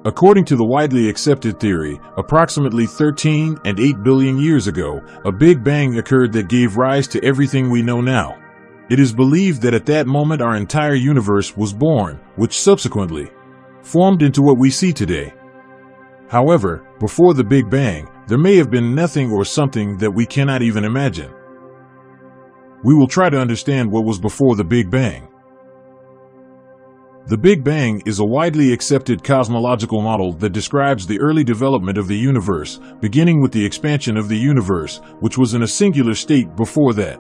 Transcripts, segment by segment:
According to the widely accepted theory, approximately 13.8 billion years ago, a Big Bang occurred that gave rise to everything we know now. It is believed that at that moment our entire universe was born, which subsequently formed into what we see today. However, before the Big Bang, there may have been nothing or something that we cannot even imagine. We will try to understand what was before the Big Bang. The Big Bang is a widely accepted cosmological model that describes the early development of the universe, beginning with the expansion of the universe, which was in a singular state before that.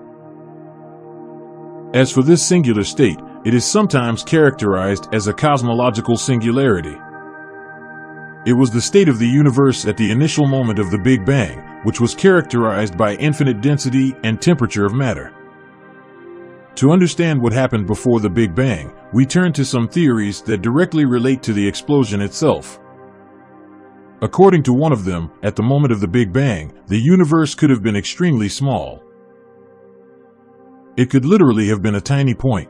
As for this singular state, it is sometimes characterized as a cosmological singularity. It was the state of the universe at the initial moment of the Big Bang, which was characterized by infinite density and temperature of matter. To understand what happened before the Big Bang, we turn to some theories that directly relate to the explosion itself. According to one of them, at the moment of the Big Bang, the universe could have been extremely small. It could literally have been a tiny point.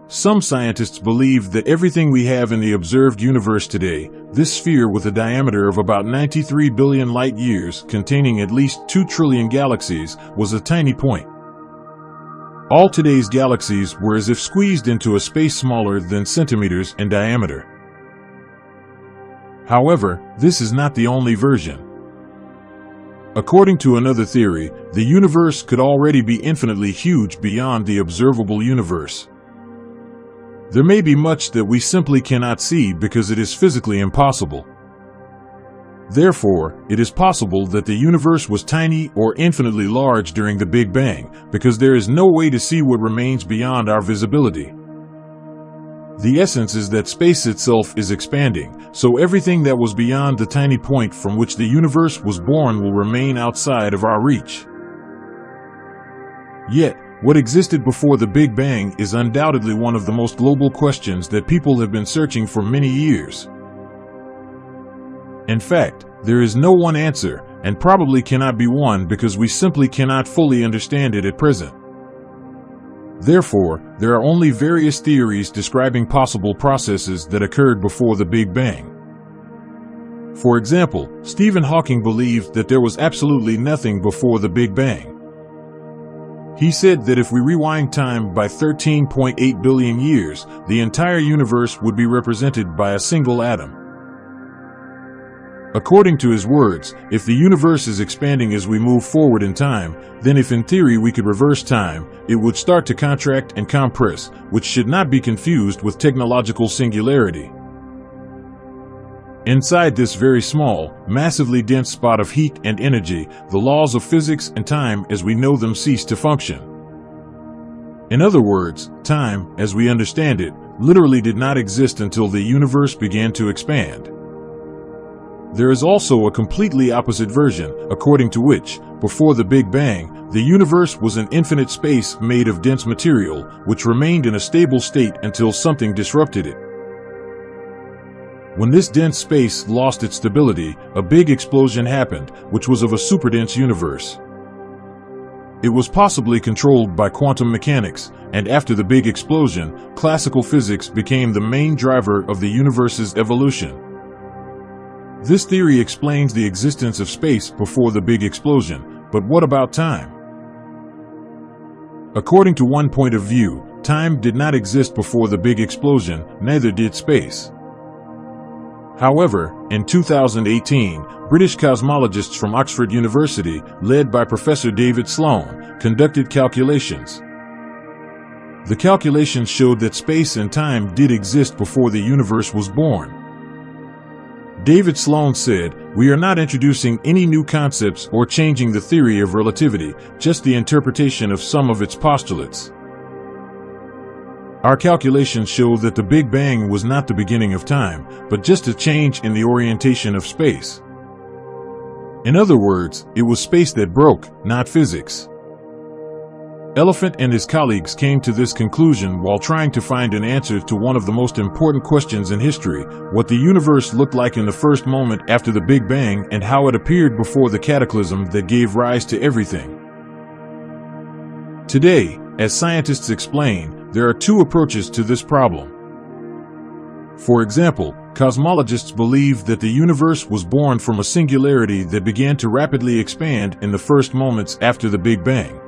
Some scientists believe that everything we have in the observed universe today, this sphere with a diameter of about 93 billion light-years containing at least 2 trillion galaxies, was a tiny point. All today's galaxies were as if squeezed into a space smaller than centimeters in diameter. However, this is not the only version. According to another theory, the universe could already be infinitely huge beyond the observable universe. There may be much that we simply cannot see because it is physically impossible. Therefore, it is possible that the universe was tiny or infinitely large during the Big Bang, because there is no way to see what remains beyond our visibility. The essence is that space itself is expanding, so everything that was beyond the tiny point from which the universe was born will remain outside of our reach. Yet, what existed before the Big Bang is undoubtedly one of the most global questions that people have been searching for many years. In fact, there is no one answer, and probably cannot be one because we simply cannot fully understand it at present. Therefore, there are only various theories describing possible processes that occurred before the Big Bang. For example, Stephen Hawking believed that there was absolutely nothing before the Big Bang. He said that if we rewind time by 13.8 billion years, the entire universe would be represented by a single atom. According to his words, if the universe is expanding as we move forward in time, then if in theory we could reverse time, it would start to contract and compress, which should not be confused with technological singularity. Inside this very small, massively dense spot of heat and energy, the laws of physics and time as we know them cease to function. In other words, time, as we understand it, literally did not exist until the universe began to expand. There is also a completely opposite version, according to which, before the Big Bang, the universe was an infinite space made of dense material, which remained in a stable state until something disrupted it. When this dense space lost its stability, a big explosion happened, which was of a superdense universe. It was possibly controlled by quantum mechanics, and after the big explosion, classical physics became the main driver of the universe's evolution. This theory explains the existence of space before the big explosion, but what about time? According to one point of view, time did not exist before the big explosion, neither did space. However, in 2018, British cosmologists from Oxford University, led by Professor David Sloan, conducted calculations. The calculations showed that space and time did exist before the universe was born. David Sloan said, "We are not introducing any new concepts or changing the theory of relativity, just the interpretation of some of its postulates. Our calculations show that the Big Bang was not the beginning of time, but just a change in the orientation of space. In other words, it was space that broke, not physics." Elephant and his colleagues came to this conclusion while trying to find an answer to one of the most important questions in history: what the universe looked like in the first moment after the Big Bang and how it appeared before the cataclysm that gave rise to everything. Today, as scientists explain, there are two approaches to this problem. For example, cosmologists believe that the universe was born from a singularity that began to rapidly expand in the first moments after the Big Bang.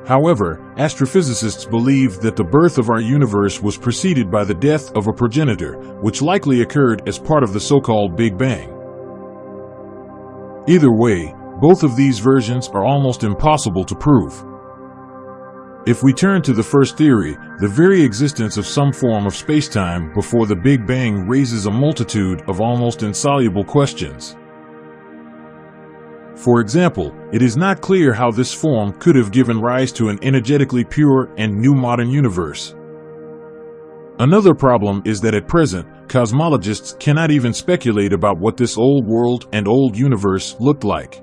However, astrophysicists believe that the birth of our universe was preceded by the death of a progenitor, which likely occurred as part of the so-called Big Bang. Either way, both of these versions are almost impossible to prove. If we turn to the first theory, the very existence of some form of spacetime before the Big Bang raises a multitude of almost insoluble questions. For example, it is not clear how this form could have given rise to an energetically pure and new modern universe. Another problem is that at present, cosmologists cannot even speculate about what this old world and old universe looked like.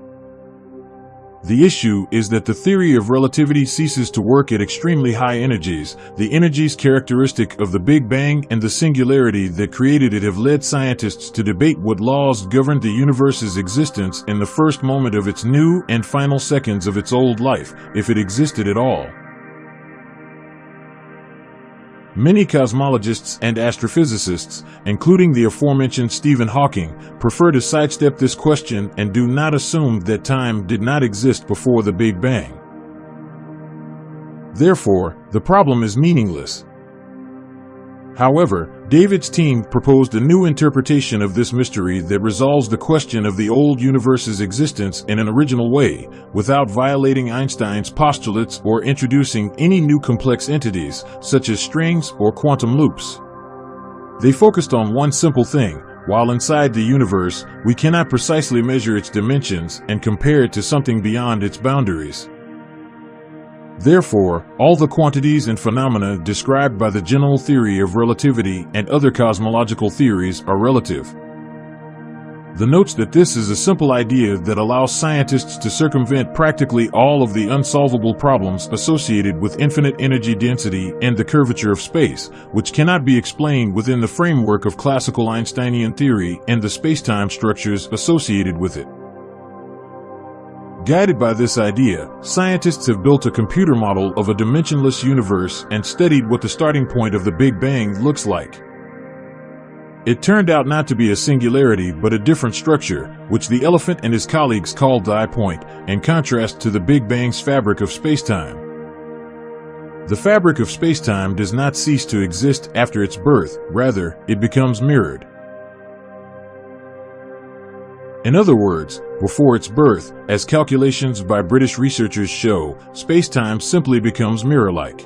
The issue is that the theory of relativity ceases to work at extremely high energies. The energies characteristic of the Big Bang and the singularity that created it have led scientists to debate what laws governed the universe's existence in the first moment of its new and final seconds of its old life, if it existed at all. Many cosmologists and astrophysicists, including the aforementioned Stephen Hawking, prefer to sidestep this question and do not assume that time did not exist before the Big Bang. Therefore, the problem is meaningless. However, David's team proposed a new interpretation of this mystery that resolves the question of the old universe's existence in an original way, without violating Einstein's postulates or introducing any new complex entities, such as strings or quantum loops. They focused on one simple thing: while inside the universe, we cannot precisely measure its dimensions and compare it to something beyond its boundaries. Therefore, all the quantities and phenomena described by the general theory of relativity and other cosmological theories are relative. The notes that this is a simple idea that allows scientists to circumvent practically all of the unsolvable problems associated with infinite energy density and the curvature of space, which cannot be explained within the framework of classical Einsteinian theory and the spacetime structures associated with it. Guided by this idea, scientists have built a computer model of a dimensionless universe and studied what the starting point of the Big Bang looks like. It turned out not to be a singularity but a different structure, which the elephant and his colleagues called the I-point, in contrast to the Big Bang's fabric of spacetime. The fabric of spacetime does not cease to exist after its birth, rather, it becomes mirrored. In other words, before its birth, as calculations by British researchers show, spacetime simply becomes mirror-like.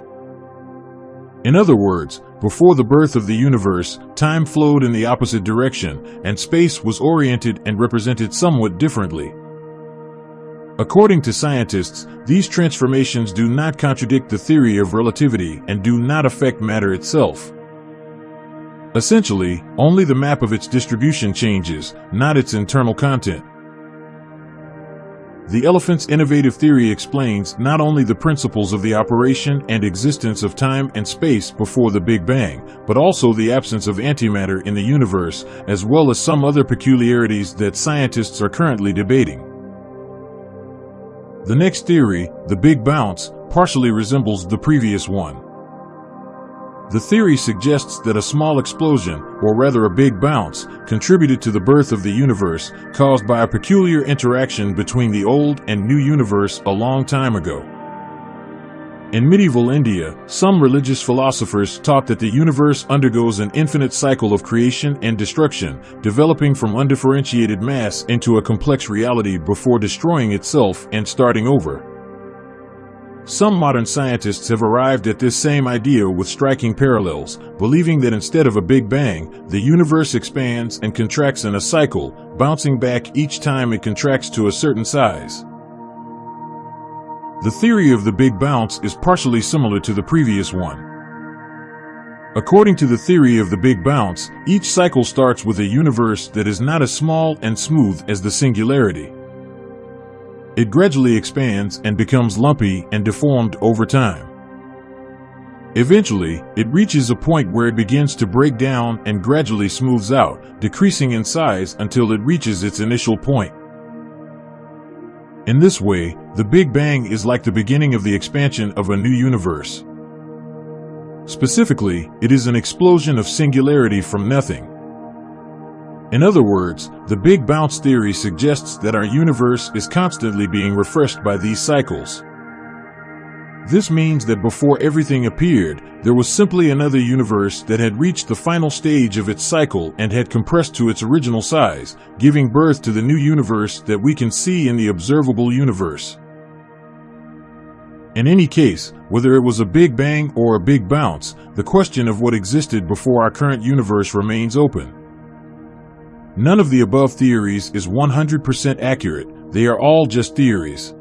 In other words, before the birth of the universe, time flowed in the opposite direction, and space was oriented and represented somewhat differently. According to scientists, these transformations do not contradict the theory of relativity and do not affect matter itself. Essentially, only the map of its distribution changes, not its internal content. The elephant's innovative theory explains not only the principles of the operation and existence of time and space before the Big Bang, but also the absence of antimatter in the universe, as well as some other peculiarities that scientists are currently debating. The next theory, the Big Bounce, partially resembles the previous one. The theory suggests that a small explosion, or rather a big bounce, contributed to the birth of the universe, caused by a peculiar interaction between the old and new universe a long time ago. In medieval India, some religious philosophers taught that the universe undergoes an infinite cycle of creation and destruction, developing from undifferentiated mass into a complex reality before destroying itself and starting over. Some modern scientists have arrived at this same idea with striking parallels, believing that instead of a Big Bang, the universe expands and contracts in a cycle, bouncing back each time it contracts to a certain size. The theory of the Big Bounce is partially similar to the previous one. According to the theory of the Big Bounce, each cycle starts with a universe that is not as small and smooth as the singularity. It gradually expands and becomes lumpy and deformed over time. Eventually, it reaches a point where it begins to break down and gradually smooths out, decreasing in size until it reaches its initial point. In this way, the Big Bang is like the beginning of the expansion of a new universe. Specifically, it is an explosion of singularity from nothing. In other words, the Big Bounce theory suggests that our universe is constantly being refreshed by these cycles. This means that before everything appeared, there was simply another universe that had reached the final stage of its cycle and had compressed to its original size, giving birth to the new universe that we can see in the observable universe. In any case, whether it was a Big Bang or a Big Bounce, the question of what existed before our current universe remains open. None of the above theories is 100% accurate, they are all just theories.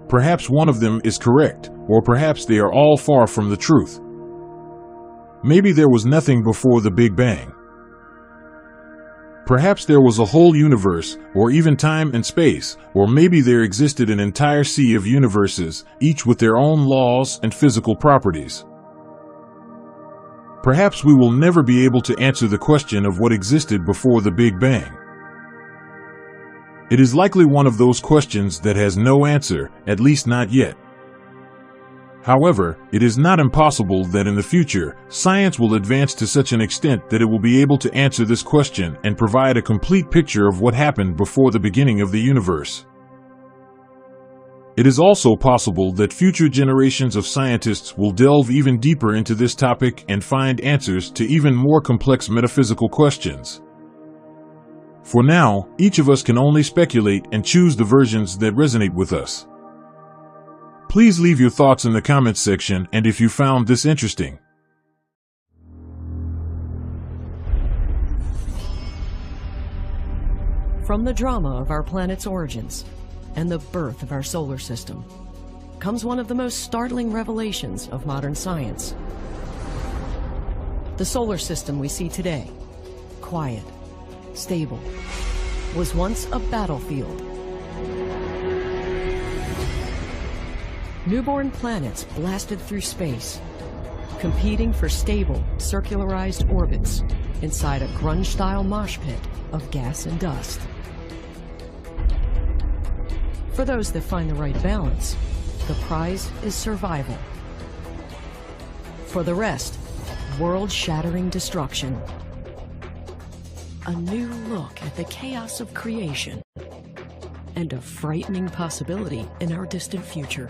Perhaps one of them is correct, or perhaps they are all far from the truth. Maybe there was nothing before the Big Bang. Perhaps there was a whole universe, or even time and space, or maybe there existed an entire sea of universes, each with their own laws and physical properties. Perhaps we will never be able to answer the question of what existed before the Big Bang. It is likely one of those questions that has no answer, at least not yet. However, it is not impossible that in the future, science will advance to such an extent that it will be able to answer this question and provide a complete picture of what happened before the beginning of the universe. It is also possible that future generations of scientists will delve even deeper into this topic and find answers to even more complex metaphysical questions. For now, each of us can only speculate and choose the versions that resonate with us. Please leave your thoughts in the comments section and if you found this interesting. From the drama of our planet's origins and the birth of our solar system comes one of the most startling revelations of modern science. The solar system we see today, quiet, stable, was once a battlefield. Newborn planets blasted through space, competing for stable, circularized orbits inside a grunge-style mosh pit of gas and dust. For those that find the right balance, the prize is survival. For the rest, world-shattering destruction. A new look at the chaos of creation and a frightening possibility in our distant future.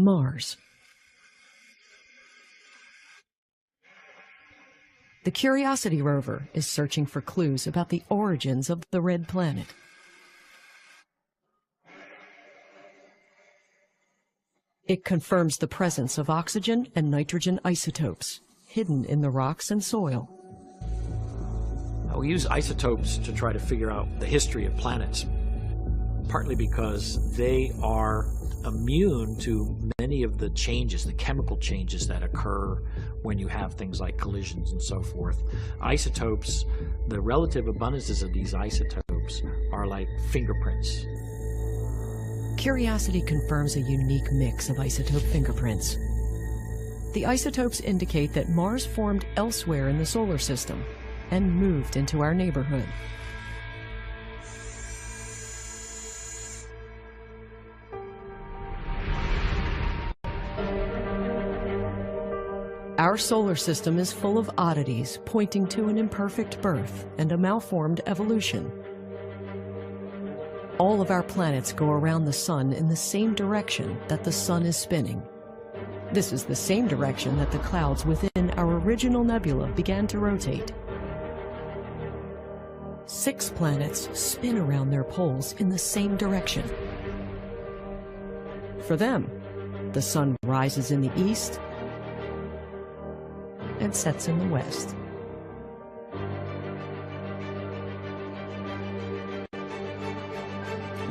Mars. The Curiosity rover is searching for clues about the origins of the red planet. It confirms the presence of oxygen and nitrogen isotopes hidden in the rocks and soil. We use isotopes to try to figure out the history of planets, partly because they are immune to many of the changes, the chemical changes that occur when you have things like collisions and so forth. Isotopes, the relative abundances of these isotopes are like fingerprints. Curiosity confirms a unique mix of isotope fingerprints. The isotopes indicate that Mars formed elsewhere in the solar system and moved into our neighborhood. Our solar system is full of oddities pointing to an imperfect birth and a malformed evolution. All of our planets go around the sun in the same direction that the sun is spinning. This is the same direction that the clouds within our original nebula began to rotate. 6 planets spin around their poles in the same direction. For them, the sun rises in the east and sets in the west.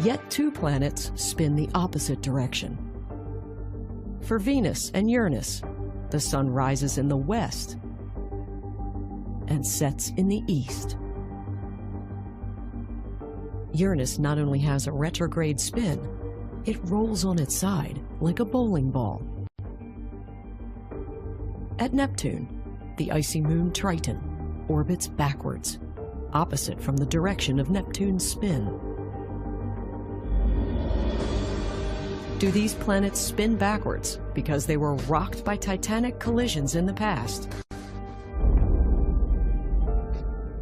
Yet 2 planets spin the opposite direction. For Venus and Uranus, the sun rises in the west and sets in the east. Uranus not only has a retrograde spin, it rolls on its side like a bowling ball. At Neptune, the icy moon Triton, orbits backwards, opposite from the direction of Neptune's spin. Do these planets spin backwards because they were rocked by titanic collisions in the past?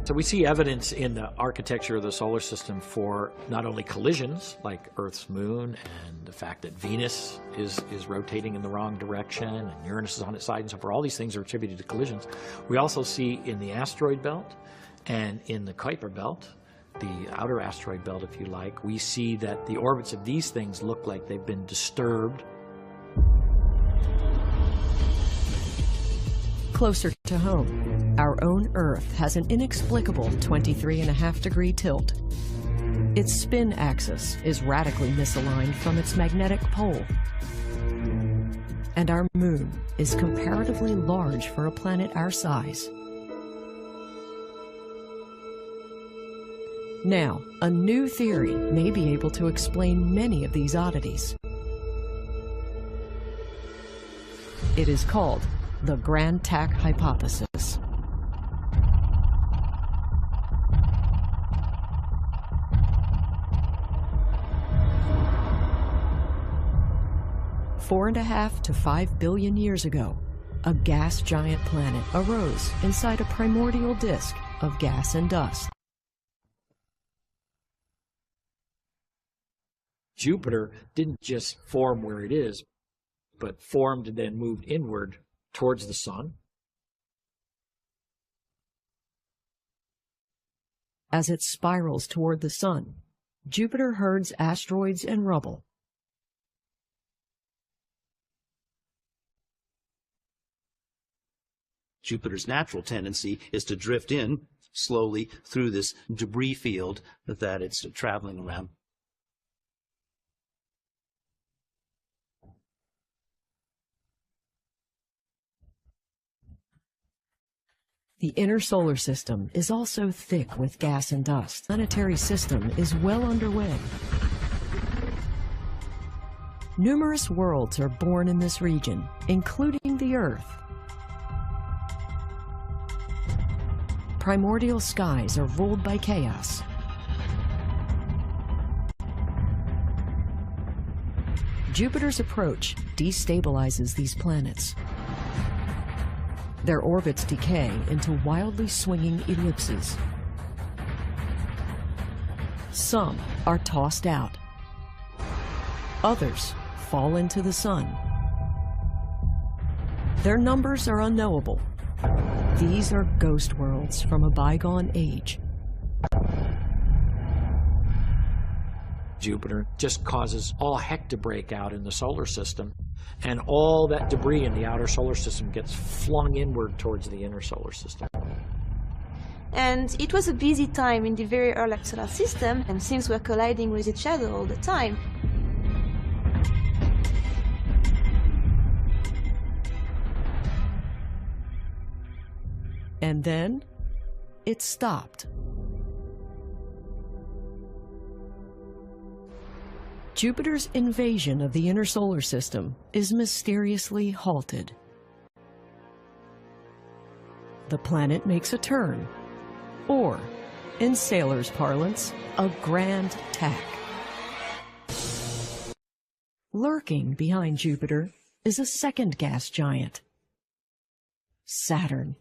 So we see evidence in the architecture of the solar system for not only collisions like Earth's moon and the fact that Venus is rotating in the wrong direction and Uranus is on its side and so forth. All these things are attributed to collisions. We also see in the asteroid belt and in the Kuiper belt, the outer asteroid belt if you like, we see that the orbits of these things look like they've been disturbed. Closer to home, our own Earth has an inexplicable 23.5-degree tilt. Its spin axis is radically misaligned from its magnetic pole. And our moon is comparatively large for a planet our size. Now, a new theory may be able to explain many of these oddities. It is called the Grand Tack hypothesis. Four and a half to 5 billion years ago, a gas giant planet arose inside a primordial disk of gas and dust. Jupiter didn't just form where it is, but formed and then moved inward towards the sun. As it spirals toward the sun, Jupiter herds asteroids and rubble. Jupiter's natural tendency is to drift in slowly through this debris field that it's traveling around. The inner solar system is also thick with gas and dust. The planetary system is well underway. Numerous worlds are born in this region, including the Earth. Primordial skies are ruled by chaos. Jupiter's approach destabilizes these planets. Their orbits decay into wildly swinging ellipses. Some are tossed out. Others fall into the sun. Their numbers are unknowable. These are ghost worlds from a bygone age. Jupiter just causes all heck to break out in the solar system, and all that debris in the outer solar system gets flung inward towards the inner solar system. And it was a busy time in the very early solar system, and things were colliding with each other all the time. And then it stopped. Jupiter's invasion of the inner solar system is mysteriously halted. The planet makes a turn, or, in sailors' parlance, a grand tack. Lurking behind Jupiter is a second gas giant, Saturn.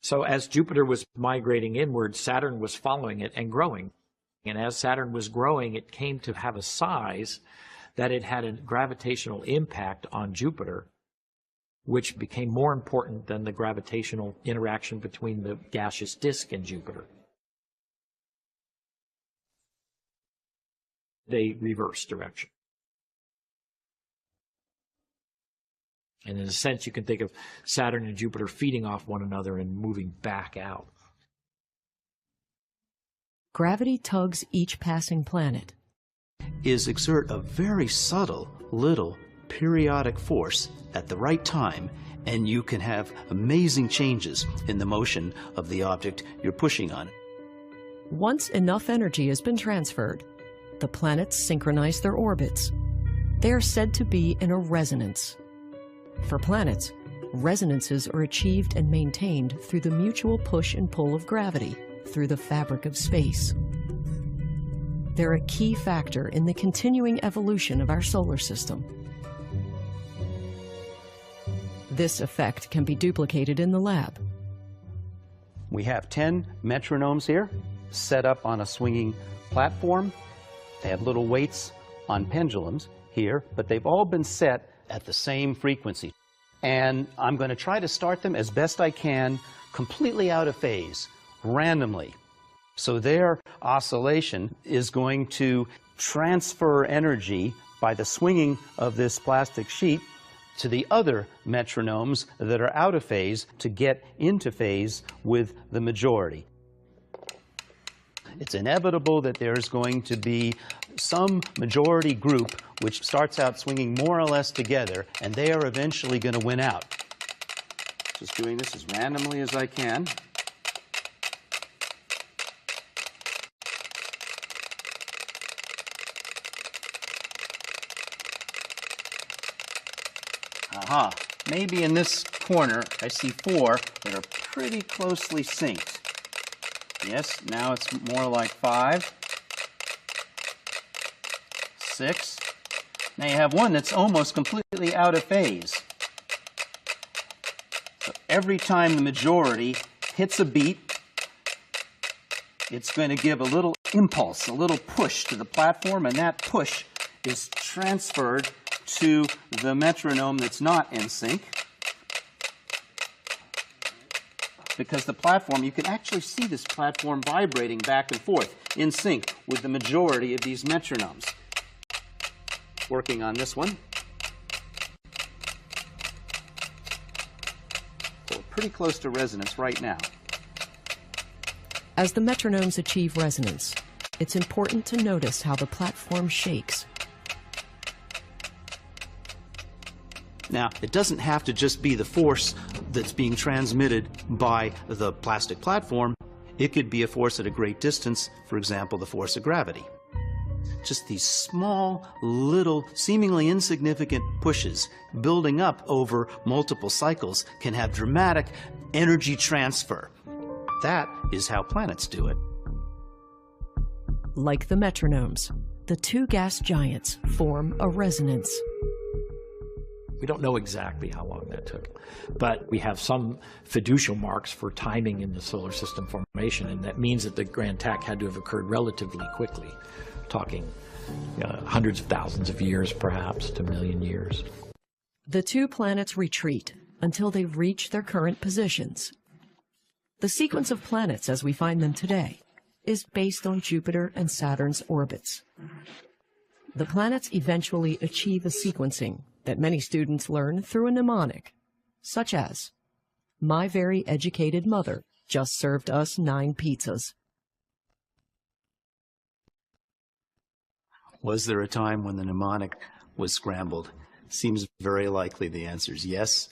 So as Jupiter was migrating inward, Saturn was following it and growing. And as Saturn was growing, it came to have a size that it had a gravitational impact on Jupiter, which became more important than the gravitational interaction between the gaseous disk and Jupiter. They reverse direction. And in a sense, you can think of Saturn and Jupiter feeding off one another and moving back out. Gravity tugs each passing planet. Is exert a very subtle little periodic force at the right time, and you can have amazing changes in the motion of the object you're pushing on. Once enough energy has been transferred, the planets synchronize their orbits. They are said to be in a resonance. For planets, Resonances are achieved and maintained through the mutual push and pull of gravity through the fabric of space. They're a key factor in the continuing evolution of our solar system. This effect can be duplicated in the lab. We have 10 metronomes here set up on a swinging platform. They have little weights on pendulums here, but they've all been set at the same frequency. And I'm going to try to start them as best I can, completely out of phase, randomly. So their oscillation is going to transfer energy by the swinging of this plastic sheet to the other metronomes that are out of phase to get into phase with the majority. It's inevitable that there's going to be some majority group which starts out swinging more or less together, and they are eventually going to win out. Just doing this as randomly as I can. Aha, maybe in this corner I see 4 that are pretty closely synced. Yes, now it's more like 5, 6. Now you have one that's almost completely out of phase. So every time the majority hits a beat, it's going to give a little impulse, a little push to the platform, and that push is transferred to the metronome that's not in sync. Because the platform, you can actually see this platform vibrating back and forth in sync with the majority of these metronomes. Working on this one. So we're pretty close to resonance right now. As the metronomes achieve resonance, it's important to notice how the platform shakes. Now, it doesn't have to just be the force that's being transmitted by the plastic platform. It could be a force at a great distance, for example, the force of gravity. Just these small, little, seemingly insignificant pushes building up over multiple cycles can have dramatic energy transfer. That is how planets do it. Like the metronomes, the two gas giants form a resonance. We don't know exactly how long that took, but we have some fiducial marks for timing in the solar system formation, and that means that the grand tack had to have occurred relatively quickly, talking hundreds of thousands of years, perhaps, to a million years. The two planets retreat until they reach their current positions. The sequence of planets as we find them today is based on Jupiter and Saturn's orbits. The planets eventually achieve a sequencing that many students learn through a mnemonic, such as, "My very educated mother just served us 9 pizzas." Was there a time when the mnemonic was scrambled? Seems very likely the answer is yes,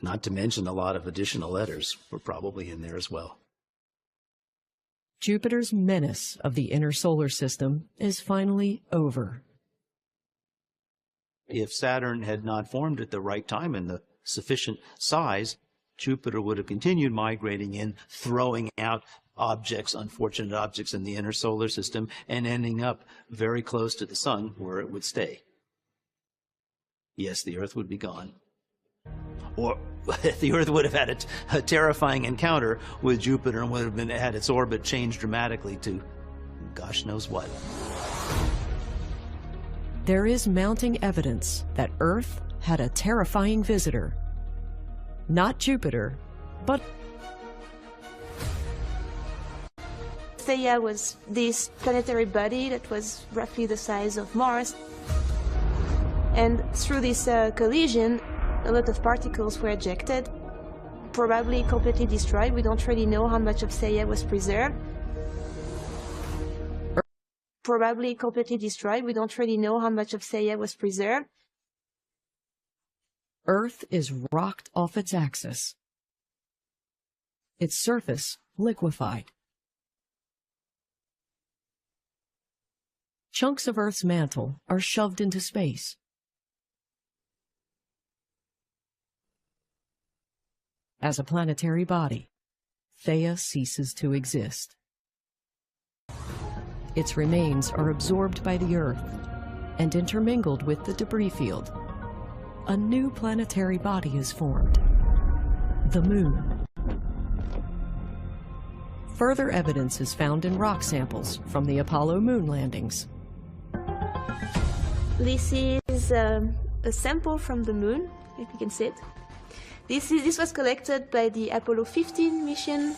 not to mention a lot of additional letters were probably in there as well. Jupiter's menace of the inner solar system is finally over. If Saturn had not formed at the right time in the sufficient size, Jupiter would have continued migrating in, throwing out objects, unfortunate objects in the inner solar system, and ending up very close to the sun where it would stay. Yes, the Earth would be gone. Or the Earth would have had a terrifying encounter with Jupiter and would have had its orbit changed dramatically to gosh knows what. There is mounting evidence that Earth had a terrifying visitor. Not Jupiter, but Theia was this planetary body that was roughly the size of Mars. And through this collision, a lot of particles were ejected, probably completely destroyed. We don't really know how much of Theia was preserved. Probably completely destroyed. We don't really know how much of Theia was preserved. Earth is rocked off its axis. Its surface liquefied. Chunks of Earth's mantle are shoved into space. As a planetary body, Theia ceases to exist. Its remains are absorbed by the Earth and intermingled with the debris field. A new planetary body is formed, the Moon. Further evidence is found in rock samples from the Apollo moon landings. This is a sample from the Moon, if you can see it. This was collected by the Apollo 15 mission.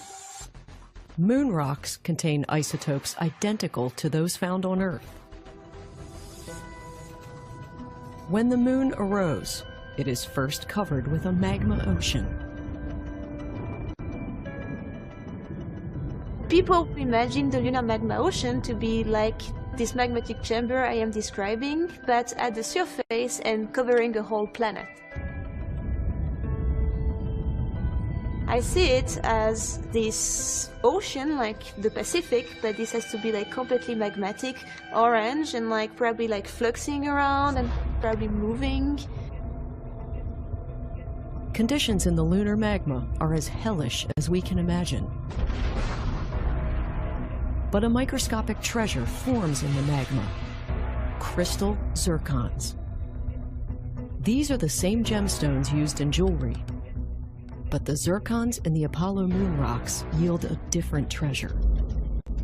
Moon rocks contain isotopes identical to those found on Earth. When the Moon arose, it is first covered with a magma ocean. People imagine the lunar magma ocean to be like this magmatic chamber I am describing, but at the surface and covering a whole planet. I see it as this ocean, like the Pacific, but this has to be like completely magmatic, orange, and like probably like fluxing around and probably moving. Conditions in the lunar magma are as hellish as we can imagine. But a microscopic treasure forms in the magma: crystal zircons. These are the same gemstones used in jewelry. But the zircons in the Apollo moon rocks yield a different treasure.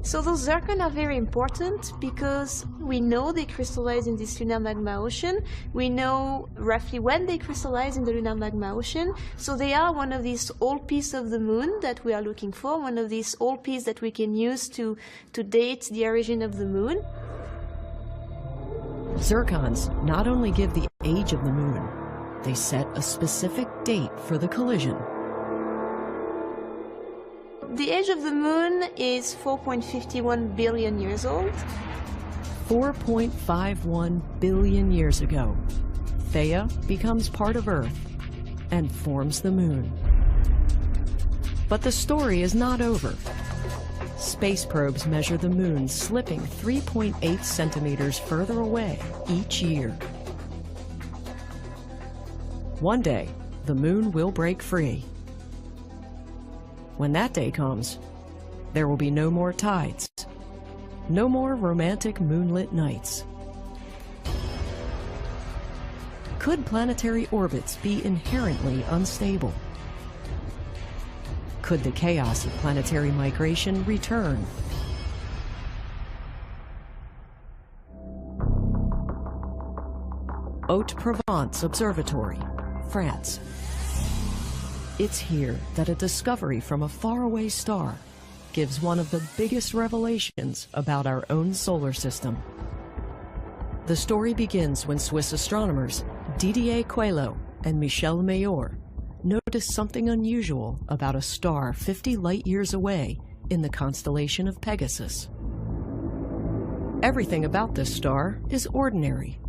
So those zircon are very important because we know they crystallize in this lunar magma ocean. We know roughly when they crystallize in the lunar magma ocean. So they are one of these old pieces of the Moon that we are looking for, one of these old pieces that we can use to date the origin of the Moon. Zircons not only give the age of the Moon, they set a specific date for the collision. The age of the Moon is 4.51 billion years old. 4.51 billion years ago, Theia becomes part of Earth and forms the Moon. But the story is not over. Space probes measure the Moon slipping 3.8 centimeters further away each year. One day, the Moon will break free. When that day comes, there will be no more tides, no more romantic moonlit nights. Could planetary orbits be inherently unstable? Could the chaos of planetary migration return? Haute-Provence Observatory, France. It's here that a discovery from a faraway star gives one of the biggest revelations about our own solar system. The story begins when Swiss astronomers Didier Queloz and Michel Mayor noticed something unusual about a star 50 light-years away in the constellation of Pegasus. Everything about this star is ordinary.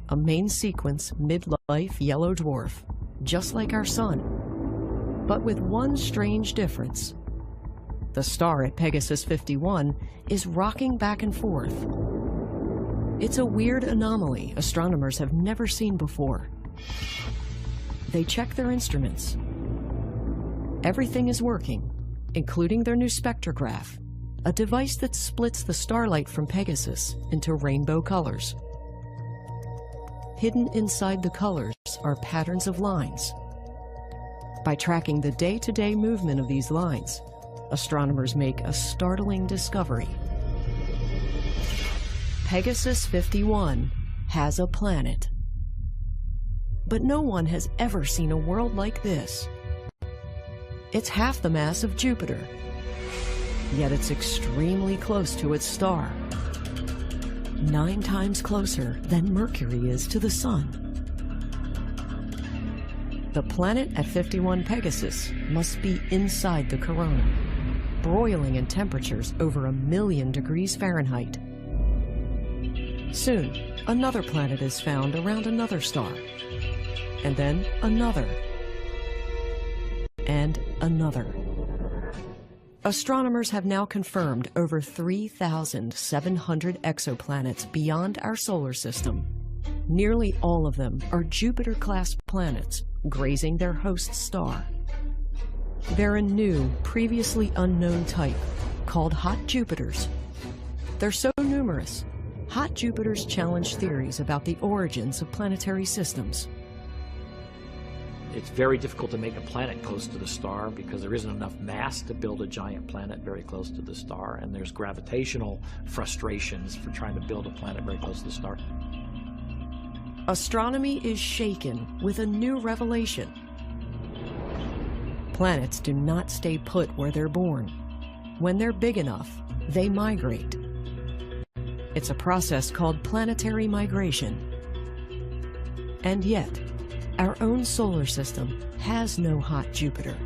A main-sequence mid-life yellow dwarf, just like our Sun. But with one strange difference. The star at Pegasus 51 is rocking back and forth. It's a weird anomaly astronomers have never seen before. They check their instruments. Everything is working, including their new spectrograph, a device that splits the starlight from Pegasus into rainbow colors. Hidden inside the colors are patterns of lines. By tracking the day-to-day movement of these lines, astronomers make a startling discovery. Pegasus 51 has a planet. But no one has ever seen a world like this. It's half the mass of Jupiter, yet it's extremely close to its star. 9 times closer than Mercury is to the Sun. The planet at 51 Pegasus must be inside the corona, broiling in temperatures over 1,000,000 degrees Fahrenheit. Soon, another planet is found around another star, and then another, and another. Astronomers have now confirmed over 3,700 exoplanets beyond our solar system. Nearly all of them are Jupiter-class planets grazing their host star. They're a new, previously unknown type called hot Jupiters. They're so numerous, hot Jupiters challenge theories about the origins of planetary systems. It's very difficult to make a planet close to the star because there isn't enough mass to build a giant planet very close to the star, and there's gravitational frustrations for trying to build a planet very close to the star. Astronomy is shaken with a new revelation. Planets do not stay put where they're born. When they're big enough, they migrate. It's a process called planetary migration. And yet, our own solar system has no hot Jupiter.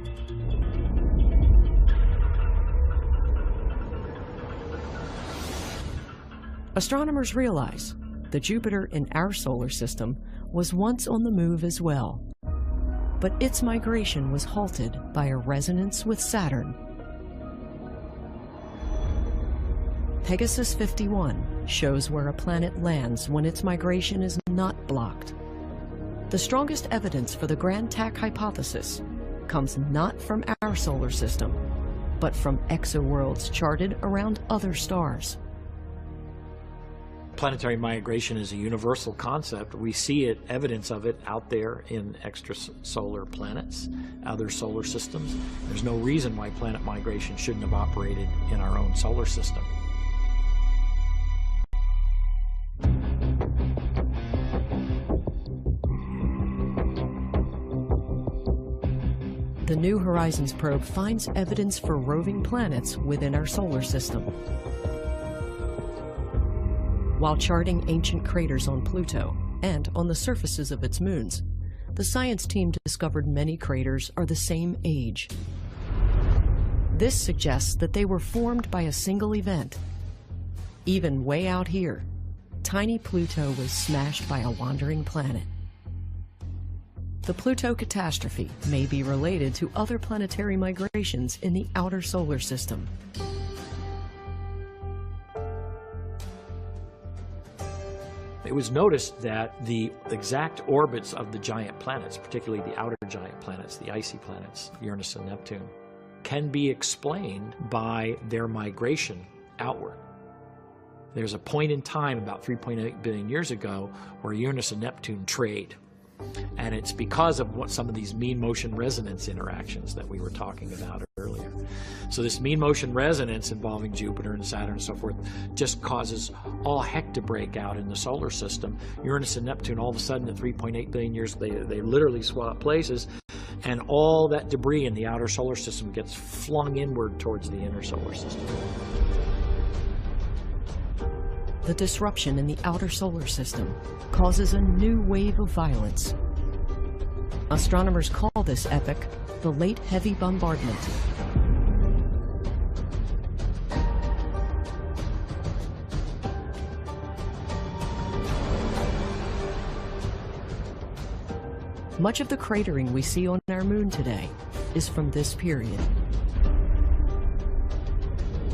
Astronomers realize the Jupiter in our solar system was once on the move as well, but its migration was halted by a resonance with Saturn. Pegasus 51 shows where a planet lands when its migration is not blocked. The strongest evidence for the Grand Tack hypothesis comes not from our solar system, but from exoworlds charted around other stars. Planetary migration is a universal concept. We see it, evidence of it, out there in extrasolar planets, other solar systems. There's no reason why planet migration shouldn't have operated in our own solar system. The New Horizons probe finds evidence for roving planets within our solar system. While charting ancient craters on Pluto and on the surfaces of its moons, the science team discovered many craters are the same age. This suggests that they were formed by a single event. Even way out here, tiny Pluto was smashed by a wandering planet. The Pluto catastrophe may be related to other planetary migrations in the outer solar system. It was noticed that the exact orbits of the giant planets, particularly the outer giant planets, the icy planets, Uranus and Neptune, can be explained by their migration outward. There's a point in time about 3.8 billion years ago where Uranus and Neptune trade. And it's because of what some of these mean motion resonance interactions that we were talking about earlier. So this mean motion resonance involving Jupiter and Saturn and so forth just causes all heck to break out in the solar system. Uranus and Neptune, all of a sudden at 3.8 billion years, they literally swap places, and all that debris in the outer solar system gets flung inward towards the inner solar system. The disruption in the outer solar system causes a new wave of violence. Astronomers call this epoch the Late Heavy Bombardment. Much of the cratering we see on our moon today is from this period.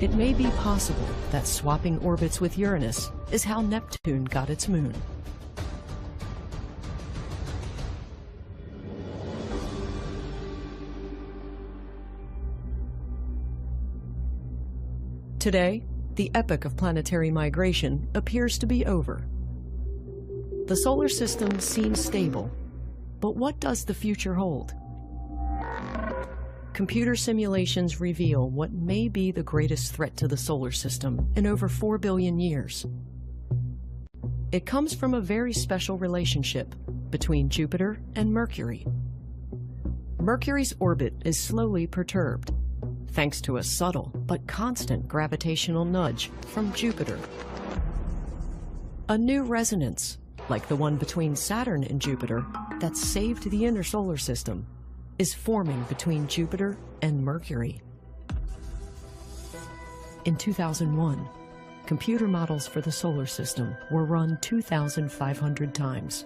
It may be possible that swapping orbits with Uranus is how Neptune got its moon. Today, the epoch of planetary migration appears to be over. The solar system seems stable, but what does the future hold? Computer simulations reveal what may be the greatest threat to the solar system in over 4 billion years. It comes from a very special relationship between Jupiter and Mercury. Mercury's orbit is slowly perturbed, thanks to a subtle but constant gravitational nudge from Jupiter. A new resonance, like the one between Saturn and Jupiter that saved the inner solar system, is forming between Jupiter and Mercury. In 2001, computer models for the solar system were run 2,500 times.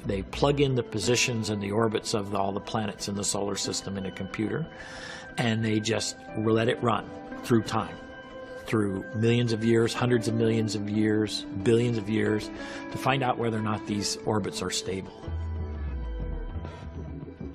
They plug in the positions and the orbits of all the planets in the solar system in a computer, and they just let it run through time, through millions of years, hundreds of millions of years, billions of years, to find out whether or not these orbits are stable.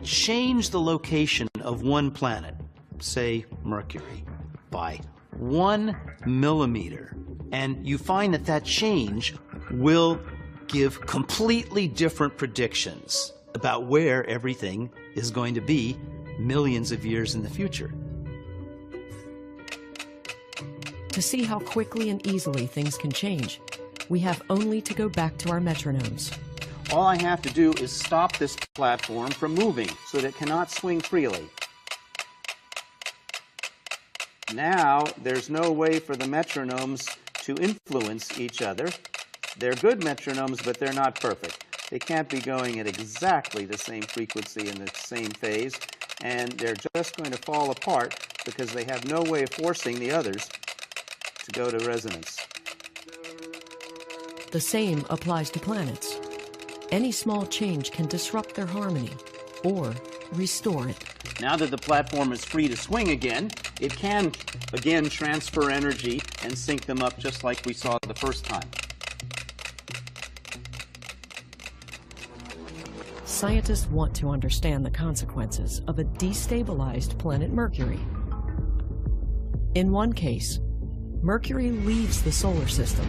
change the location of one planet, say Mercury, by 1 millimeter, and you find that that change will give completely different predictions about where everything is going to be millions of years in the future. To see how quickly and easily things can change, we have only to go back to our metronomes. All I have to do is stop this platform from moving so that it cannot swing freely. Now, there's no way for the metronomes to influence each other. They're good metronomes, but they're not perfect. They can't be going at exactly the same frequency in the same phase, and they're just going to fall apart because they have no way of forcing the others to go to resonance. The same applies to planets. Any small change can disrupt their harmony or restore it. Now that the platform is free to swing again, it can again transfer energy and sync them up just like we saw the first time. Scientists want to understand the consequences of a destabilized planet Mercury. In one case, Mercury leaves the solar system.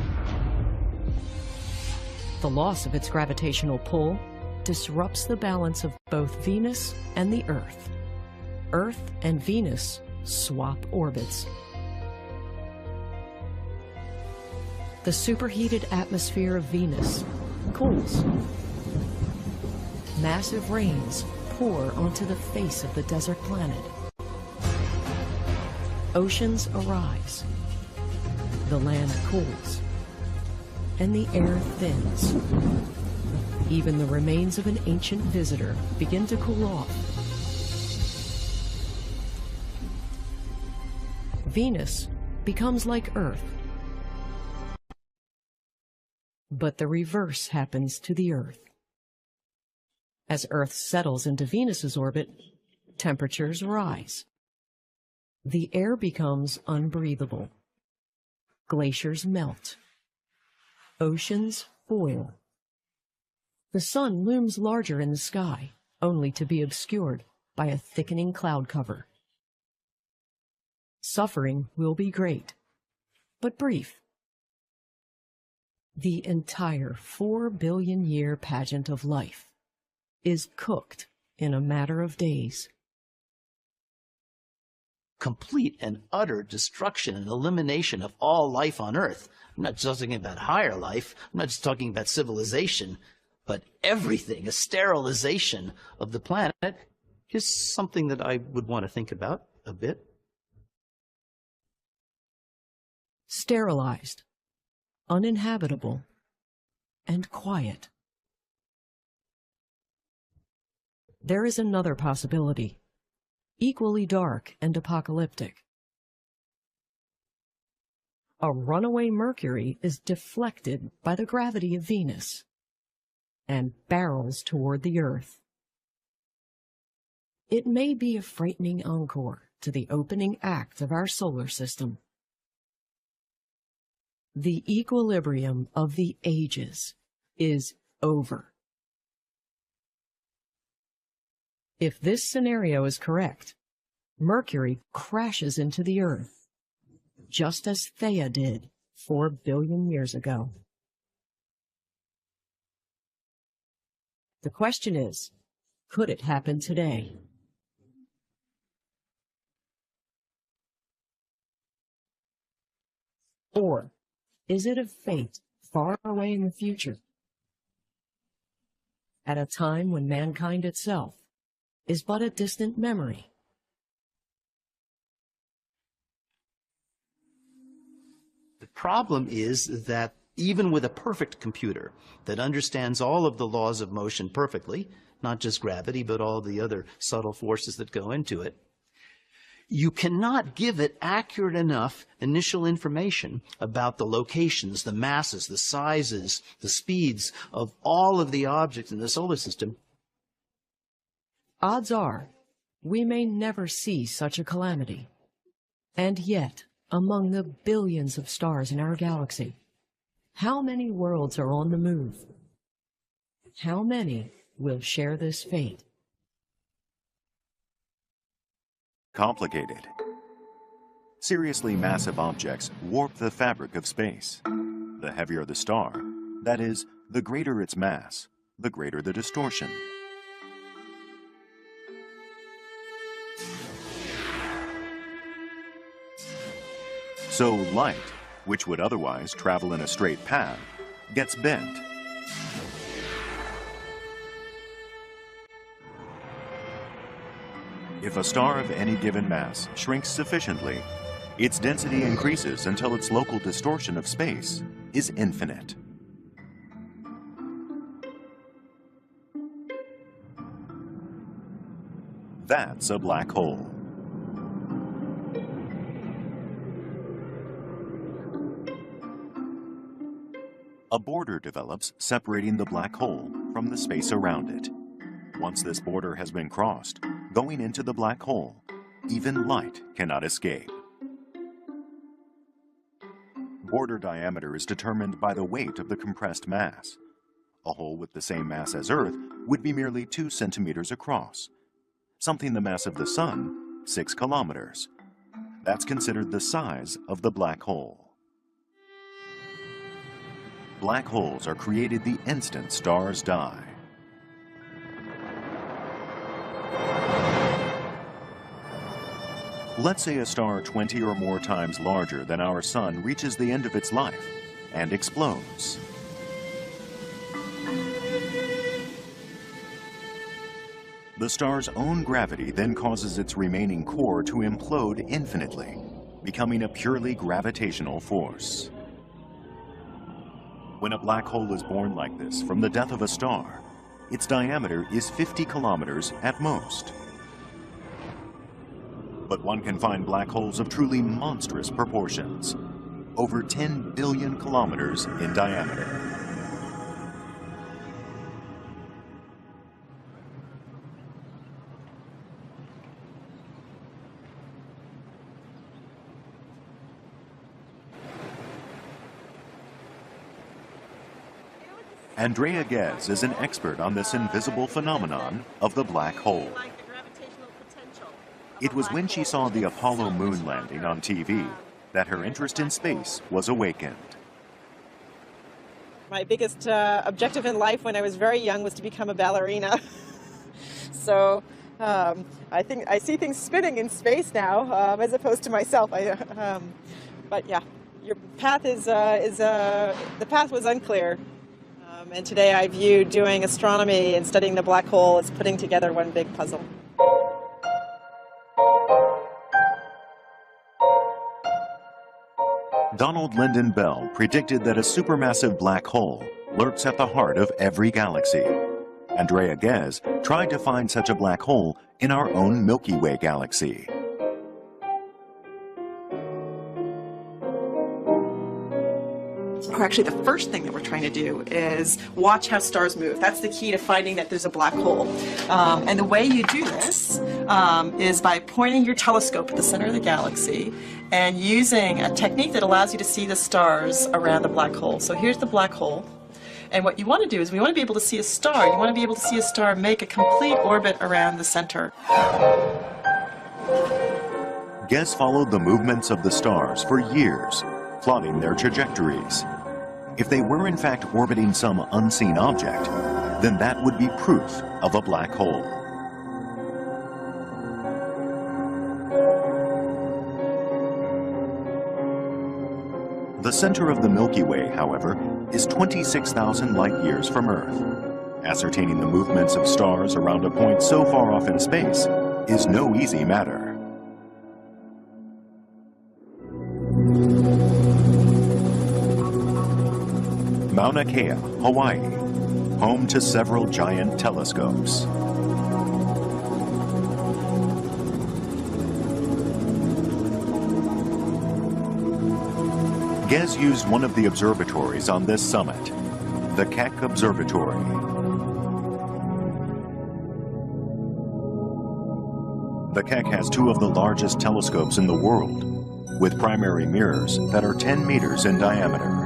The loss of its gravitational pull disrupts the balance of both Venus and the Earth. Earth and Venus swap orbits. The superheated atmosphere of Venus cools. Massive rains pour onto the face of the desert planet. Oceans arise. The land cools. And the air thins. Even the remains of an ancient visitor begin to cool off. Venus becomes like Earth. But the reverse happens to the Earth. As Earth settles into Venus's orbit, temperatures rise. The air becomes unbreathable. Glaciers melt. Oceans boil. The sun looms larger in the sky, only to be obscured by a thickening cloud cover. Suffering will be great, but brief. The entire 4 billion year pageant of life is cooked in a matter of days. Complete and utter destruction and elimination of all life on Earth. I'm not just talking about higher life. I'm not just talking about civilization, but everything. A sterilization of the planet is something that I would want to think about a bit. Sterilized, uninhabitable, and quiet. There is another possibility, equally dark and apocalyptic. A runaway Mercury is deflected by the gravity of Venus and barrels toward the Earth. It may be a frightening encore to the opening act of our solar system. The equilibrium of the ages is over. If this scenario is correct, Mercury crashes into the Earth, just as Theia did 4 billion years ago. The question is, could it happen today? Or is it a fate far away in the future, at a time when mankind itself is but a distant memory? The problem is that even with a perfect computer that understands all of the laws of motion perfectly, not just gravity, but all the other subtle forces that go into it, you cannot give it accurate enough initial information about the locations, the masses, the sizes, the speeds of all of the objects in the solar system. Odds are, we may never see such a calamity. And yet, among the billions of stars in our galaxy, how many worlds are on the move? How many will share this fate? complicated. Seriously massive objects warp the fabric of space. The heavier the star, that is, the greater its mass, the greater the distortion. So light, which would otherwise travel in a straight path, gets bent. If a star of any given mass shrinks sufficiently, its density increases until its local distortion of space is infinite. That's a black hole. A border develops separating the black hole from the space around it. Once this border has been crossed, going into the black hole, even light cannot escape. Border diameter is determined by the weight of the compressed mass. A hole with the same mass as Earth would be merely 2 centimeters across, something the mass of the Sun, 6 kilometers. That's considered the size of the black hole. Black holes are created the instant stars die. Let's say a star 20 or more times larger than our Sun reaches the end of its life and explodes. The star's own gravity then causes its remaining core to implode infinitely, becoming a purely gravitational force. When a black hole is born like this from the death of a star, its diameter is 50 kilometers at most. But one can find black holes of truly monstrous proportions, over 10 billion kilometers in diameter. Andrea Ghez is an expert on this invisible phenomenon of the black hole. It was when she saw the Apollo moon landing on TV that her interest in space was awakened. My biggest objective in life when I was very young was to become a ballerina. So I think I see things spinning in space now as opposed to myself. But yeah, your path the path was unclear. And today I view doing astronomy and studying the black hole as putting together one big puzzle. Donald Lyndon Bell predicted that a supermassive black hole lurks at the heart of every galaxy. Andrea Ghez tried to find such a black hole in our own Milky Way galaxy. Or actually, the first thing that we're trying to do is watch how stars move. That's the key to finding that there's a black hole. And the way you do this is by pointing your telescope at the center of the galaxy and using a technique that allows you to see the stars around the black hole. So here's the black hole. And what you want to do is we want to be able to see a star. You want to be able to see a star make a complete orbit around the center. Ghez followed the movements of the stars for years, plotting their trajectories. If they were in fact orbiting some unseen object, then that would be proof of a black hole. The center of the Milky Way, however, is 26,000 light years from Earth. Ascertaining the movements of stars around a point so far off in space is no easy matter. Mauna Kea, Hawaii, home to several giant telescopes. Ghez used one of the observatories on this summit, the Keck Observatory. The Keck has 2 of the largest telescopes in the world, with primary mirrors that are 10 meters in diameter.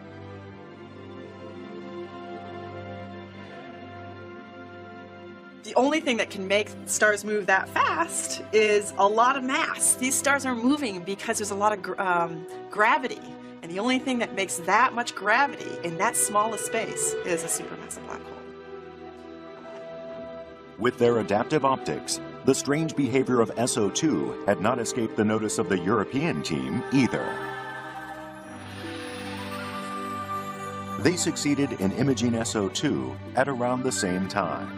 only thing that can make stars move that fast is a lot of mass. These stars are moving because there's a lot of gravity. And the only thing that makes that much gravity in that small a space is a supermassive black hole. With their adaptive optics, the strange behavior of SO2 had not escaped the notice of the European team either. They succeeded in imaging SO2 at around the same time.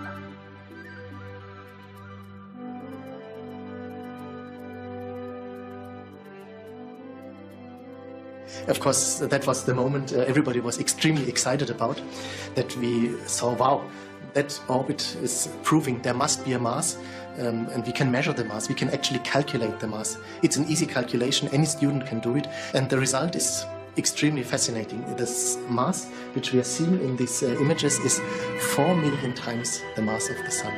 Of course, that was the moment everybody was extremely excited about, that we saw, wow, that orbit is proving there must be a mass, and we can measure the mass, we can actually calculate the mass. It's an easy calculation, any student can do it, and the result is extremely fascinating. This mass, which we are seeing in these images, is 4 million times the mass of the Sun.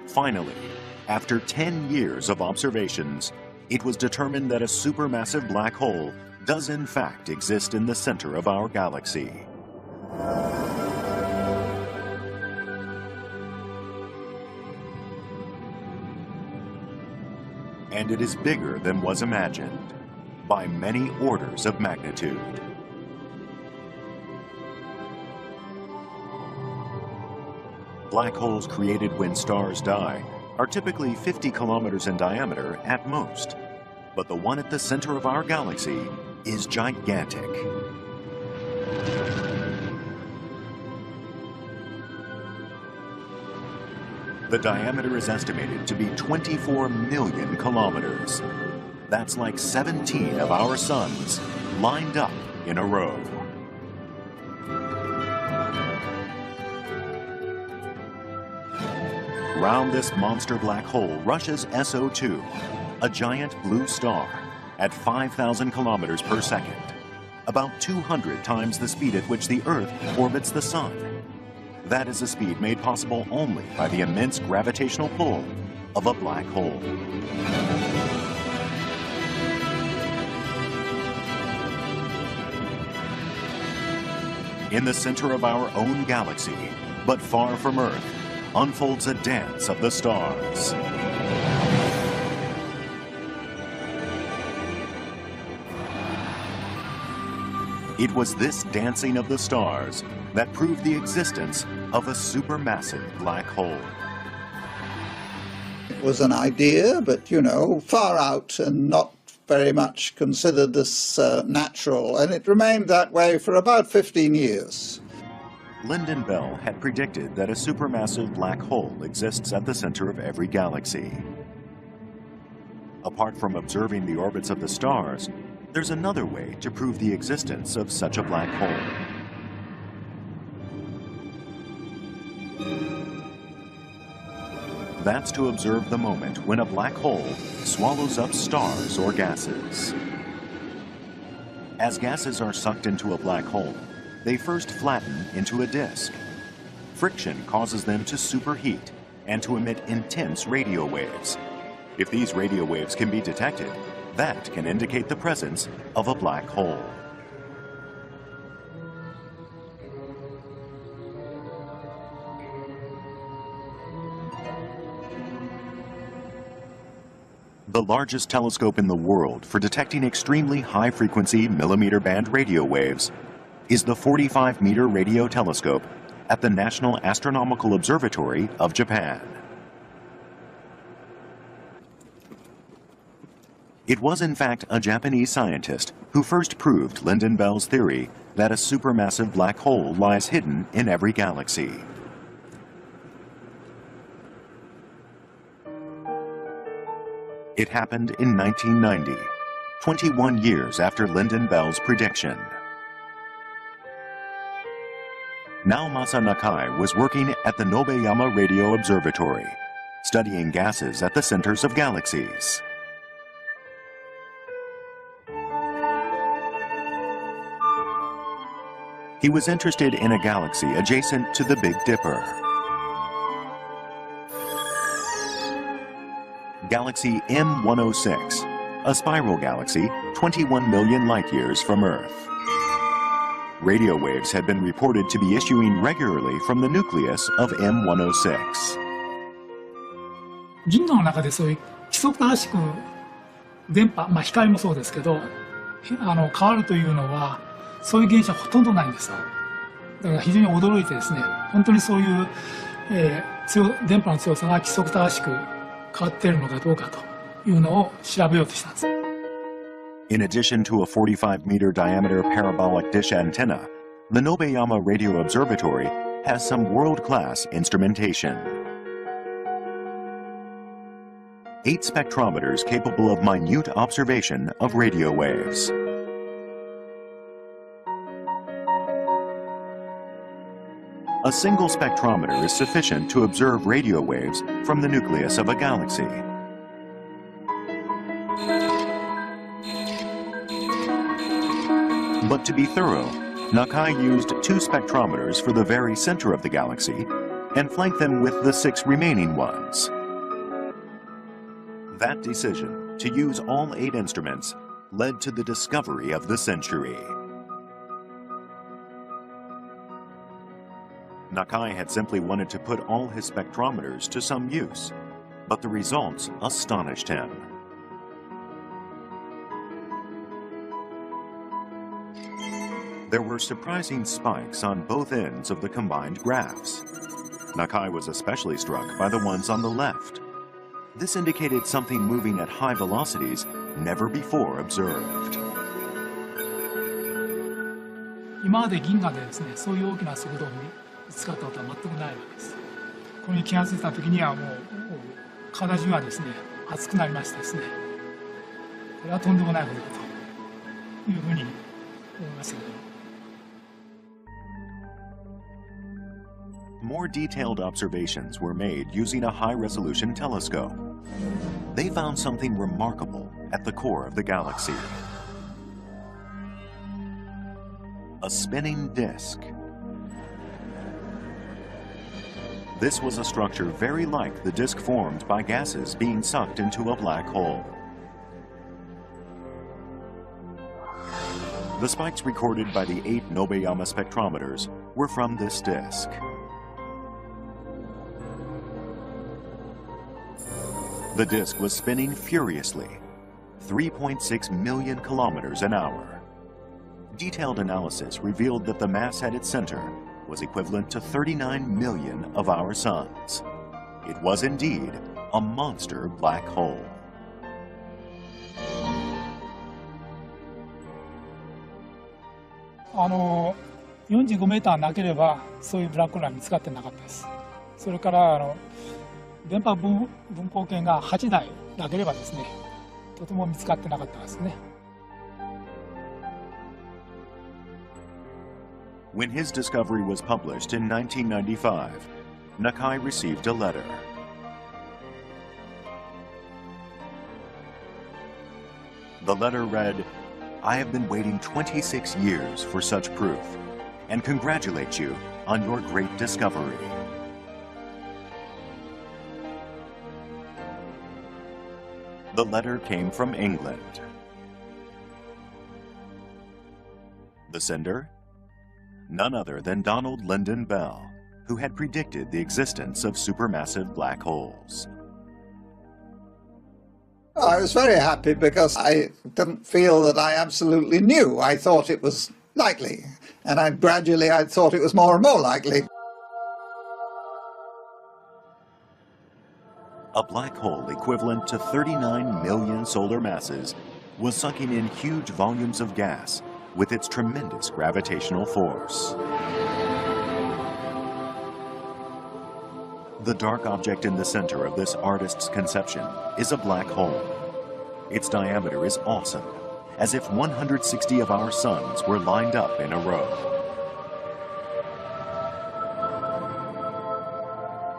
Finally, after 10 years of observations, it was determined that a supermassive black hole does in fact exist in the center of our galaxy. And it is bigger than was imagined, by many orders of magnitude. Black holes created when stars die are typically 50 kilometers in diameter at most, but the one at the center of our galaxy is gigantic. The diameter is estimated to be 24 million kilometers. That's like 17 of our suns lined up in a row. Round this monster black hole rushes SO2, a giant blue star, at 5,000 kilometers per second, about 200 times the speed at which the Earth orbits the Sun. That is a speed made possible only by the immense gravitational pull of a black hole. In the center of our own galaxy, but far from Earth, unfolds a dance of the stars. It was this dancing of the stars that proved the existence of a supermassive black hole. It was an idea, but, you know, far out and not very much considered as natural, and it remained that way for about 15 years. Lyndon Bell had predicted that a supermassive black hole exists at the center of every galaxy. Apart from observing the orbits of the stars, there's another way to prove the existence of such a black hole. That's to observe the moment when a black hole swallows up stars or gases. As gases are sucked into a black hole, they first flatten into a disk. Friction causes them to superheat and to emit intense radio waves. If these radio waves can be detected, that can indicate the presence of a black hole. The largest telescope in the world for detecting extremely high-frequency millimeter-band radio waves is the 45-meter radio telescope at the National Astronomical Observatory of Japan. It was in fact a Japanese scientist who first proved Lyndon Bell's theory that a supermassive black hole lies hidden in every galaxy. It happened in 1990, 21 years after Lyndon Bell's prediction. Naomasa Nakai was working at the Nobeyama Radio Observatory, studying gases at the centers of galaxies. He was interested in a galaxy adjacent to the Big Dipper. Galaxy M106, a spiral galaxy 21 million light-years from Earth. Radio waves had been reported to be issuing regularly from the nucleus of M106. 銀河の中でそういう規則正しく電波、光もそうですけど、変わるというのはそういう現象はほとんどないんですよ。だから非常に驚いてですね、本当にそういう、電波の強さが規則正しく変わっているのかどうかというのを調べようとしたんです。In addition to a 45-meter diameter parabolic dish antenna, the Nobeyama Radio Observatory has some world-class instrumentation. 8 spectrometers capable of minute observation of radio waves. A single spectrometer is sufficient to observe radio waves from the nucleus of a galaxy. But to be thorough, Nakai used 2 spectrometers for the very center of the galaxy and flanked them with the 6 remaining ones. That decision to use all 8 instruments led to the discovery of the century. Nakai had simply wanted to put all his spectrometers to some use, but the results astonished him. There were surprising spikes on both ends of the combined graphs. Nakai was especially struck by the ones on the left. This indicated something moving at high velocities never before observed. 今まで銀河でですね、そういう大きな速度を見つかったことは全くないわけです。これに気がついた時にはもう体中がですね、熱くなりましてですね、これはとんでもないことだというふうに思いましたけど。More detailed observations were made using a high-resolution telescope. They found something remarkable at the core of the galaxy. A spinning disk. This was a structure very like the disk formed by gases being sucked into a black hole. The spikes recorded by the 8 Nobeyama spectrometers were from this disk. The disk was spinning furiously, 3.6 million kilometers an hour. Detailed analysis revealed that the mass at its center was equivalent to 39 million of our suns. It was indeed a monster black hole. 45メーターなければそういうブラックホールは見つかってなかったです。それから電波分光計が8台なければですね、とても見つかってなかったですね。When his discovery was published in 1995, Nakai received a letter. The letter read, "I have been waiting 26 years for such proof, and congratulate you on your great discovery." The letter came from England. The sender? None other than Donald Lyndon Bell, who had predicted the existence of supermassive black holes. I was very happy because I didn't feel that I absolutely knew. I thought it was likely, and I thought it was more and more likely. A black hole equivalent to 39 million solar masses was sucking in huge volumes of gas with its tremendous gravitational force. The dark object in the center of this artist's conception is a black hole. Its diameter is awesome, as if 160 of our suns were lined up in a row.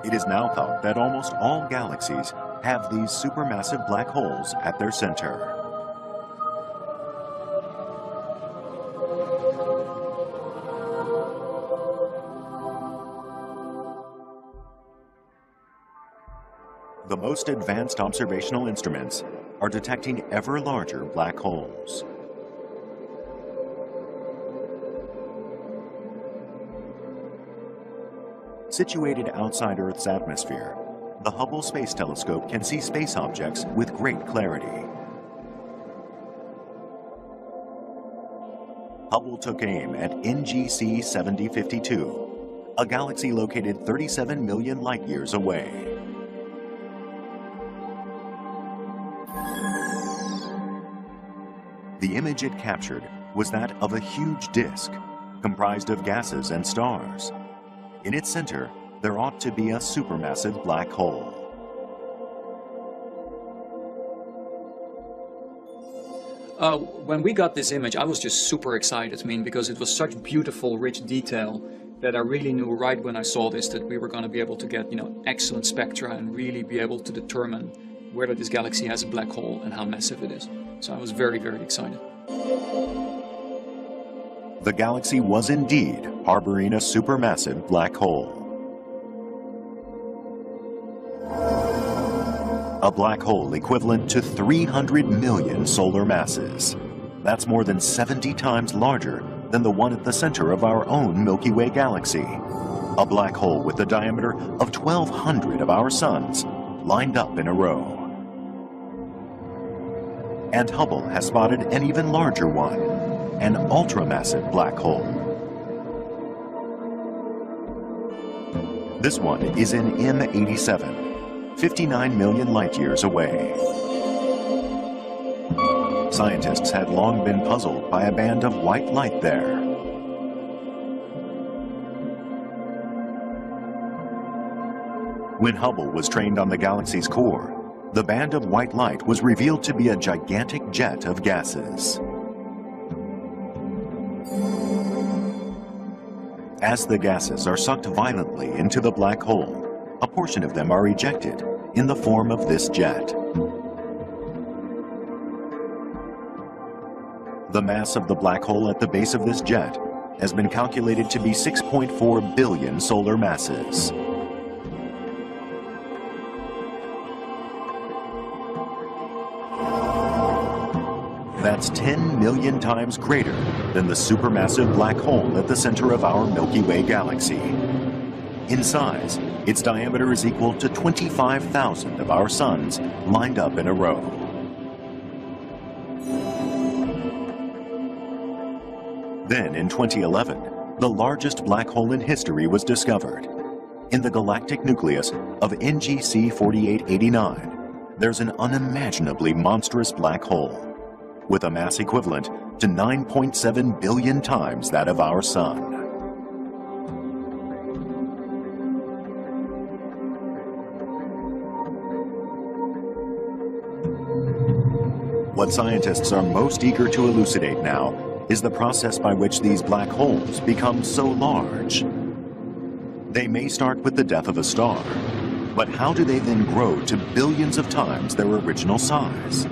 It is now thought that almost all galaxies have these supermassive black holes at their center. The most advanced observational instruments are detecting ever larger black holes. Situated outside Earth's atmosphere, the Hubble Space Telescope can see space objects with great clarity. Hubble took aim at NGC 7052, a galaxy located 37 million light-years away. The image it captured was that of a huge disk, comprised of gases and stars. In its center, there ought to be a supermassive black hole. When we got this image, I was just super excited, because it was such beautiful, rich detail that I really knew right when I saw this that we were going to be able to get, excellent spectra and really be able to determine whether this galaxy has a black hole and how massive it is. So I was very, very excited. The galaxy was indeed harboring a supermassive black hole. A black hole equivalent to 300 million solar masses. That's more than 70 times larger than the one at the center of our own Milky Way galaxy. A black hole with the diameter of 1,200 of our suns lined up in a row. And Hubble has spotted an even larger one, an ultramassive black hole. This one is in M87, 59 million light-years away. Scientists had long been puzzled by a band of white light there. When Hubble was trained on the galaxy's core, the band of white light was revealed to be a gigantic jet of gases. As the gases are sucked violently into the black hole, a portion of them are ejected in the form of this jet. The mass of the black hole at the base of this jet has been calculated to be 6.4 billion solar masses. That's 10 million times greater than the supermassive black hole at the center of our Milky Way galaxy. In size, its diameter is equal to 25,000 of our suns lined up in a row. Then, in 2011, the largest black hole in history was discovered. In the galactic nucleus of NGC 4889, there's an unimaginably monstrous black hole, with a mass equivalent to 9.7 billion times that of our sun. What scientists are most eager to elucidate now is the process by which these black holes become so large. They may start with the death of a star, but how do they then grow to billions of times their original size?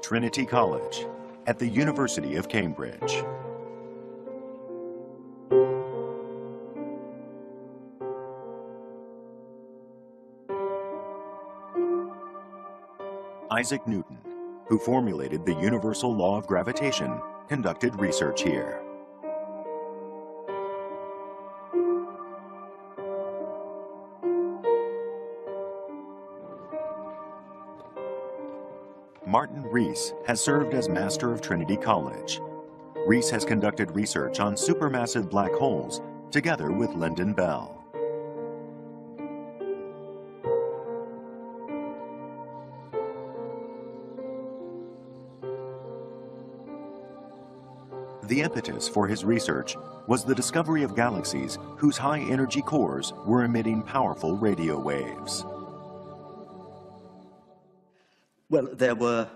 Trinity College at the University of Cambridge. Isaac Newton, who formulated the universal law of gravitation, conducted research here. Martin Rees has served as Master of Trinity College. Rees has conducted research on supermassive black holes together with Lyndon Bell. The impetus for his research was the discovery of galaxies whose high-energy cores were emitting powerful radio waves. Well, there were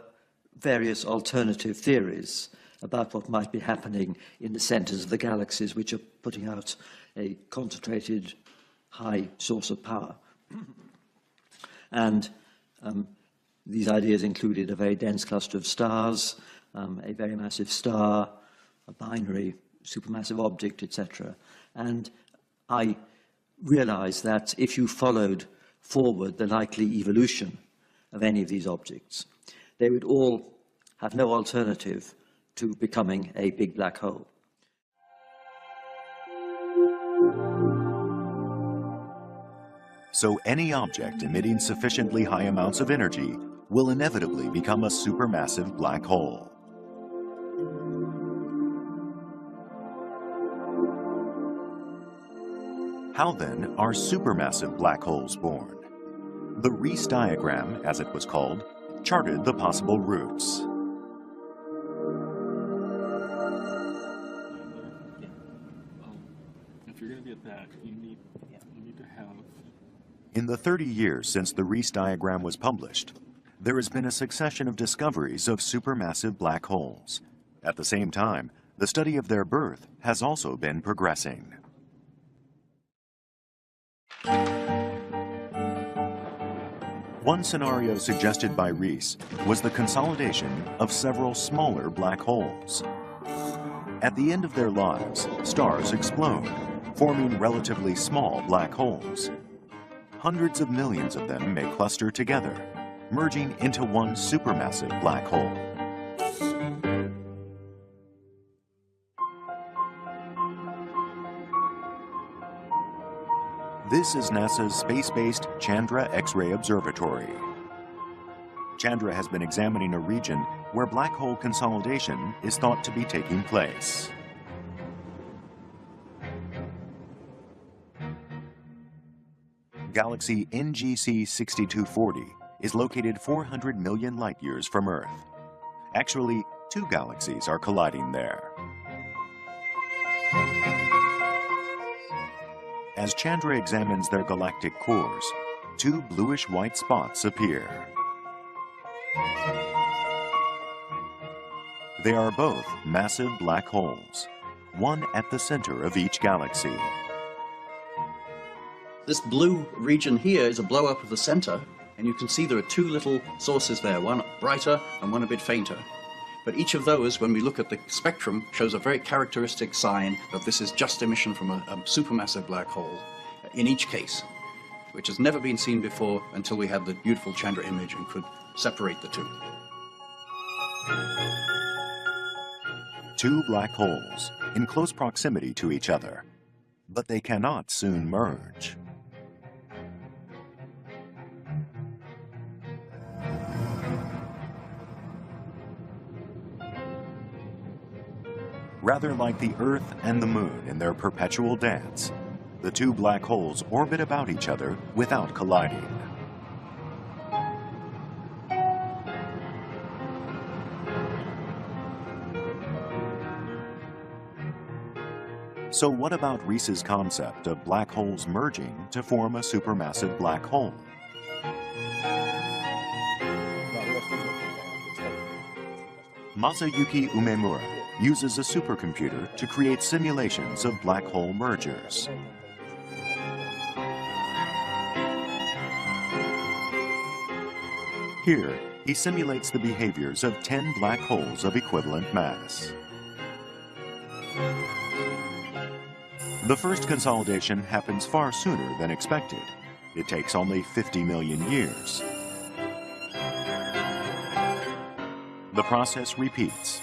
various alternative theories about what might be happening in the centers of the galaxies, which are putting out a concentrated, high source of power. And these ideas included a very dense cluster of stars, a very massive star, a binary supermassive object, etc. And I realized that if you followed forward the likely evolution of any of these objects. They would all have no alternative to becoming a big black hole. So any object emitting sufficiently high amounts of energy will inevitably become a supermassive black hole. How then are supermassive black holes born? The Riess diagram, as it was called, charted the possible routes. If you're going to be at that, you need to have... In the 30 years since the Riess diagram was published, there has been a succession of discoveries of supermassive black holes. At the same time, the study of their birth has also been progressing. One scenario suggested by Riess was the consolidation of several smaller black holes. At the end of their lives, stars explode, forming relatively small black holes. Hundreds of millions of them may cluster together, merging into one supermassive black hole. This is NASA's space-based Chandra X-ray Observatory. Chandra has been examining a region where black hole consolidation is thought to be taking place. Galaxy NGC 6240 is located 400 million light-years from Earth. Actually, two galaxies are colliding there. As Chandra examines their galactic cores, two bluish-white spots appear. They are both massive black holes, one at the center of each galaxy. This blue region here is a blow-up of the center, and you can see there are two little sources there, one brighter and one a bit fainter. But each of those, when we look at the spectrum, shows a very characteristic sign that this is just emission from a supermassive black hole in each case, which has never been seen before until we had the beautiful Chandra image and could separate the two. Two black holes in close proximity to each other, but they cannot soon merge. Rather like the Earth and the Moon in their perpetual dance, the two black holes orbit about each other without colliding. So what about Riess's concept of black holes merging to form a supermassive black hole? Masayuki Umemura uses a supercomputer to create simulations of black hole mergers. Here, he simulates the behaviors of 10 black holes of equivalent mass. The first consolidation happens far sooner than expected. It takes only 50 million years. The process repeats.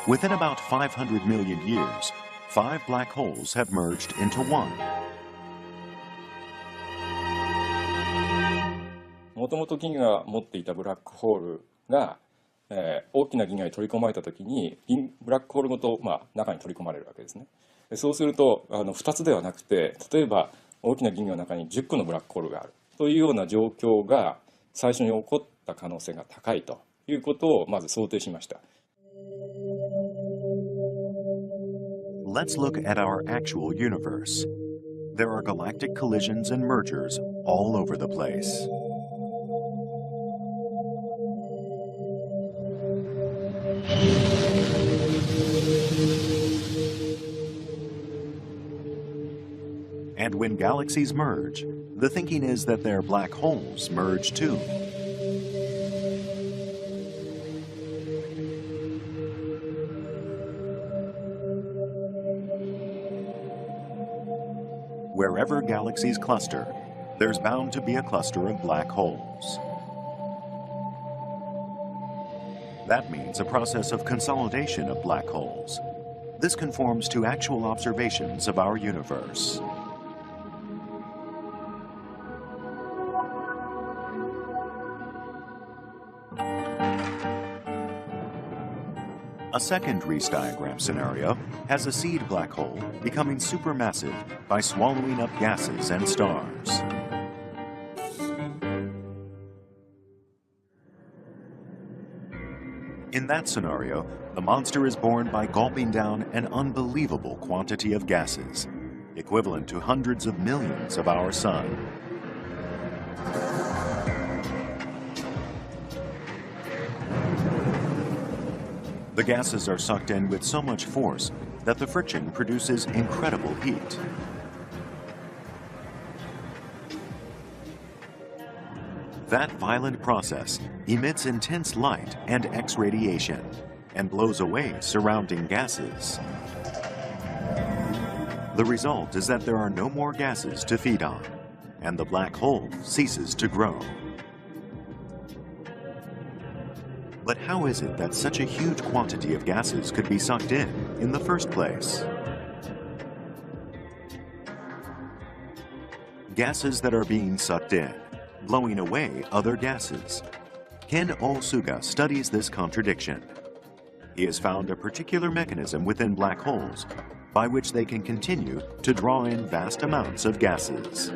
Within about 500 million years, 5 black holes have merged into one. もともと銀河が持っていたブラックホールが、大きな銀河に取り込まれたときにブラックホールごと、中に取り込まれるわけですね。そうすると2つではなくて、例えば大きな銀河の中に10個のブラックホールがあるというような状況が最初に起こった可能性が高いということをまず想定しました。Let's look at our actual universe. There are galactic collisions and mergers all over the place. And when galaxies merge, the thinking is that their black holes merge too. Wherever galaxies cluster, there's bound to be a cluster of black holes. That means a process of consolidation of black holes. This conforms to actual observations of our universe. A second Riesz diagram scenario has a seed black hole becoming supermassive by swallowing up gases and stars. In that scenario, the monster is born by gulping down an unbelievable quantity of gases, equivalent to hundreds of millions of our sun. The gases are sucked in with so much force that the friction produces incredible heat. That violent process emits intense light and X-radiation and blows away surrounding gases. The result is that there are no more gases to feed on, and the black hole ceases to grow. But how is it that such a huge quantity of gases could be sucked in the first place? Gases that are being sucked in, blowing away other gases. Ken Ohsuga studies this contradiction. He has found a particular mechanism within black holes by which they can continue to draw in vast amounts of gases.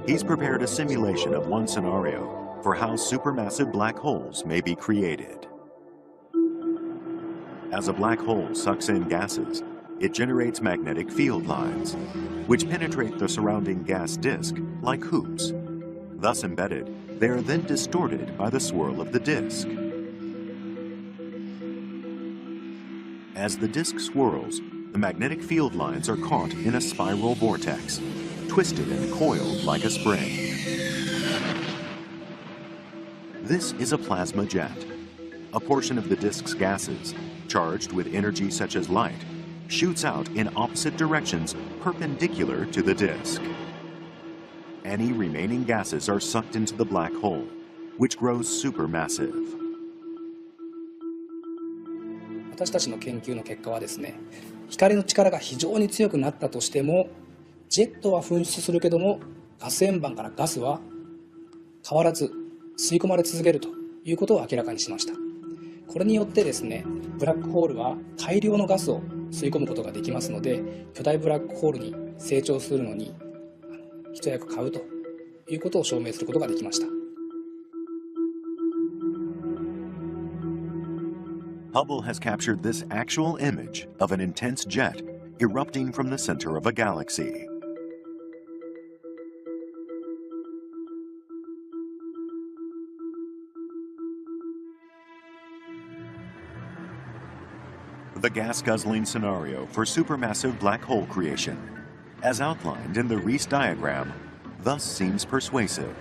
He's prepared a simulation of one scenario for how supermassive black holes may be created. As a black hole sucks in gases, it generates magnetic field lines, which penetrate the surrounding gas disk like hoops. Thus embedded, they are then distorted by the swirl of the disk. As the disk swirls, the magnetic field lines are caught in a spiral vortex, twisted and coiled like a spring. This is a plasma jet. A portion of the disk's gases, charged with energy such as light, shoots out in opposite directions perpendicular to the disk. Any remaining gases are sucked into the black hole, which grows supermassive. 私たちの研究の結果はですね、光の力が非常に強くなったとしても、ジェットは噴出するけども、ガス円盤からガスは変わらず吸い込まれ続けるということを明らかにしました。これによってですね、ブラックホールは大量のガスを吸い込むことができますので、巨大ブラックホールに成長するのに一役買うということを証明することができました。Hubble has captured this actual image of an intense jet erupting from the center of a galaxy. The gas-guzzling scenario for supermassive black hole creation, as outlined in the Riesz diagram, thus seems persuasive.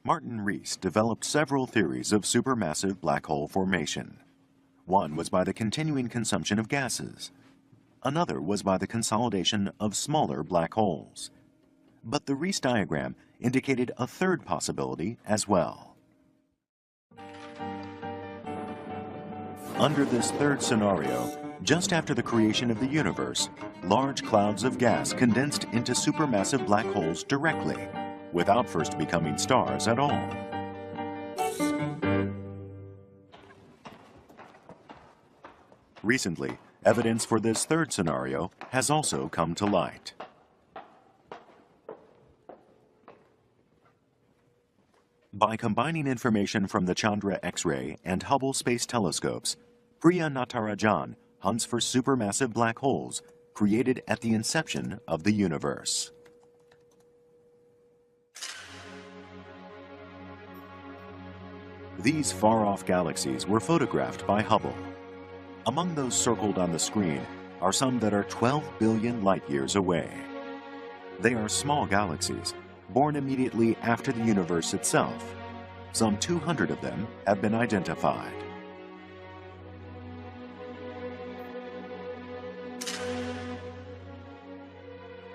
Martin Riesz developed several theories of supermassive black hole formation. One was by the continuing consumption of gases. Another was by the consolidation of smaller black holes. But the Riesz diagram indicated a third possibility as well. Under this third scenario, just after the creation of the universe, large clouds of gas condensed into supermassive black holes directly, without first becoming stars at all. Recently, evidence for this third scenario has also come to light. By combining information from the Chandra X-ray and Hubble Space Telescopes, Priya Natarajan hunts for supermassive black holes created at the inception of the universe. These far-off galaxies were photographed by Hubble. Among those circled on the screen are some that are 12 billion light-years away. They are small galaxies, born immediately after the universe itself. Some 200 of them have been identified.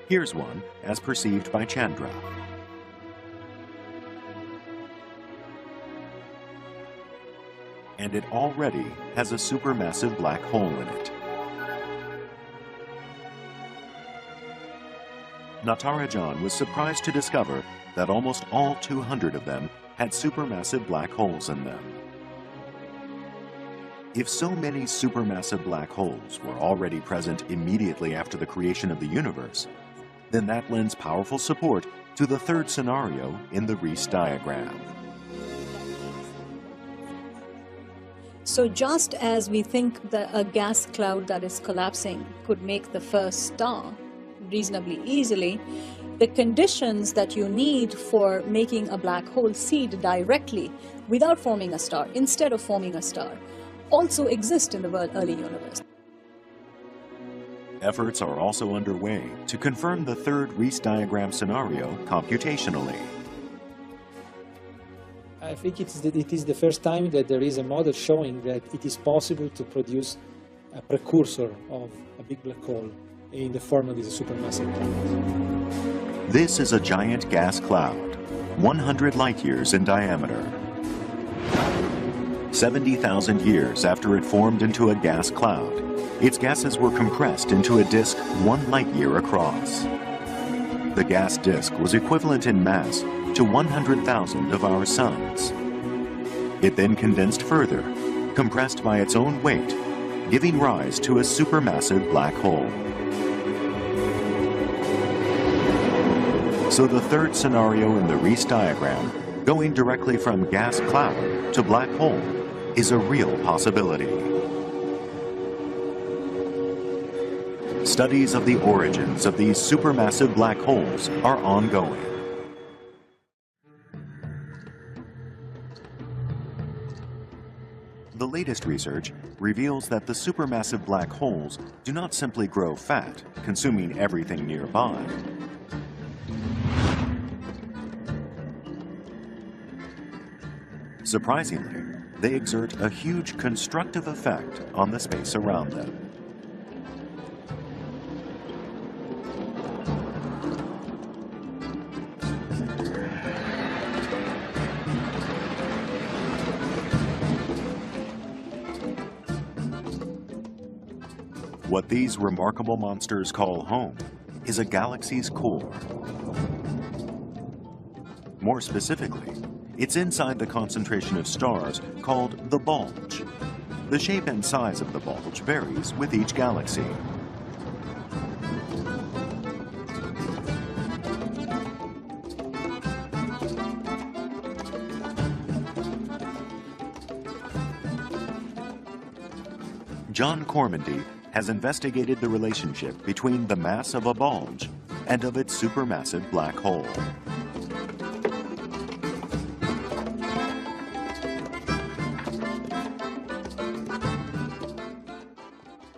Here's one as perceived by Chandra. And it already has a supermassive black hole in it. Natarajan was surprised to discover that almost all 200 of them had supermassive black holes in them. If so many supermassive black holes were already present immediately after the creation of the universe, then that lends powerful support to the third scenario in the Riesz diagram. So just as we think that a gas cloud that is collapsing could make the first star reasonably easily, the conditions that you need for making a black hole seed directly without forming a star, instead of forming a star, also exist in the early universe. Efforts are also underway to confirm the third Riesz diagram scenario computationally. I think it is the first time that there is a model showing that it is possible to produce a precursor of a big black hole in the form of this supermassive planet. This is a giant gas cloud, 100 light years in diameter. 70,000 years after it formed into a gas cloud, its gases were compressed into a disk 1 light year across. The gas disk was equivalent in mass to 100,000 of our suns. It then condensed further, compressed by its own weight, giving rise to a supermassive black hole. So the third scenario in the Riesz diagram, going directly from gas cloud to black hole, is a real possibility. Studies of the origins of these supermassive black holes are ongoing. The latest research reveals that the supermassive black holes do not simply grow fat, consuming everything nearby. Surprisingly, they exert a huge constructive effect on the space around them. What these remarkable monsters call home is a galaxy's core. More specifically, it's inside the concentration of stars called the bulge. The shape and size of the bulge varies with each galaxy. John Cormandy has investigated the relationship between the mass of a bulge and of its supermassive black hole.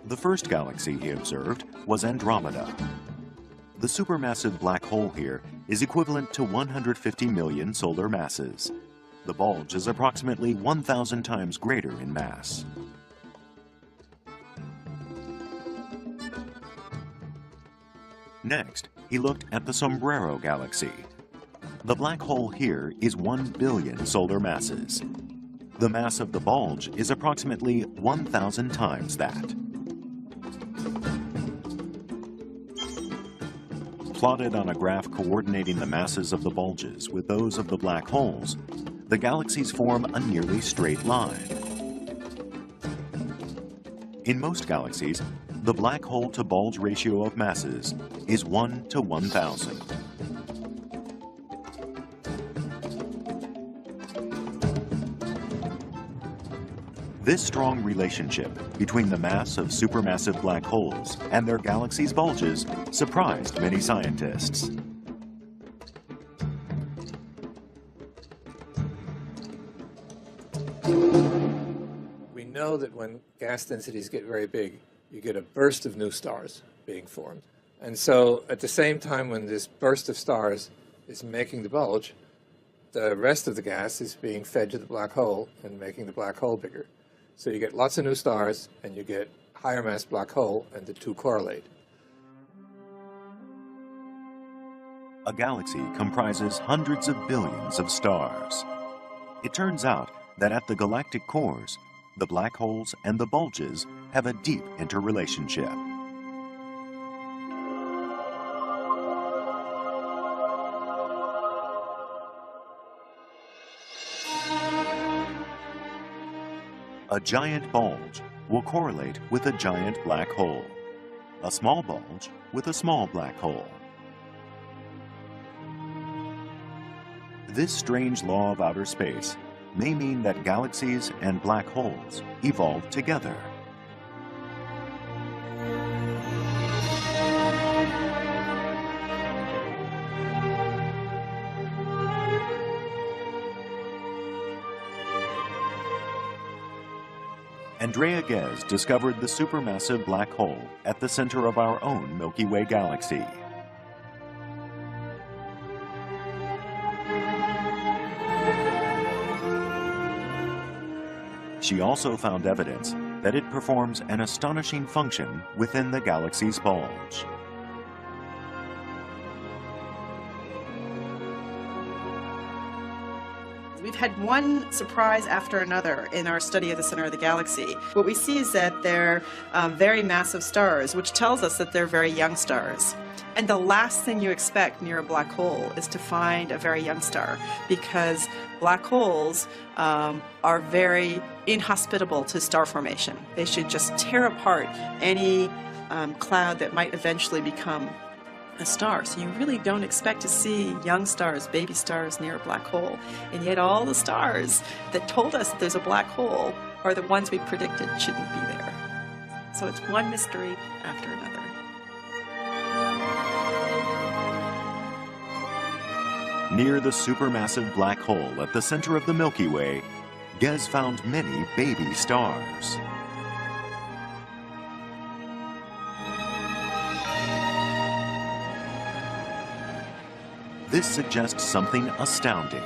The first galaxy he observed was Andromeda. The supermassive black hole here is equivalent to 150 million solar masses. The bulge is approximately 1,000 times greater in mass. Next, he looked at the Sombrero Galaxy. The black hole here is 1 billion solar masses. The mass of the bulge is approximately 1,000 times that. Plotted on a graph coordinating the masses of the bulges with those of the black holes, the galaxies form a nearly straight line. In most galaxies, the black hole to bulge ratio of masses is 1 to 1,000. This strong relationship between the mass of supermassive black holes and their galaxies' bulges surprised many scientists. We know that when gas densities get very big, you get a burst of new stars being formed. And so at the same time when this burst of stars is making the bulge, the rest of the gas is being fed to the black hole and making the black hole bigger. So you get lots of new stars, and you get higher mass black hole, and the two correlate. A galaxy comprises hundreds of billions of stars. It turns out that at the galactic cores, the black holes and the bulges have a deep interrelationship. A giant bulge will correlate with a giant black hole, a small bulge with a small black hole. This strange law of outer space may mean that galaxies and black holes evolved together. Andrea Ghez discovered the supermassive black hole at the center of our own Milky Way galaxy. She also found evidence that it performs an astonishing function within the galaxy's bulge. We've had one surprise after another in our study of the center of the galaxy. What we see is that they're very massive stars, which tells us that they're very young stars. And the last thing you expect near a black hole is to find a very young star, because black holes are very inhospitable to star formation. They should just tear apart any cloud that might eventually become a star. So you really don't expect to see young stars, baby stars near a black hole. And yet all the stars that told us that there's a black hole are the ones we predicted shouldn't be there. So it's one mystery after another. Near the supermassive black hole at the center of the Milky Way, Ghez found many baby stars. This suggests something astounding,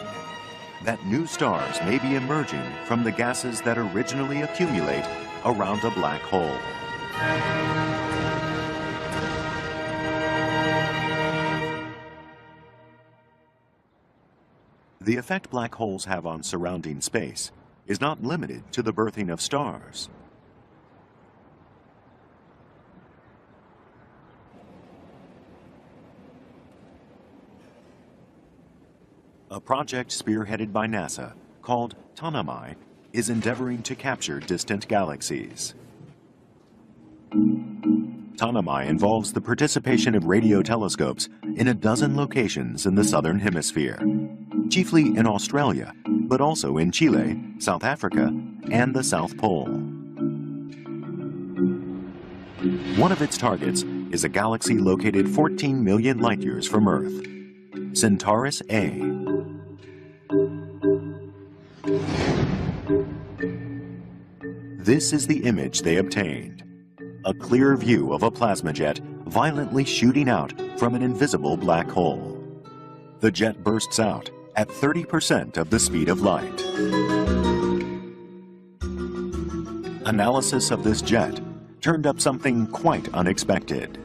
that new stars may be emerging from the gases that originally accumulate around a black hole. The effect black holes have on surrounding space is not limited to the birthing of stars. A project spearheaded by NASA called Tanami is endeavoring to capture distant galaxies. Tanami involves the participation of radio telescopes in a dozen locations in the southern hemisphere, chiefly in Australia, but also in Chile, South Africa, and the South Pole. One of its targets is a galaxy located 14 million light-years from Earth, Centaurus A. This is the image they obtained, a clear view of a plasma jet violently shooting out from an invisible black hole. The jet bursts out at 30% of the speed of light. Analysis of this jet turned up something quite unexpected.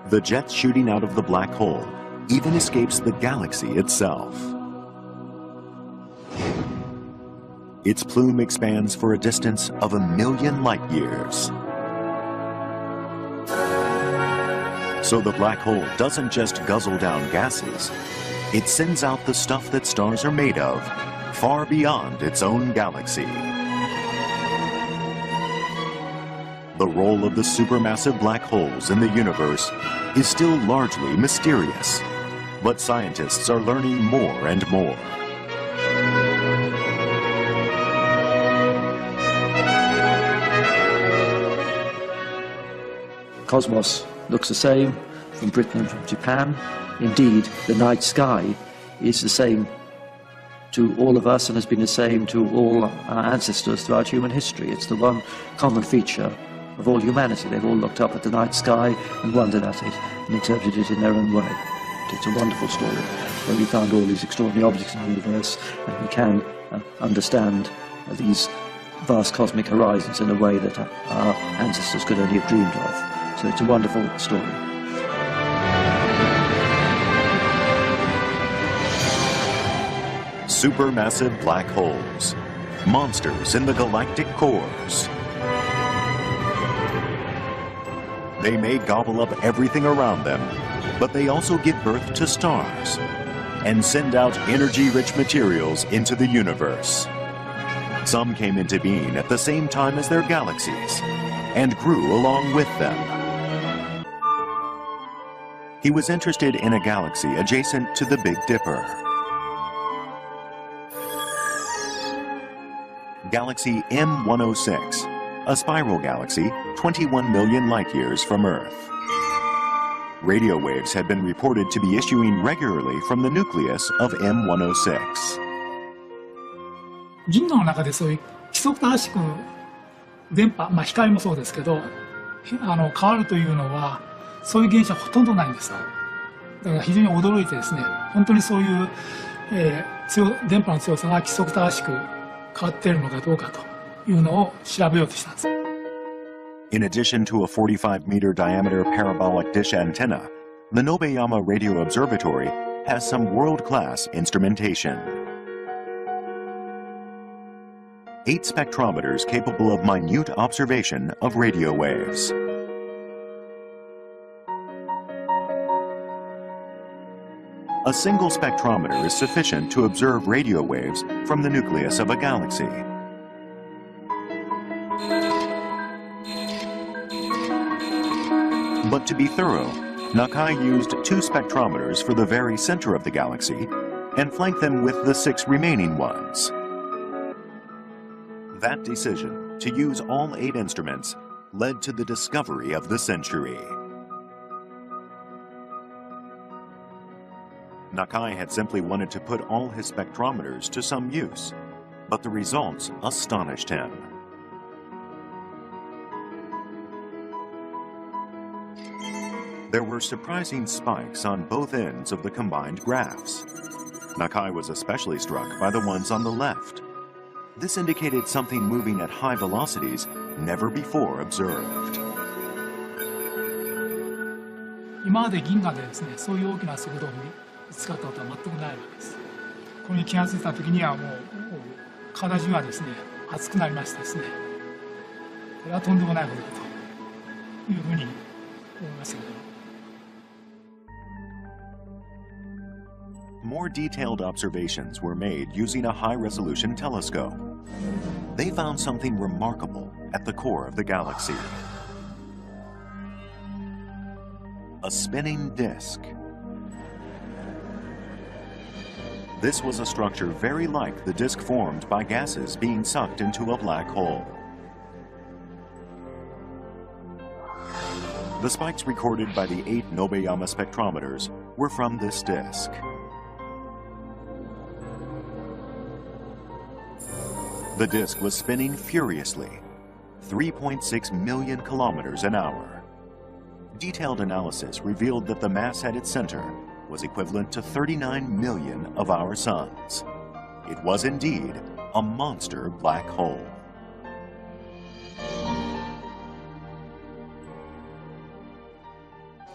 The jet shooting out of the black hole even escapes the galaxy itself. Its plume expands for a distance of 1 million light-years. So the black hole doesn't just guzzle down gases, it sends out the stuff that stars are made of far beyond its own galaxy. The role of the supermassive black holes in the universe is still largely mysterious, but scientists are learning more and more. Cosmos looks the same from Britain and from Japan. Indeed, the night sky is the same to all of us and has been the same to all our ancestors throughout human history. It's the one common feature of all humanity. They've all looked up at the night sky and wondered at it and interpreted it in their own way. It's a wonderful story where we found all these extraordinary objects in the universe, and we can understand these vast cosmic horizons in a way that our ancestors could only have dreamed of. So it's a wonderful story. Supermassive black holes. Monsters in the galactic cores. They may gobble up everything around them, but they also give birth to stars and send out energy-rich materials into the universe. Some came into being at the same time as their galaxies and grew along with them. He was interested in a galaxy adjacent to the Big Dipper. Galaxy M106, a spiral galaxy 21 million light-years from Earth. Radio waves had been reported to be issuing regularly from the nucleus of M106. 銀河の中でそういう規則正しく電波、光もそうですけど、変わるというのはそういう現象はほとんどないんです。だから非常に驚いてですね、本当にそういう、電波の強さが規則正しく変わっているのかどうかというのを調べようとしたんです。In addition to a 45-meter diameter parabolic dish antenna, the Nobeyama Radio Observatory has some world-class instrumentation. 8 spectrometers capable of minute observation of radio waves. A single spectrometer is sufficient to observe radio waves from the nucleus of a galaxy. But to be thorough, Nakai used 2 spectrometers for the very center of the galaxy and flanked them with the 6 remaining ones. That decision to use all 8 instruments led to the discovery of the century. Nakai had simply wanted to put all his spectrometers to some use, but the results astonished him. There were surprising spikes on both ends of the combined graphs. Nakai was especially struck by the ones on the left. This indicated something moving at high velocities never before observed. 今まで銀河でですね、そういう大きな速度に見つかったことは全くないわけです。これに気がついた時にはもう体中がですね、熱くなりましてですね、これはとんでもないことだというふうに思いましたけど。More detailed observations were made using a high-resolution telescope. They found something remarkable at the core of the galaxy. A spinning disk. This was a structure very like the disk formed by gases being sucked into a black hole. The spikes recorded by the 8 Nobeyama spectrometers were from this disk. The disk was spinning furiously, 3.6 million kilometers an hour. Detailed analysis revealed that the mass at its center was equivalent to 39 million of our suns. It was indeed a monster black hole.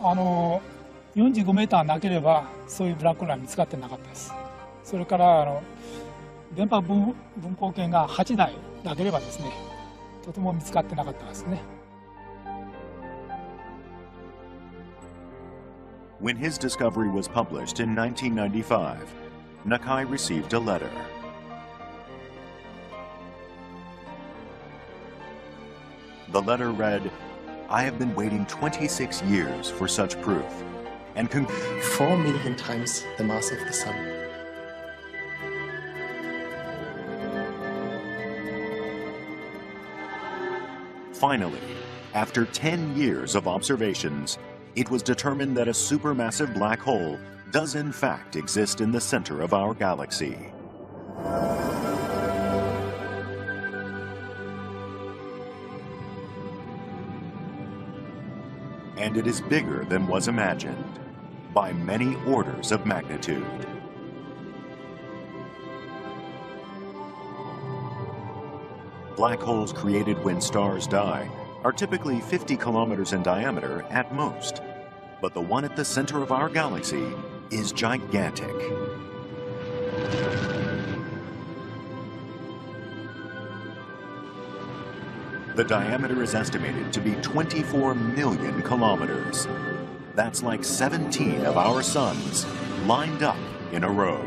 45メーターなければそういうブラックホールは見つかってなかったです。それから電波分光計が8台なければですね、とても見つかってなかったですね。When his discovery was published in 1995, Nakai received a letter. The letter read, "I have been waiting 26 years for such proof, and 4 million times the mass of the Sun. Finally, after 10 years of observations, it was determined that a supermassive black hole does in fact exist in the center of our galaxy. And it is bigger than was imagined, by many orders of magnitude. Black holes created when stars die are typically 50 kilometers in diameter at most. But the one at the center of our galaxy is gigantic. The diameter is estimated to be 24 million kilometers. That's like 17 of our suns lined up in a row.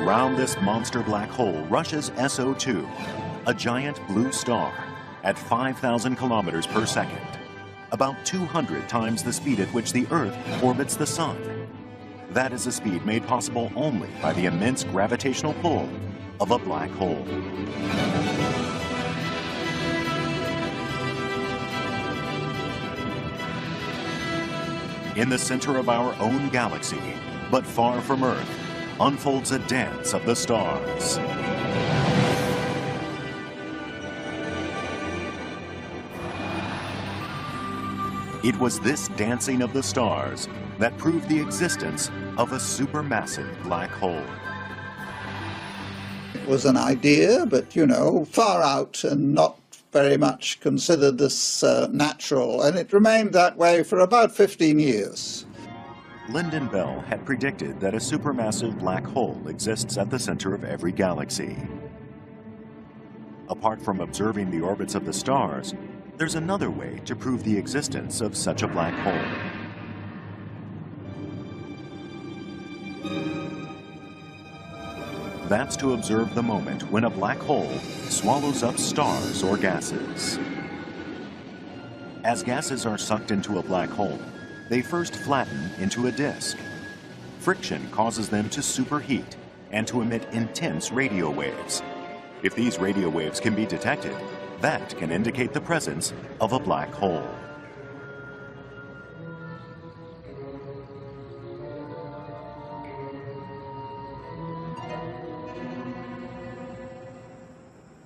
Round this monster black hole rushes SO2, a giant blue star, at 5,000 kilometers per second, about 200 times the speed at which the Earth orbits the Sun. That is a speed made possible only by the immense gravitational pull of a black hole. In the center of our own galaxy, but far from Earth, unfolds a dance of the stars. It was this dancing of the stars that proved the existence of a supermassive black hole. It was an idea, but, you know, far out and not very much considered as natural, and it remained that way for about 15 years. Lyndon Bell had predicted that a supermassive black hole exists at the center of every galaxy. Apart from observing the orbits of the stars, there's another way to prove the existence of such a black hole. That's to observe the moment when a black hole swallows up stars or gases. As gases are sucked into a black hole, they first flatten into a disk. Friction causes them to superheat and to emit intense radio waves. If these radio waves can be detected, that can indicate the presence of a black hole.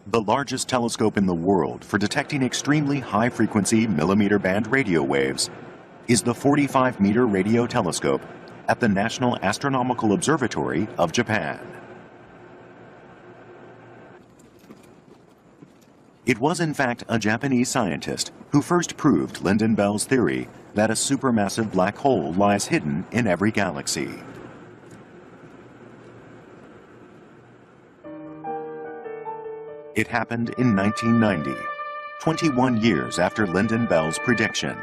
The largest telescope in the world for detecting extremely high-frequency millimeter band radio waves is the 45-meter radio telescope at the National Astronomical Observatory of Japan. It was in fact a Japanese scientist who first proved Lyndon Bell's theory that a supermassive black hole lies hidden in every galaxy. It happened in 1990, 21 years after Lyndon Bell's prediction.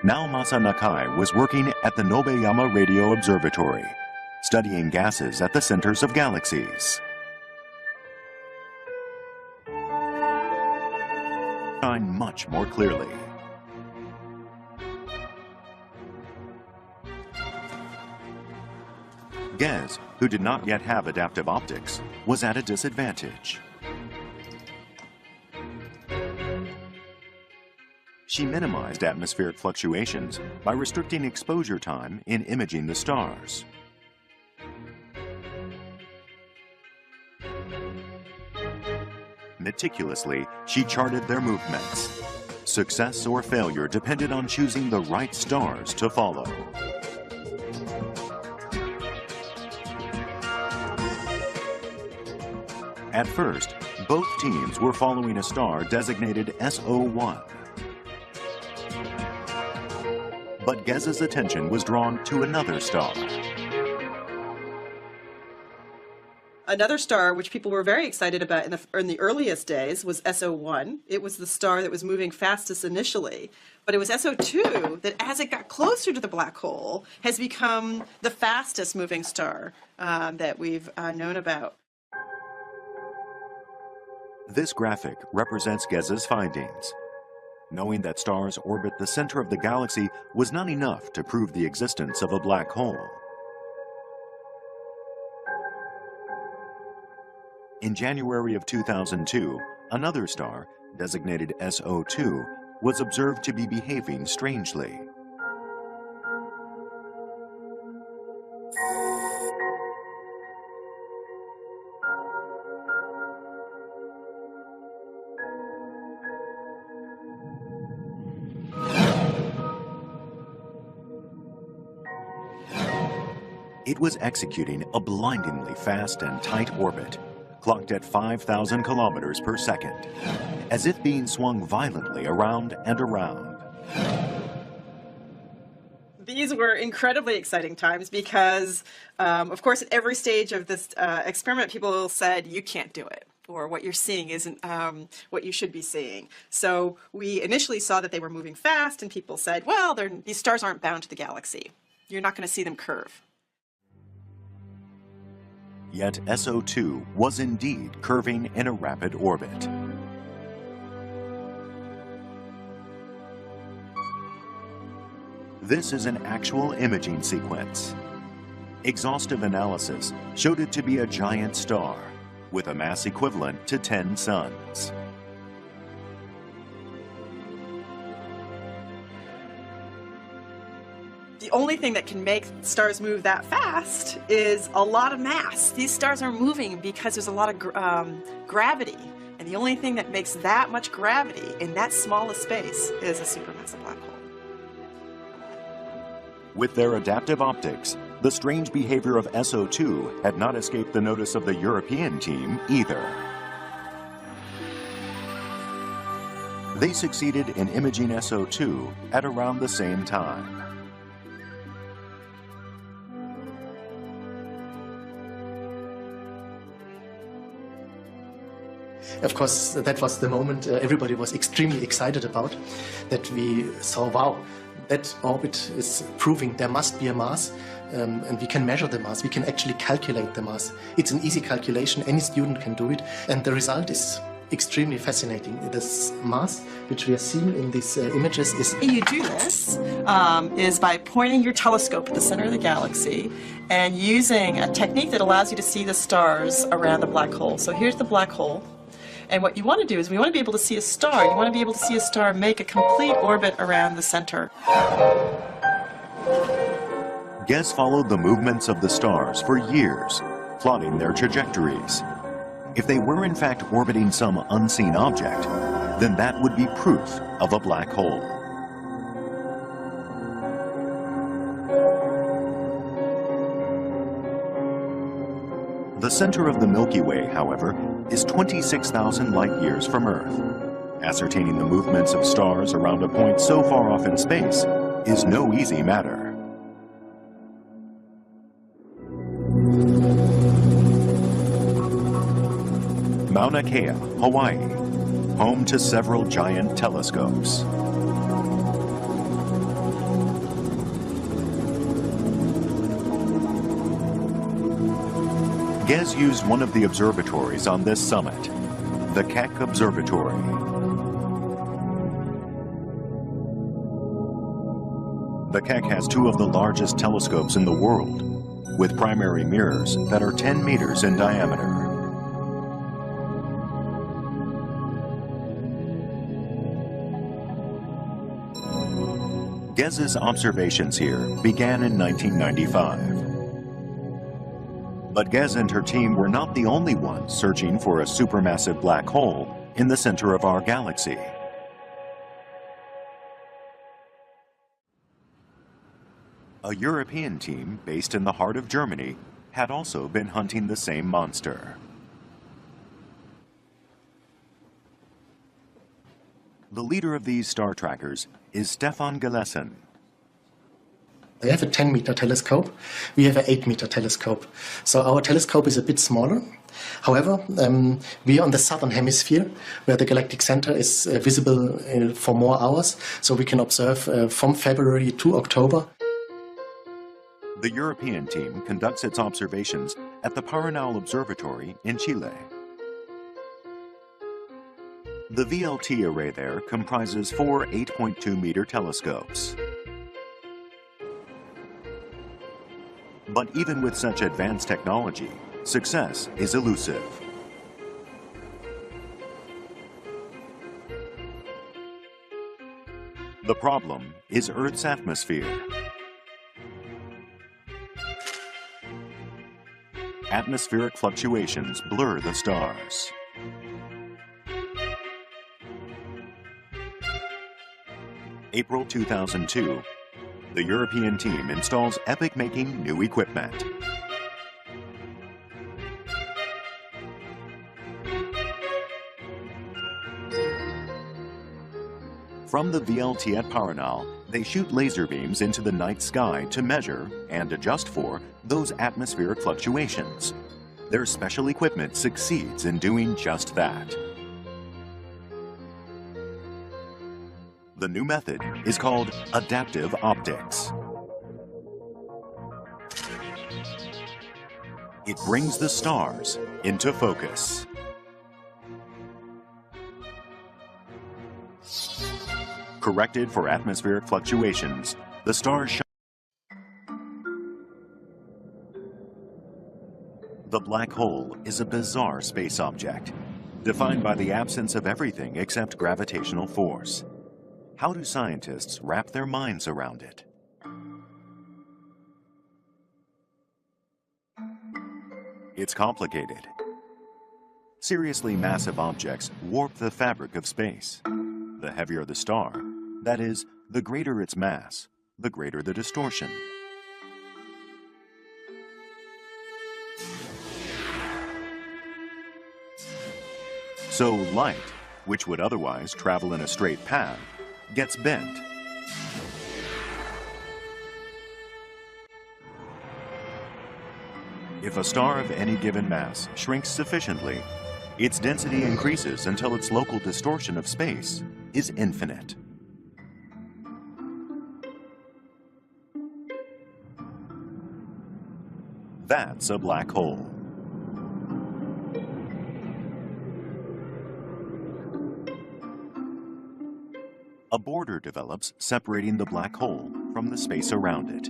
Naomasa Nakai was working at the Nobeyama Radio Observatory, studying gases at the centers of galaxies. Shine much more clearly. Gez, who did not yet have adaptive optics, was at a disadvantage. She minimized atmospheric fluctuations by restricting exposure time in imaging the stars. Meticulously, she charted their movements. Success or failure depended on choosing the right stars to follow. At first, both teams were following a star designated SO1. But Gez's attention was drawn to another star. Another star which people were very excited about in the earliest days was SO1. It was the star that was moving fastest initially. But it was SO2 that, as it got closer to the black hole, has become the fastest moving star that we've known about. This graphic represents Gez's findings. Knowing that stars orbit the center of the galaxy was not enough to prove the existence of a black hole. In January of 2002, another star, designated SO2, was observed to be behaving strangely. It was executing a blindingly fast and tight orbit, clocked at 5,000 kilometers per second, as if being swung violently around and around. These were incredibly exciting times because, of course, at every stage of this experiment, people said, you can't do it, or what you're seeing isn't what you should be seeing. So we initially saw that they were moving fast, and people said, well, these stars aren't bound to the galaxy. You're not going to see them curve. Yet SO2 was indeed curving in a rapid orbit. This is an actual imaging sequence. Exhaustive analysis showed it to be a giant star with a mass equivalent to 10 suns. The only thing that can make stars move that fast is a lot of mass. These stars are moving because there's a lot of gravity. And the only thing that makes that much gravity in that small a space is a supermassive black hole. With their adaptive optics, the strange behavior of SO2 had not escaped the notice of the European team either. They succeeded in imaging SO2 at around the same time. Of course, that was the moment everybody was extremely excited about, that we saw, wow, that orbit is proving there must be a mass, and we can measure the mass, we can actually calculate the mass. It's an easy calculation, any student can do it, and the result is extremely fascinating. This mass, which we are seeing in these images, is... The way you do this is by pointing your telescope at the center of the galaxy and using a technique that allows you to see the stars around the black hole. So here's the black hole. And what you want to do is we want to be able to see a star. You want to be able to see a star make a complete orbit around the center. GES followed the movements of the stars for years, plotting their trajectories. If they were in fact orbiting some unseen object, then that would be proof of a black hole. The center of the Milky Way, however, is 26,000 light-years from Earth. Ascertaining the movements of stars around a point so far off in space is no easy matter. Mauna Kea, Hawaii, home to several giant telescopes. GES used one of the observatories on this summit, the Keck Observatory. The Keck has two of the largest telescopes in the world, with primary mirrors that are 10 meters in diameter. GES's observations here began in 1995. But GES and her team were not the only ones searching for a supermassive black hole in the center of our galaxy. A European team based in the heart of Germany had also been hunting the same monster. The leader of these star trackers is Stefan Gillesen. They have a 10-meter telescope. We have an 8-meter telescope. So our telescope is a bit smaller. However, we are on the southern hemisphere, where the galactic center is visible for more hours. So we can observe from February to October. The European team conducts its observations at the Paranal Observatory in Chile. The VLT array there comprises 4 8.2-meter telescopes. But even with such advanced technology, success is elusive. The problem is Earth's atmosphere. Atmospheric fluctuations blur the stars. April 2002, the European team installs epoch-making new equipment. From the VLT at Paranal, they shoot laser beams into the night sky to measure and adjust for those atmospheric fluctuations. Their special equipment succeeds in doing just that. The new method is called adaptive optics. It brings the stars into focus. Corrected for atmospheric fluctuations, the stars shine. The black hole is a bizarre space object, defined by the absence of everything except gravitational force. How do scientists wrap their minds around it? It's complicated. Seriously massive objects warp the fabric of space. The heavier the star, that is, the greater its mass, the greater the distortion. So light, which would otherwise travel in a straight path, gets bent. If a star of any given mass shrinks sufficiently, its density increases until its local distortion of space is infinite. That's a black hole. A border develops separating the black hole from the space around it.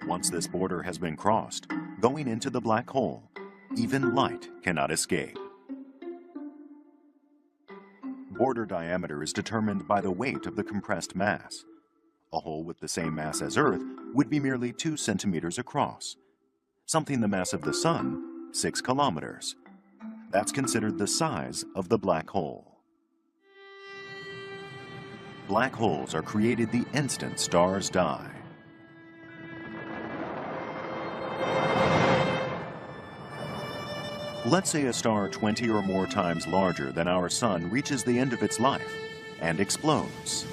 Once this border has been crossed, going into the black hole, even light cannot escape. Border diameter is determined by the weight of the compressed mass. A hole with the same mass as Earth would be merely 2 centimeters across, something the mass of the Sun, 6 kilometers. That's considered the size of the black hole. Black holes are created the instant stars die. Let's say a star 20 or more times larger than our Sun reaches the end of its life and explodes.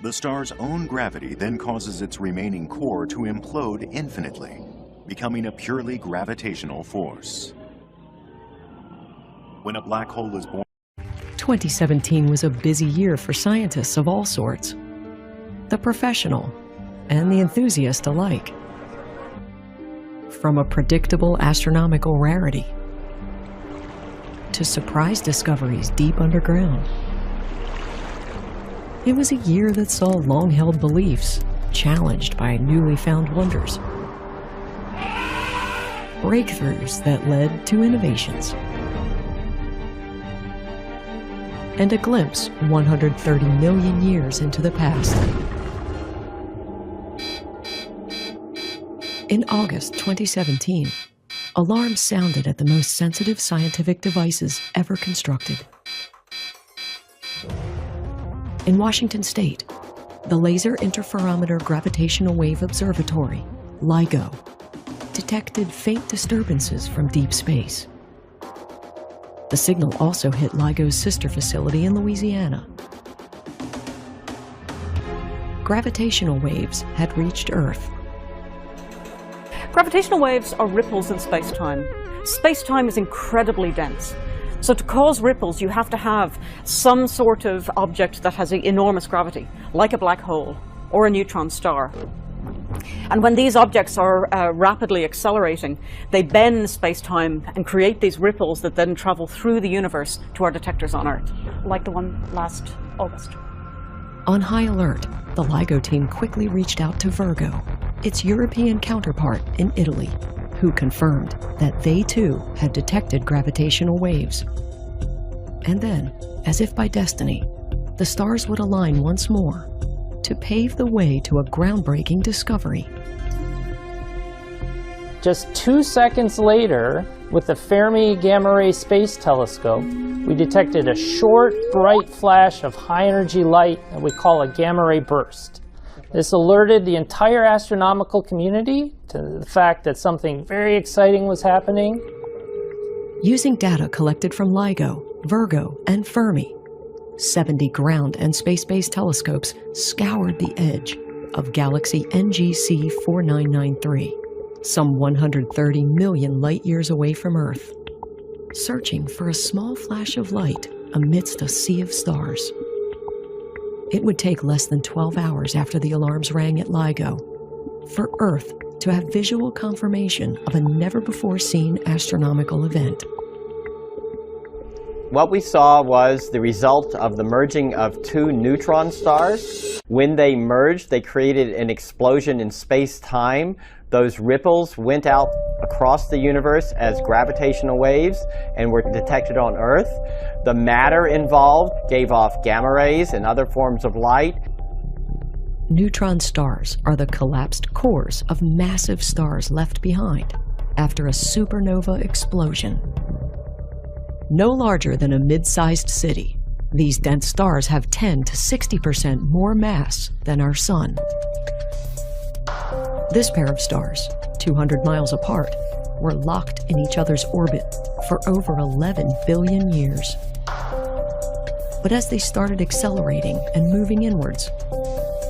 The star's own gravity then causes its remaining core to implode infinitely, becoming a purely gravitational force. When a black hole is born, 2017 was a busy year for scientists of all sorts, the professional and the enthusiast alike. From a predictable astronomical rarity to surprise discoveries deep underground. It was a year that saw long-held beliefs challenged by newly found wonders. Breakthroughs that led to innovations. And a glimpse 130 million years into the past. In August 2017, alarms sounded at the most sensitive scientific devices ever constructed. In Washington State, the Laser Interferometer Gravitational Wave Observatory, LIGO, detected faint disturbances from deep space. The signal also hit LIGO's sister facility in Louisiana. Gravitational waves had reached Earth. Gravitational waves are ripples in space-time. Space-time is incredibly dense. So to cause ripples, you have to have some sort of object that has enormous gravity, like a black hole or a neutron star. And when these objects are rapidly accelerating, they bend space-time and create these ripples that then travel through the universe to our detectors on Earth, like the one last August. On high alert, the LIGO team quickly reached out to Virgo, its European counterpart in Italy, who confirmed that they too had detected gravitational waves. And then, as if by destiny, the stars would align once more to pave the way to a groundbreaking discovery. Just 2 seconds later, with the Fermi Gamma Ray Space Telescope, we detected a short, bright flash of high-energy light that we call a gamma ray burst. This alerted the entire astronomical community to the fact that something very exciting was happening. Using data collected from LIGO, Virgo, and Fermi, 70 ground and space-based telescopes scoured the edge of galaxy NGC 4993, some 130 million light-years away from Earth, searching for a small flash of light amidst a sea of stars. It would take less than 12 hours after the alarms rang at LIGO for Earth to have visual confirmation of a never-before-seen astronomical event. What we saw was the result of the merging of two neutron stars. When they merged, they created an explosion in space-time. Those ripples went out across the universe as gravitational waves and were detected on Earth. The matter involved gave off gamma rays and other forms of light. Neutron stars are the collapsed cores of massive stars left behind after a supernova explosion. No larger than a mid-sized city, these dense stars have 10 to 60% more mass than our Sun. This pair of stars, 200 miles apart, were locked in each other's orbit for over 11 billion years. But as they started accelerating and moving inwards,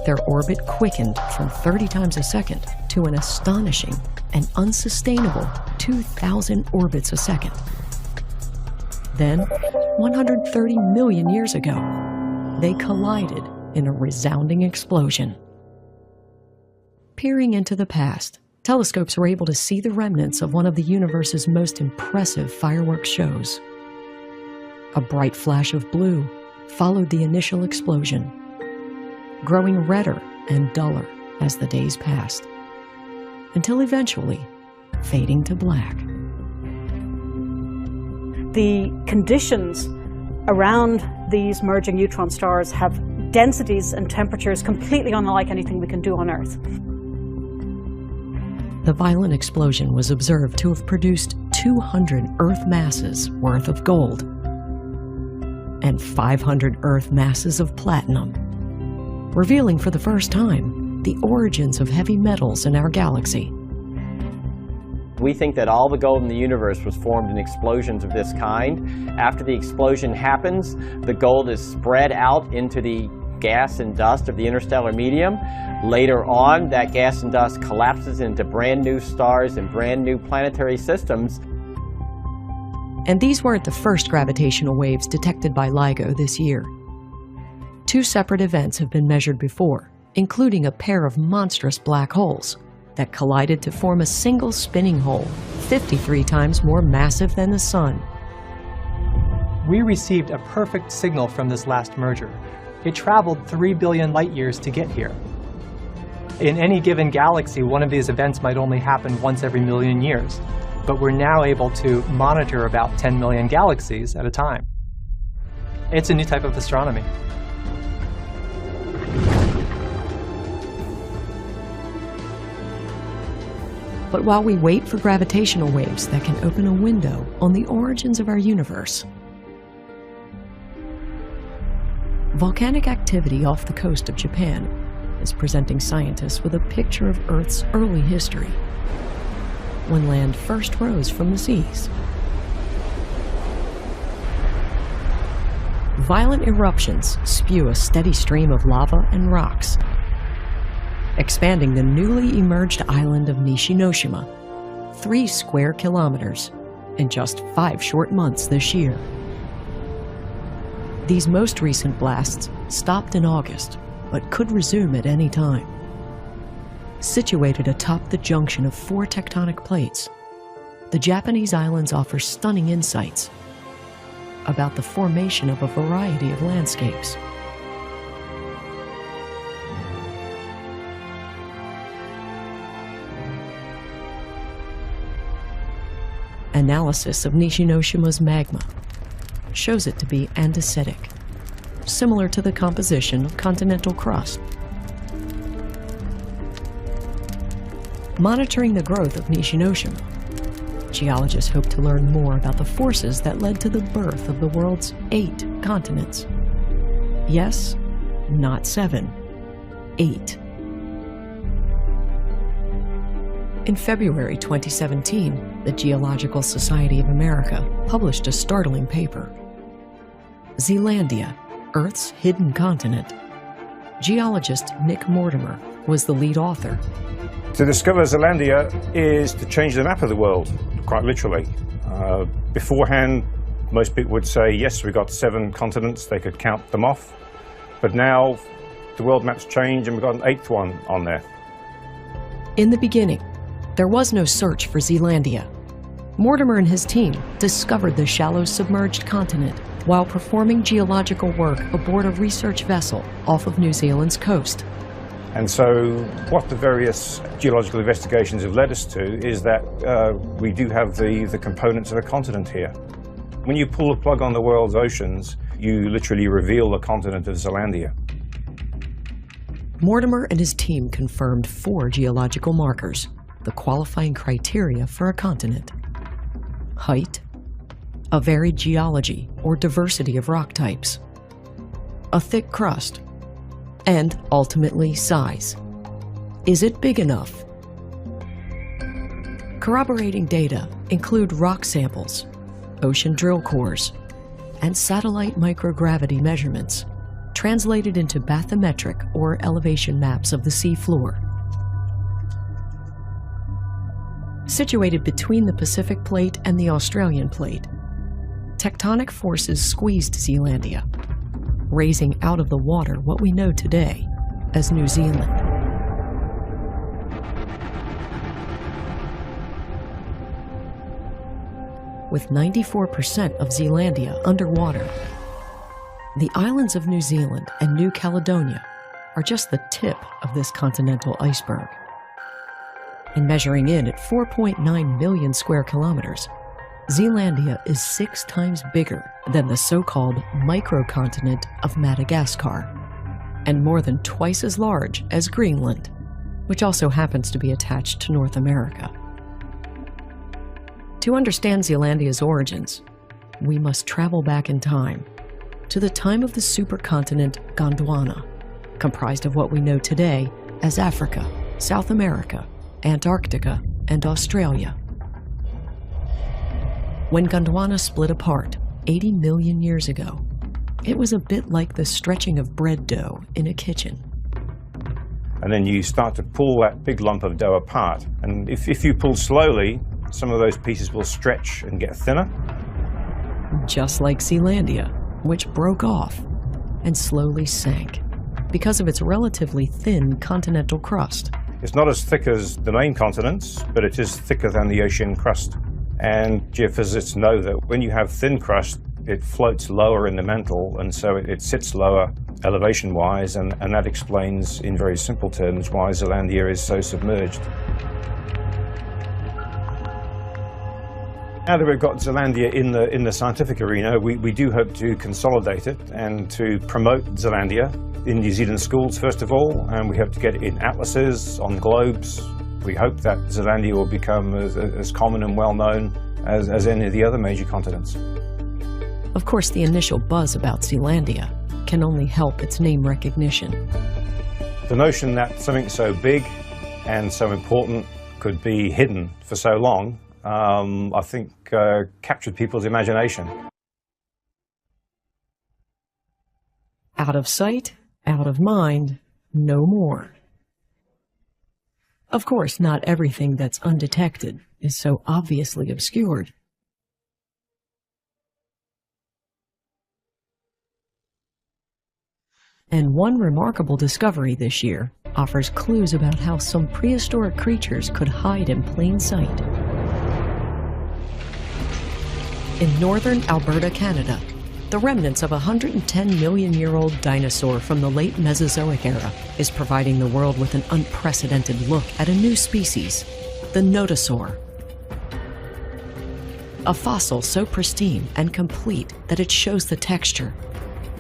their orbit quickened from 30 times a second to an astonishing and unsustainable 2,000 orbits a second. Then, 130 million years ago, they collided in a resounding explosion. Peering into the past, telescopes were able to see the remnants of one of the universe's most impressive fireworks shows. A bright flash of blue followed the initial explosion, growing redder and duller as the days passed, until eventually fading to black. The conditions around these merging neutron stars have densities and temperatures completely unlike anything we can do on Earth. The violent explosion was observed to have produced 200 Earth masses worth of gold and 500 Earth masses of platinum, revealing for the first time the origins of heavy metals in our galaxy. We think that all the gold in the universe was formed in explosions of this kind. After the explosion happens, the gold is spread out into the gas and dust of the interstellar medium. Later on, that gas and dust collapses into brand new stars and brand new planetary systems. And these weren't the first gravitational waves detected by LIGO this year. 2 separate events have been measured before, including a pair of monstrous black holes that collided to form a single spinning hole, 53 times more massive than the Sun. We received a perfect signal from this last merger. It traveled 3 billion light years to get here. In any given galaxy, one of these events might only happen once every million years, but we're now able to monitor about 10 million galaxies at a time. It's a new type of astronomy. But while we wait for gravitational waves that can open a window on the origins of our universe, volcanic activity off the coast of Japan is presenting scientists with a picture of Earth's early history, when land first rose from the seas. Violent eruptions spew a steady stream of lava and rocks, expanding the newly emerged island of Nishinoshima, 3 square kilometers, in just 5 short months this year. These most recent blasts stopped in August, but could resume at any time. Situated atop the junction of 4 tectonic plates, the Japanese islands offer stunning insights about the formation of a variety of landscapes. Analysis of Nishinoshima's magma shows it to be andesitic, similar to the composition of continental crust. Monitoring the growth of Nishinoshima, geologists hope to learn more about the forces that led to the birth of the world's 8 continents. Yes, not 7, 8. In February 2017, the Geological Society of America published a startling paper. Zealandia, Earth's hidden continent. Geologist Nick Mortimer was the lead author. To discover Zealandia is to change the map of the world, quite literally. Beforehand, most people would say, yes, we've got 7 continents, they could count them off. But now, the world map's changed and we've got an 8th one on there. In the beginning, there was no search for Zealandia. Mortimer and his team discovered the shallow submerged continent while performing geological work aboard a research vessel off of New Zealand's coast. And so what the various geological investigations have led us to is that we do have the components of a continent here. When you pull the plug on the world's oceans, you literally reveal the continent of Zealandia. Mortimer and his team confirmed 4 geological markers, the qualifying criteria for a continent. Height, a varied geology or diversity of rock types, a thick crust, and ultimately size. Is it big enough? Corroborating data include rock samples, ocean drill cores, and satellite microgravity measurements, translated into bathymetric or elevation maps of the sea floor. Situated between the Pacific Plate and the Australian Plate, tectonic forces squeezed Zealandia, raising out of the water what we know today as New Zealand. With 94% of Zealandia underwater, the islands of New Zealand and New Caledonia are just the tip of this continental iceberg. And measuring in at 4.9 million square kilometers, Zealandia is 6 times bigger than the so-called microcontinent of Madagascar, and more than twice as large as Greenland, which also happens to be attached to North America. To understand Zealandia's origins, we must travel back in time to the time of the supercontinent Gondwana, comprised of what we know today as Africa, South America, Antarctica, and Australia. When Gondwana split apart 80 million years ago, it was a bit like the stretching of bread dough in a kitchen. And then you start to pull that big lump of dough apart. And if you pull slowly, some of those pieces will stretch and get thinner. Just like Zealandia, which broke off and slowly sank because of its relatively thin continental crust. It's not as thick as the main continents, but it is thicker than the ocean crust. And geophysicists know that when you have thin crust, it floats lower in the mantle, and so it sits lower elevation-wise, and that explains, in very simple terms, why Zealandia is so submerged. Now that we've got Zealandia in the scientific arena, we do hope to consolidate it and to promote Zealandia in New Zealand schools, first of all, and we hope to get it in atlases, on globes. We hope that Zealandia will become as common and well known as any of the other major continents. Of course, the initial buzz about Zealandia can only help its name recognition. The notion that something so big and so important could be hidden for so long, I think captured people's imagination. Out of sight, out of mind, no more. Of course, not everything that's undetected is so obviously obscured. And one remarkable discovery this year offers clues about how some prehistoric creatures could hide in plain sight. In northern Alberta, Canada, the remnants of a 110-million-year-old dinosaur from the late Mesozoic era is providing the world with an unprecedented look at a new species, the Nodosaur. A fossil so pristine and complete that it shows the texture,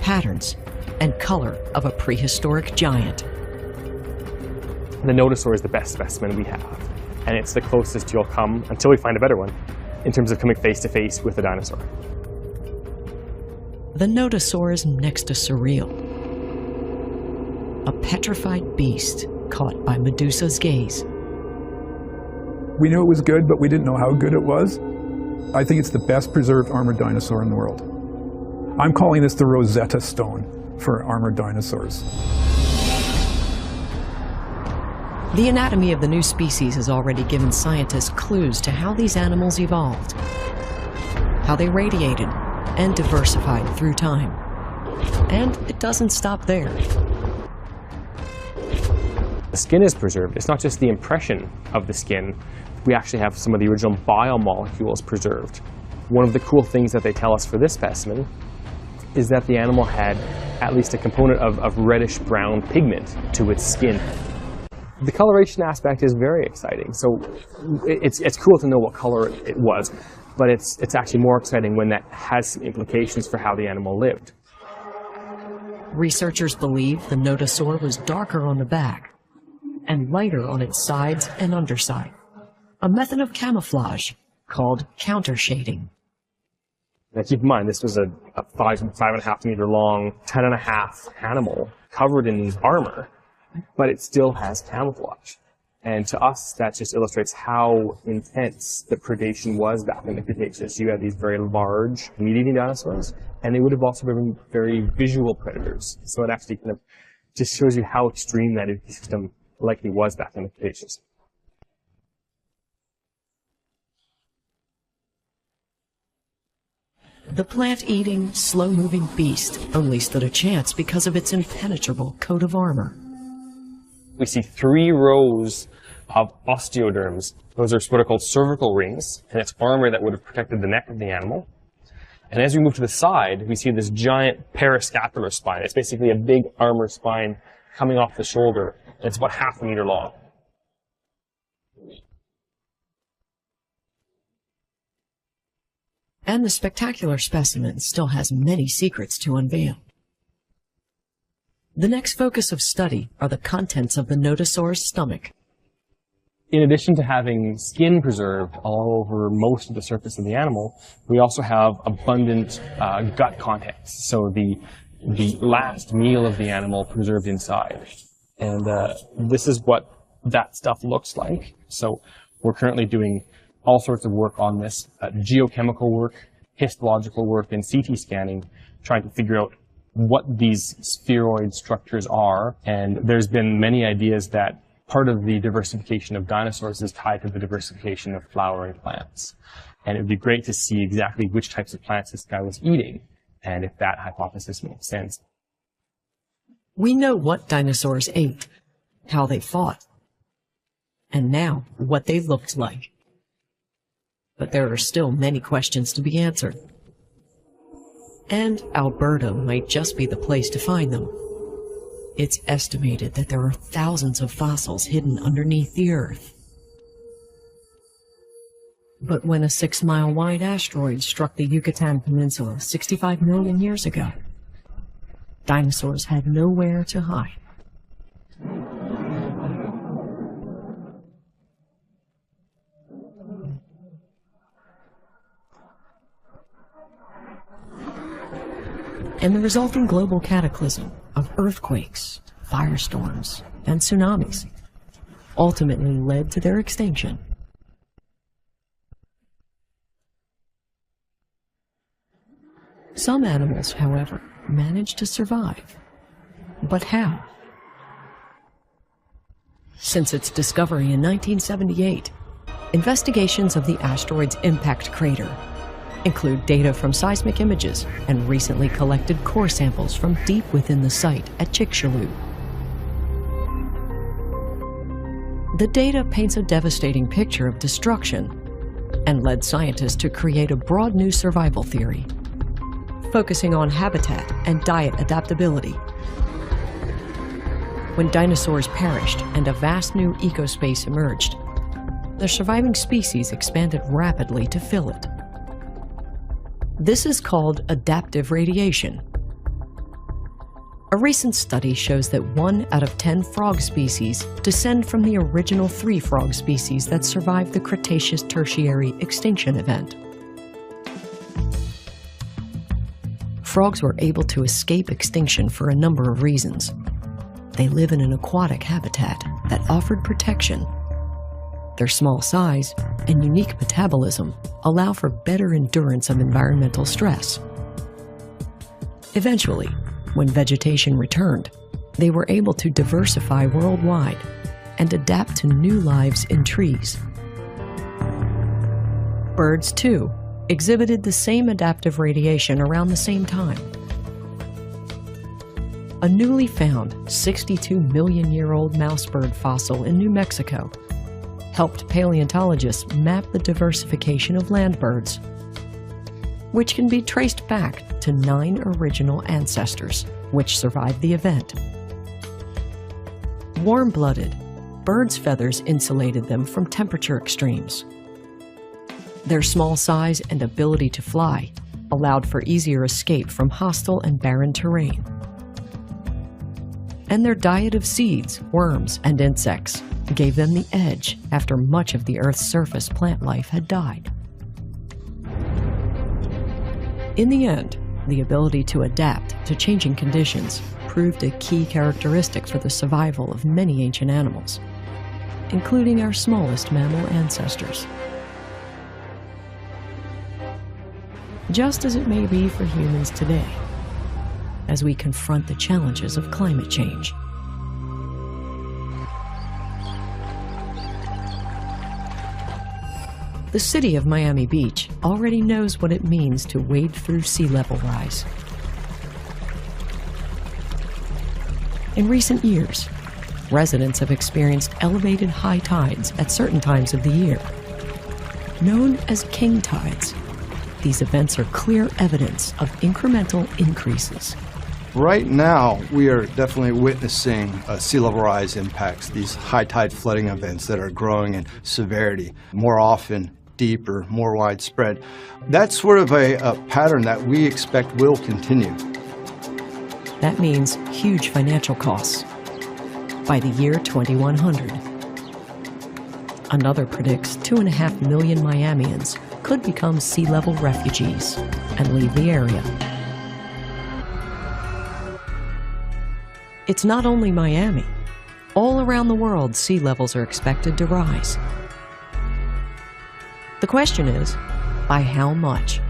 patterns, and color of a prehistoric giant. The Nodosaur is the best specimen we have, and it's the closest you'll come, until we find a better one, in terms of coming face to face with a dinosaur. The Nodosaur is next to surreal. A petrified beast caught by Medusa's gaze. We knew it was good, but we didn't know how good it was. I think it's the best preserved armored dinosaur in the world. I'm calling this the Rosetta Stone for armored dinosaurs. The anatomy of the new species has already given scientists clues to how these animals evolved, how they radiated and diversified through time. And it doesn't stop there. The skin is preserved. It's not just the impression of the skin. We actually have some of the original biomolecules preserved. One of the cool things that they tell us for this specimen is that the animal had at least a component of reddish-brown pigment to its skin. The coloration aspect is very exciting. So it's cool to know what color it was, but it's actually more exciting when that has some implications for how the animal lived. Researchers believe the nodosaur was darker on the back and lighter on its sides and underside, a method of camouflage called countershading. Now keep in mind, this was a 5.5 meter long, 10.5 animal covered in armor, but it still has camouflage. And to us, that just illustrates how intense the predation was back in the Cretaceous. You had these very large meat-eating dinosaurs, and they would have also been very visual predators. So it actually kind of just shows you how extreme that ecosystem likely was back in the Cretaceous. The plant-eating, slow-moving beast only stood a chance because of its impenetrable coat of armor. We see 3 rows of osteoderms. Those are what are called cervical rings, and it's armor that would have protected the neck of the animal. And as we move to the side, we see this giant parascapular spine. It's basically a big armor spine coming off the shoulder, and it's about 0.5 meter long. And the spectacular specimen still has many secrets to unveil. The next focus of study are the contents of the nodosaur's stomach. In addition to having skin preserved all over most of the surface of the animal, we also have abundant gut contents. So the last meal of the animal preserved inside. And this is what that stuff looks like. So we're currently doing all sorts of work on this, geochemical work, histological work, and CT scanning, trying to figure out what these spheroid structures are. And there's been many ideas that part of the diversification of dinosaurs is tied to the diversification of flowering plants. And it would be great to see exactly which types of plants this guy was eating, and if that hypothesis makes sense. We know what dinosaurs ate, how they fought, and now what they looked like. But there are still many questions to be answered. And Alberta might just be the place to find them. It's estimated that there are thousands of fossils hidden underneath the Earth. But when a 6-mile-wide asteroid struck the Yucatan Peninsula 65 million years ago, dinosaurs had nowhere to hide. And the resulting global cataclysm of earthquakes, firestorms, and tsunamis ultimately led to their extinction. Some animals, however, managed to survive. But how? Since its discovery in 1978, investigations of the asteroid's impact crater include data from seismic images and recently collected core samples from deep within the site at Chicxulub. The data paints a devastating picture of destruction and led scientists to create a broad new survival theory, focusing on habitat and diet adaptability. When dinosaurs perished and a vast new ecospace emerged, the surviving species expanded rapidly to fill it. This is called adaptive radiation. A recent study shows that 1 out of 10 frog species descend from the original 3 frog species that survived the Cretaceous-Tertiary extinction event. Frogs were able to escape extinction for a number of reasons. They live in an aquatic habitat that offered protection. Their small size and unique metabolism allow for better endurance of environmental stress. Eventually, when vegetation returned, they were able to diversify worldwide and adapt to new lives in trees. Birds, too, exhibited the same adaptive radiation around the same time. A newly found 62-million-year-old mousebird fossil in New Mexico helped paleontologists map the diversification of land birds, which can be traced back to 9 original ancestors, which survived the event. Warm-blooded, birds' feathers insulated them from temperature extremes. Their small size and ability to fly allowed for easier escape from hostile and barren terrain. And their diet of seeds, worms, and insects gave them the edge after much of the Earth's surface plant life had died. In the end, the ability to adapt to changing conditions proved a key characteristic for the survival of many ancient animals, including our smallest mammal ancestors. Just as it may be for humans today, as we confront the challenges of climate change. The city of Miami Beach already knows what it means to wade through sea level rise. In recent years, residents have experienced elevated high tides at certain times of the year. Known as king tides, these events are clear evidence of incremental increases. Right now, we are definitely witnessing sea level rise impacts, these high tide flooding events that are growing in severity, more often, deeper, more widespread. That's sort of a pattern that we expect will continue. That means huge financial costs by the year 2100. Another predicts 2.5 million Miamians could become sea level refugees and leave the area. It's not only Miami. All around the world, sea levels are expected to rise. The question is, by how much?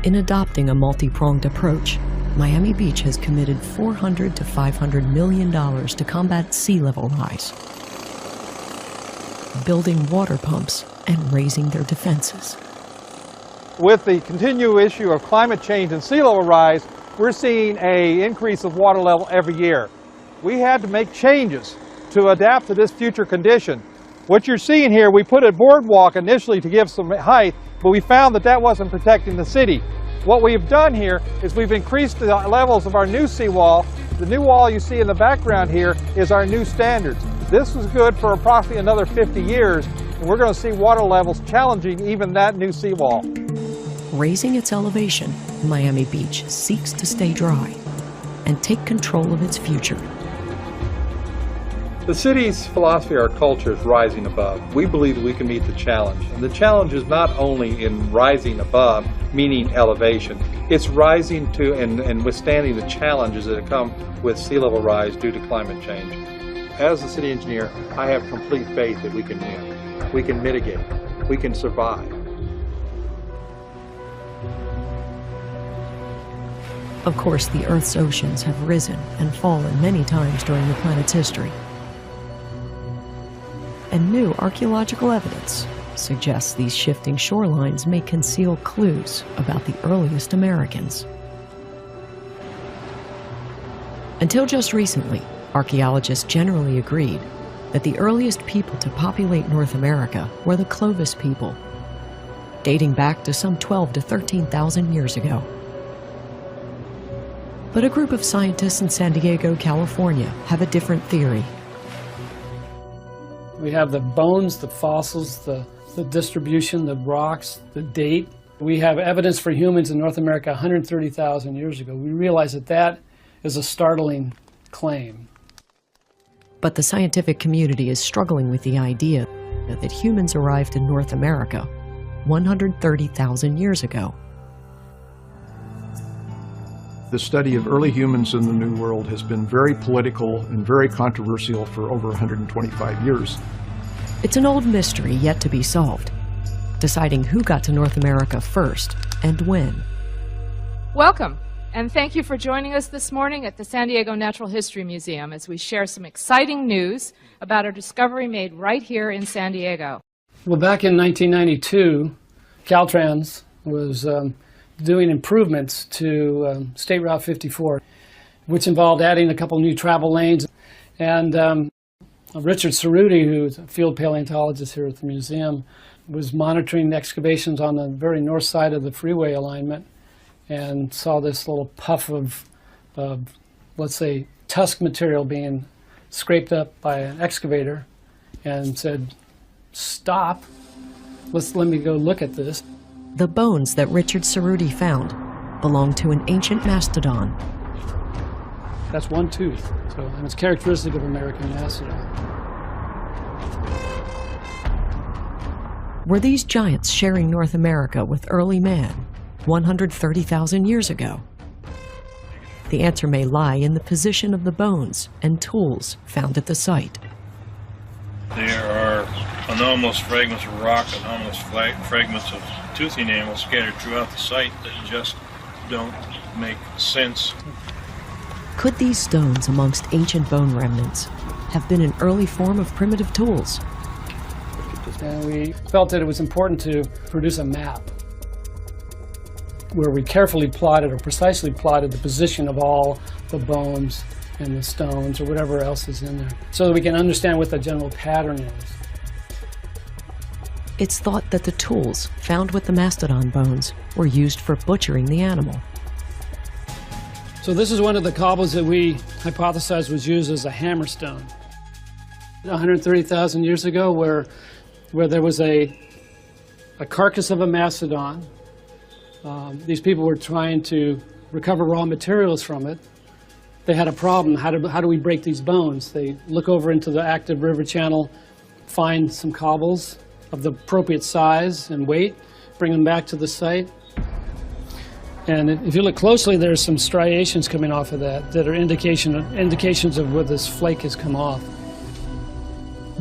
In adopting a multi-pronged approach, Miami Beach has committed $400 to $500 million to combat sea level rise, building water pumps and raising their defenses. With the continued issue of climate change and sea level rise, we're seeing an increase of water level every year. We had to make changes to adapt to this future condition. What you're seeing here, we put a boardwalk initially to give some height, but we found that that wasn't protecting the city. What we've done here is we've increased the levels of our new seawall. The new wall you see in the background here is our new standards. This is good for approximately another 50 years, and we're going to see water levels challenging even that new seawall. Raising its elevation, Miami Beach seeks to stay dry and take control of its future. The city's philosophy, our culture, is rising above. We believe that we can meet the challenge. And the challenge is not only in rising above, meaning elevation. It's rising to and withstanding the challenges that come with sea level rise due to climate change. As a city engineer, I have complete faith that we can win. We can mitigate. We can survive. Of course, the Earth's oceans have risen and fallen many times during the planet's history. And new archaeological evidence suggests these shifting shorelines may conceal clues about the earliest Americans. Until just recently, archaeologists generally agreed that the earliest people to populate North America were the Clovis people, dating back to some 12 to 13,000 years ago. But a group of scientists in San Diego, California, have a different theory. We have the bones, the fossils, the distribution, the rocks, the date. We have evidence for humans in North America 130,000 years ago. We realize that that is a startling claim. But the scientific community is struggling with the idea that humans arrived in North America 130,000 years ago. The study of early humans in the New World has been very political and very controversial for over 125 years. It's an old mystery yet to be solved, deciding who got to North America first and when. Welcome, and thank you for joining us this morning at the San Diego Natural History Museum as we share some exciting news about a discovery made right here in San Diego. Well, back in 1992, Caltrans was doing improvements to State Route 54, which involved adding a couple new travel lanes. And Richard Cerruti, who's a field paleontologist here at the museum, was monitoring the excavations on the very north side of the freeway alignment and saw this little puff of let's say, tusk material being scraped up by an excavator and said, "Stop, let me go look at this." The bones that Richard Cerruti found belonged to an ancient mastodon. That's one tooth, so and it's characteristic of American mastodon. Were these giants sharing North America with early man 130,000 years ago? The answer may lie in the position of the bones and tools found at the site. There are anomalous fragments of rock, anomalous fragments of tooth enamel scattered throughout the site that just don't make sense. Could these stones amongst ancient bone remnants have been an early form of primitive tools? And we felt that it was important to produce a map where we carefully plotted or precisely plotted the position of all the bones and the stones or whatever else is in there, so that we can understand what the general pattern is. It's thought that the tools found with the mastodon bones were used for butchering the animal. So this is one of the cobbles that we hypothesized was used as a hammerstone 130,000 years ago, where there was a carcass of a mastodon. These people were trying to recover raw materials from it. They had a problem. How do we break these bones? They look over into the active river channel, find some cobbles of the appropriate size and weight, bring them back to the site. And if you look closely, there's some striations coming off of that are indications of where this flake has come off.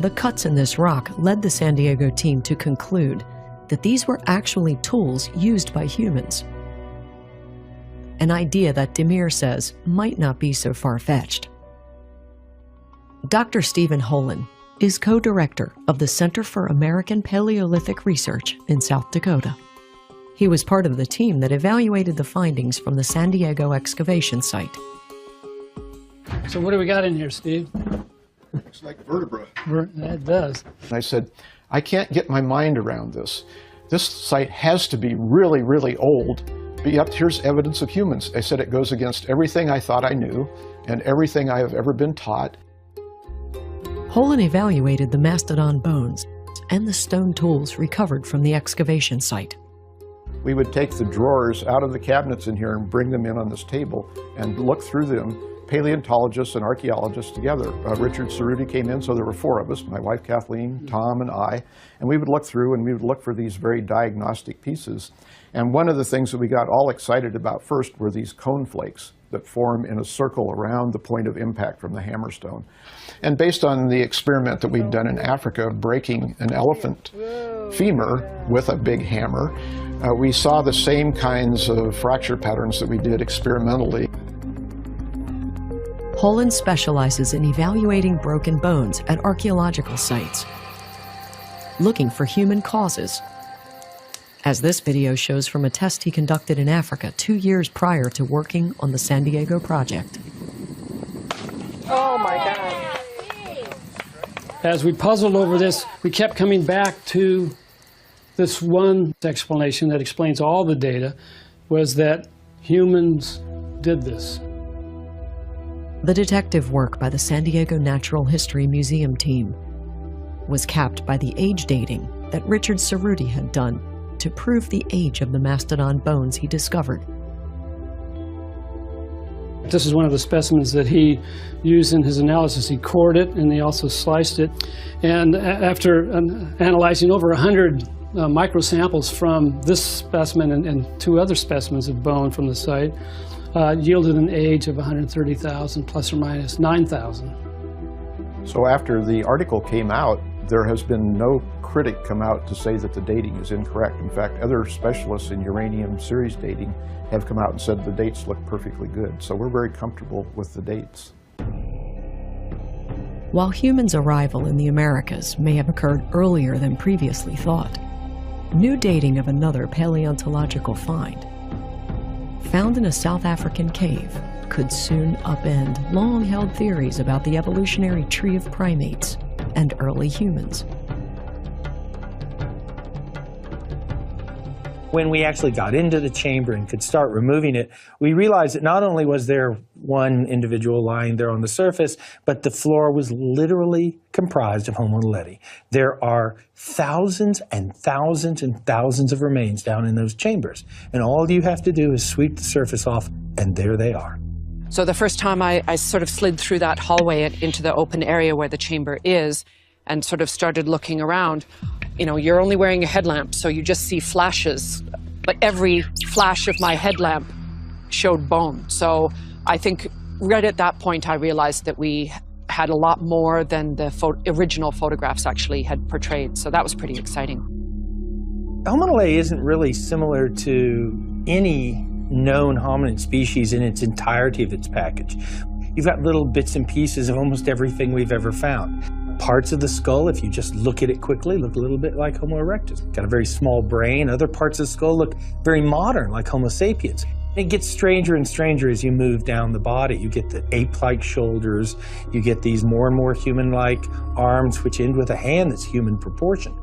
The cuts in this rock led the San Diego team to conclude that these were actually tools used by humans. An idea that Demir says might not be so far-fetched. Dr. Stephen Holen is co-director of the Center for American Paleolithic Research in South Dakota. He was part of the team that evaluated the findings from the San Diego excavation site. So what do we got in here, Steve? Looks like vertebra. It does. I said, I can't get my mind around this. This site has to be really, really old, but yet here's evidence of humans. I said it goes against everything I thought I knew and everything I have ever been taught. Holen evaluated the mastodon bones and the stone tools recovered from the excavation site. We would take the drawers out of the cabinets in here and bring them in on this table and look through them, paleontologists and archaeologists together. Richard Cerruti came in, so there were four of us, my wife Kathleen, Tom, and I, and we would look through and we would look for these very diagnostic pieces. And one of the things that we got all excited about first were these cone flakes that form in a circle around the point of impact from the hammerstone. And based on the experiment that we'd done in Africa, breaking an elephant femur with a big hammer, we saw the same kinds of fracture patterns that we did experimentally. Holen specializes in evaluating broken bones at archaeological sites, looking for human causes, as this video shows from a test he conducted in Africa 2 years prior to working on the San Diego project. Oh my God. As we puzzled over this, we kept coming back to this one explanation that explains all the data, was that humans did this. The detective work by the San Diego Natural History Museum team was capped by the age dating that Richard Cerruti had done to prove the age of the mastodon bones he discovered. This is one of the specimens that he used in his analysis. He cored it and he also sliced it. And after analyzing over 100 microsamples from this specimen and two other specimens of bone from the site, yielded an age of 130,000 plus or minus 9,000. So after the article came out, there has been no critic come out to say that the dating is incorrect. In fact, other specialists in uranium series dating have come out and said the dates look perfectly good. So we're very comfortable with the dates. While humans' arrival in the Americas may have occurred earlier than previously thought, new dating of another paleontological find, found in a South African cave, could soon upend long-held theories about the evolutionary tree of primates and early humans. When we actually got into the chamber and could start removing it, we realized that not only was there one individual lying there on the surface, but the floor was literally comprised of Homo naledi. There are thousands and thousands and thousands of remains down in those chambers, and all you have to do is sweep the surface off, and there they are. So the first time I sort of slid through that hallway into the open area where the chamber is and sort of started looking around, you know, you're only wearing a headlamp, so you just see flashes. But every flash of my headlamp showed bone. So I think right at that point I realized that we had a lot more than the original photographs actually had portrayed. So that was pretty exciting. Homo naledi isn't really similar to any known hominid species in its entirety of its package. You've got little bits and pieces of almost everything we've ever found. Parts of the skull, if you just look at it quickly, look a little bit like Homo erectus. Got a very small brain. Other parts of the skull look very modern, like Homo sapiens. It gets stranger and stranger as you move down the body. You get the ape-like shoulders. You get these more and more human-like arms, which end with a hand that's human proportion.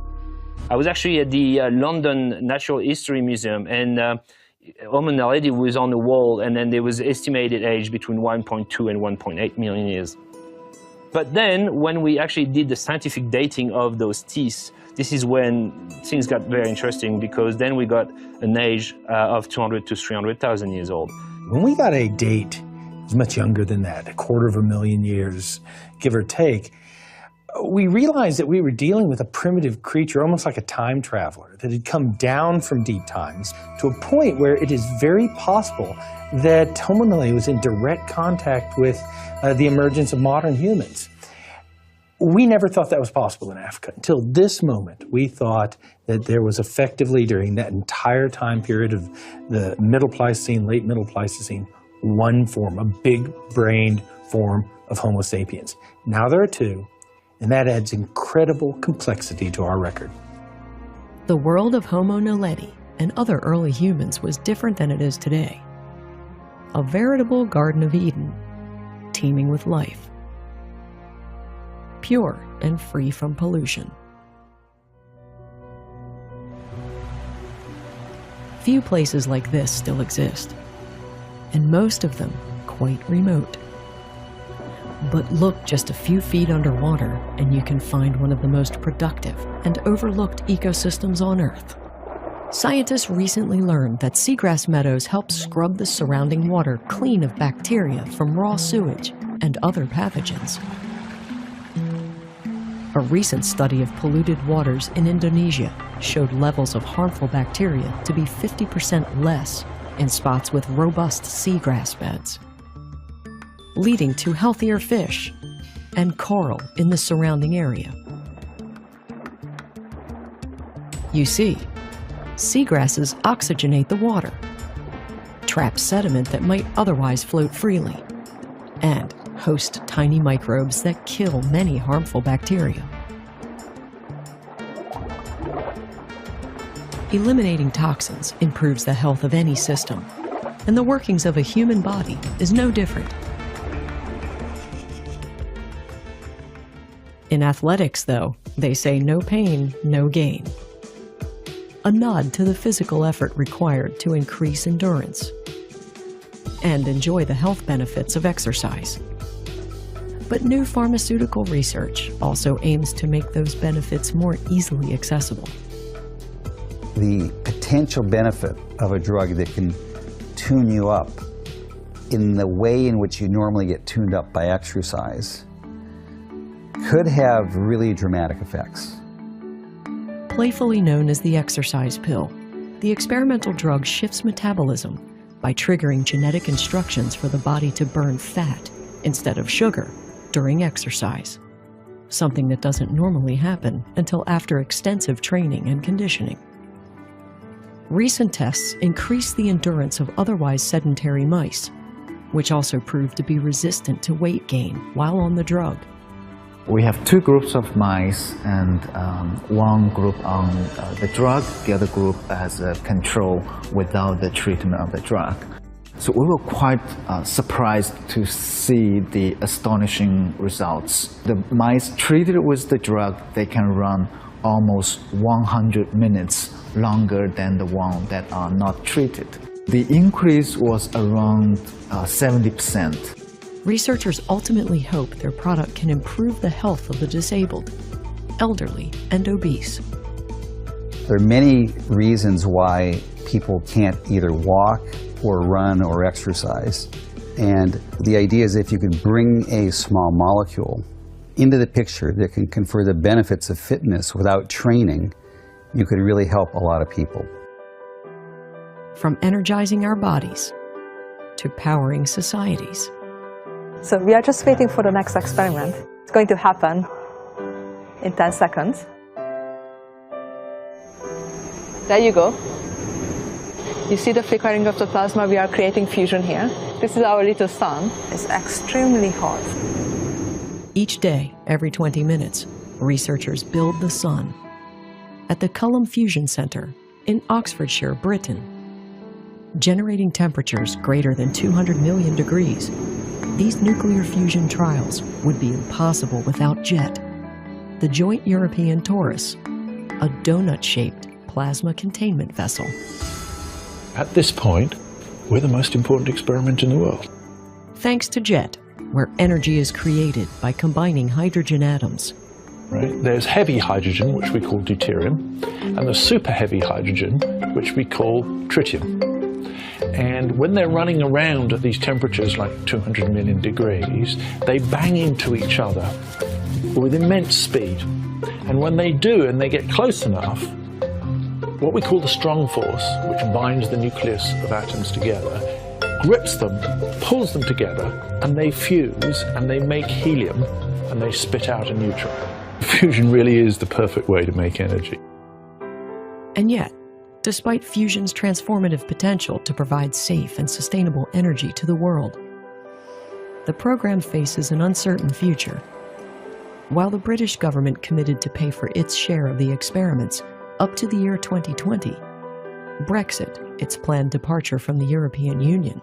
I was actually at the London Natural History Museum, and Homo naledi was on the wall, and then there was estimated age between 1.2 and 1.8 million years. But then, when we actually did the scientific dating of those teeth, this is when things got very interesting, because then we got an age of 200 to 300,000 years old. When we got a date, it was much younger than that, 250,000 years, give or take, we realized that we were dealing with a primitive creature, almost like a time traveler, that had come down from deep times to a point where it is very possible that Homo naledi was in direct contact with the emergence of modern humans. We never thought that was possible in Africa. Until this moment, we thought that there was effectively, during that entire time period of the Middle Pleistocene, late Middle Pleistocene, one form, a big-brained form of Homo sapiens. Now there are two, and that adds incredible complexity to our record. The world of Homo naledi and other early humans was different than it is today. A veritable Garden of Eden, teeming with life, pure and free from pollution. Few places like this still exist, and most of them quite remote. But look just a few feet underwater and you can find one of the most productive and overlooked ecosystems on Earth. Scientists recently learned that seagrass meadows help scrub the surrounding water clean of bacteria from raw sewage and other pathogens. A recent study of polluted waters in Indonesia showed levels of harmful bacteria to be 50% less in spots with robust seagrass beds, leading to healthier fish and coral in the surrounding area. You see, seagrasses oxygenate the water, trap sediment that might otherwise float freely, and host tiny microbes that kill many harmful bacteria. Eliminating toxins improves the health of any system, and the workings of a human body is no different. In athletics, though, they say no pain, no gain. A nod to the physical effort required to increase endurance and enjoy the health benefits of exercise. But new pharmaceutical research also aims to make those benefits more easily accessible. The potential benefit of a drug that can tune you up in the way in which you normally get tuned up by exercise could have really dramatic effects. Playfully known as the exercise pill, the experimental drug shifts metabolism by triggering genetic instructions for the body to burn fat instead of sugar during exercise, something that doesn't normally happen until after extensive training and conditioning. Recent tests increased the endurance of otherwise sedentary mice, which also proved to be resistant to weight gain while on the drug. We have two groups of mice, and one group on the drug, the other group as a control without the treatment of the drug. So we were quite surprised to see the astonishing results. The mice treated with the drug, they can run almost 100 minutes longer than the ones that are not treated. The increase was around 70%. Researchers ultimately hope their product can improve the health of the disabled, elderly, and obese. There are many reasons why people can't either walk or run or exercise. And the idea is if you can bring a small molecule into the picture that can confer the benefits of fitness without training, you could really help a lot of people. From energizing our bodies to powering societies. So we are just waiting for the next experiment. It's going to happen in 10 seconds. There you go. You see the flickering of the plasma? We are creating fusion here. This is our little sun. It's extremely hot. Each day, every 20 minutes, researchers build the sun. At the Culham Fusion Centre in Oxfordshire, Britain, generating temperatures greater than 200 million degrees, these nuclear fusion trials would be impossible without JET, the Joint European Torus, a donut-shaped plasma containment vessel. At this point, we're the most important experiment in the world. Thanks to JET, where energy is created by combining hydrogen atoms. Right? There's heavy hydrogen, which we call deuterium, and the super heavy hydrogen, which we call tritium. And when they're running around at these temperatures like 200 million degrees, they bang into each other with immense speed. And when they do, and they get close enough, what we call the strong force, which binds the nucleus of atoms together, grips them, pulls them together, and they fuse, and they make helium, and they spit out a neutron. Fusion really is the perfect way to make energy. And yet, despite fusion's transformative potential to provide safe and sustainable energy to the world, the program faces an uncertain future. While the British government committed to pay for its share of the experiments up to the year 2020, Brexit, its planned departure from the European Union,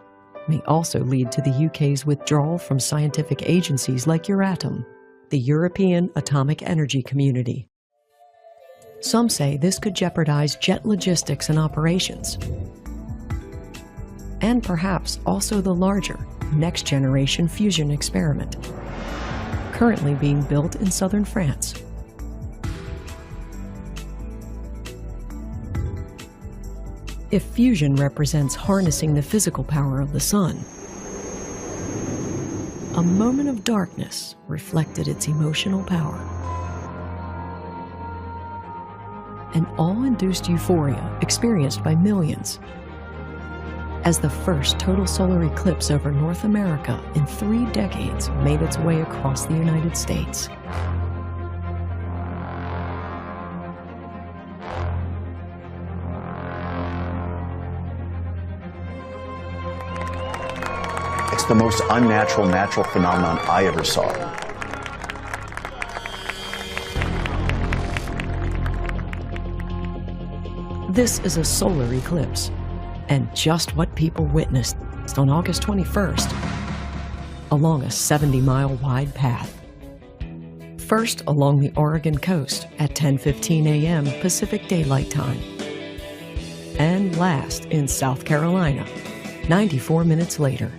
may also lead to the UK's withdrawal from scientific agencies like Euratom, the European Atomic Energy Community. Some say this could jeopardize jet logistics and operations, and perhaps also the larger next-generation fusion experiment, currently being built in southern France. If fusion represents harnessing the physical power of the sun, a moment of darkness reflected its emotional power. An awe-induced euphoria experienced by millions as the first total solar eclipse over North America in 3 decades made its way across the United States. It's the most unnatural natural phenomenon I ever saw. This is a solar eclipse, and just what people witnessed on August 21st along a 70-mile wide path. First along the Oregon coast at 10:15 a.m. Pacific Daylight Time, and last in South Carolina 94 minutes later.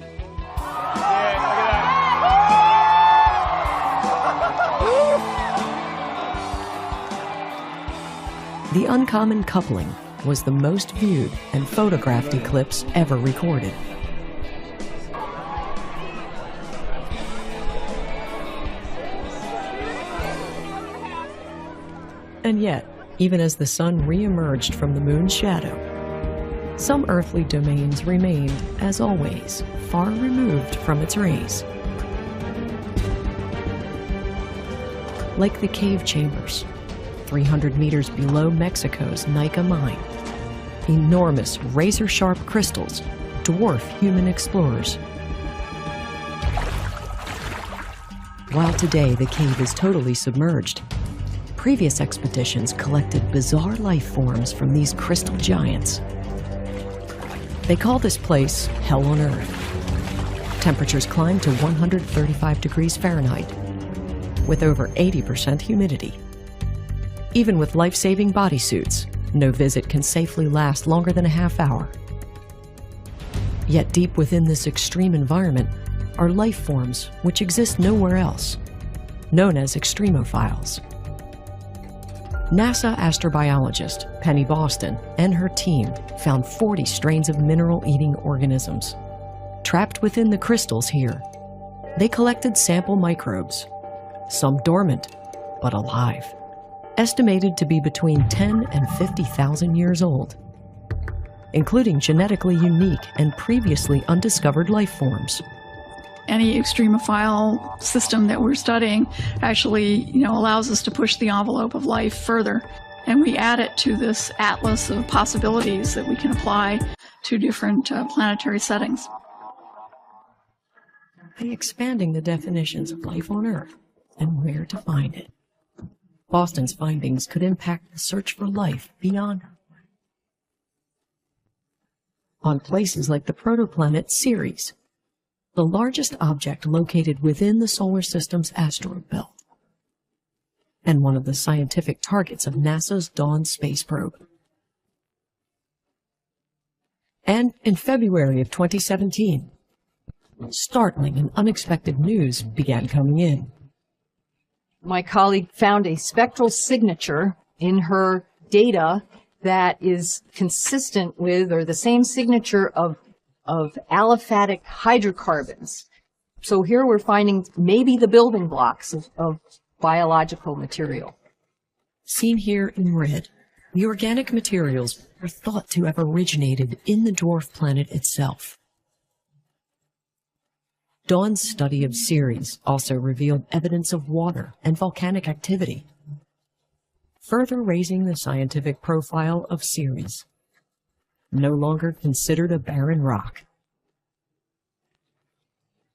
The uncommon coupling was the most viewed and photographed eclipse ever recorded. And yet, even as the sun re-emerged from the moon's shadow, Some earthly domains remained, as always, far removed from its rays. Like the cave chambers, 300 meters below Mexico's Nica mine. Enormous, razor-sharp crystals dwarf human explorers. While today the cave is totally submerged, previous expeditions collected bizarre life forms from these crystal giants. They call this place Hell on Earth. Temperatures climb to 135 degrees Fahrenheit, with over 80% humidity. Even with life-saving bodysuits, no visit can safely last longer than a half hour. Yet deep within this extreme environment are life forms which exist nowhere else, known as extremophiles. NASA astrobiologist Penny Boston and her team found 40 strains of mineral-eating organisms. Trapped within the crystals here, they collected sample microbes, some dormant, but alive, estimated to be between 10 and 50,000 years old, including genetically unique and previously undiscovered life forms. Any extremophile system that we're studying actually, allows us to push the envelope of life further. And we add it to this atlas of possibilities that we can apply to different planetary settings. By expanding the definitions of life on Earth and where to find it, Boston's findings could impact the search for life beyond Earth. On places like the protoplanet Ceres, the largest object located within the solar system's asteroid belt, and one of the scientific targets of NASA's Dawn space probe. And in February of 2017, startling and unexpected news began coming in. My colleague found a spectral signature in her data that is consistent with, or the same signature of aliphatic hydrocarbons. So here we're finding maybe the building blocks of biological material. Seen here in red, the organic materials are thought to have originated in the dwarf planet itself. Dawn's study of Ceres also revealed evidence of water and volcanic activity, further raising the scientific profile of Ceres, no longer considered a barren rock.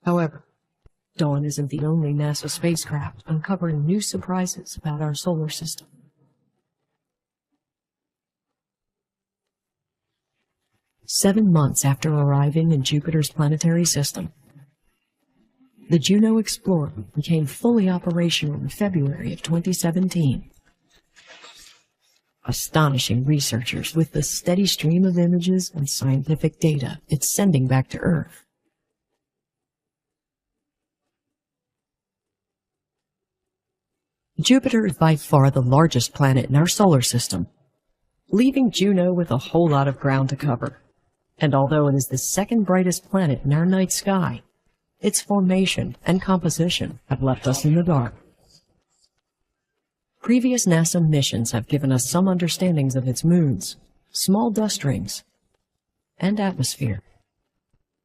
However, Dawn isn't the only NASA spacecraft uncovering new surprises about our solar system. Seven months after arriving in Jupiter's planetary system, the Juno Explorer became fully operational in February of 2017. Astonishing researchers with the steady stream of images and scientific data it's sending back to Earth. Jupiter is by far the largest planet in our solar system, leaving Juno with a whole lot of ground to cover. And although it is the second brightest planet in our night sky, its formation and composition have left us in the dark. Previous NASA missions have given us some understandings of its moons, small dust rings, and atmosphere.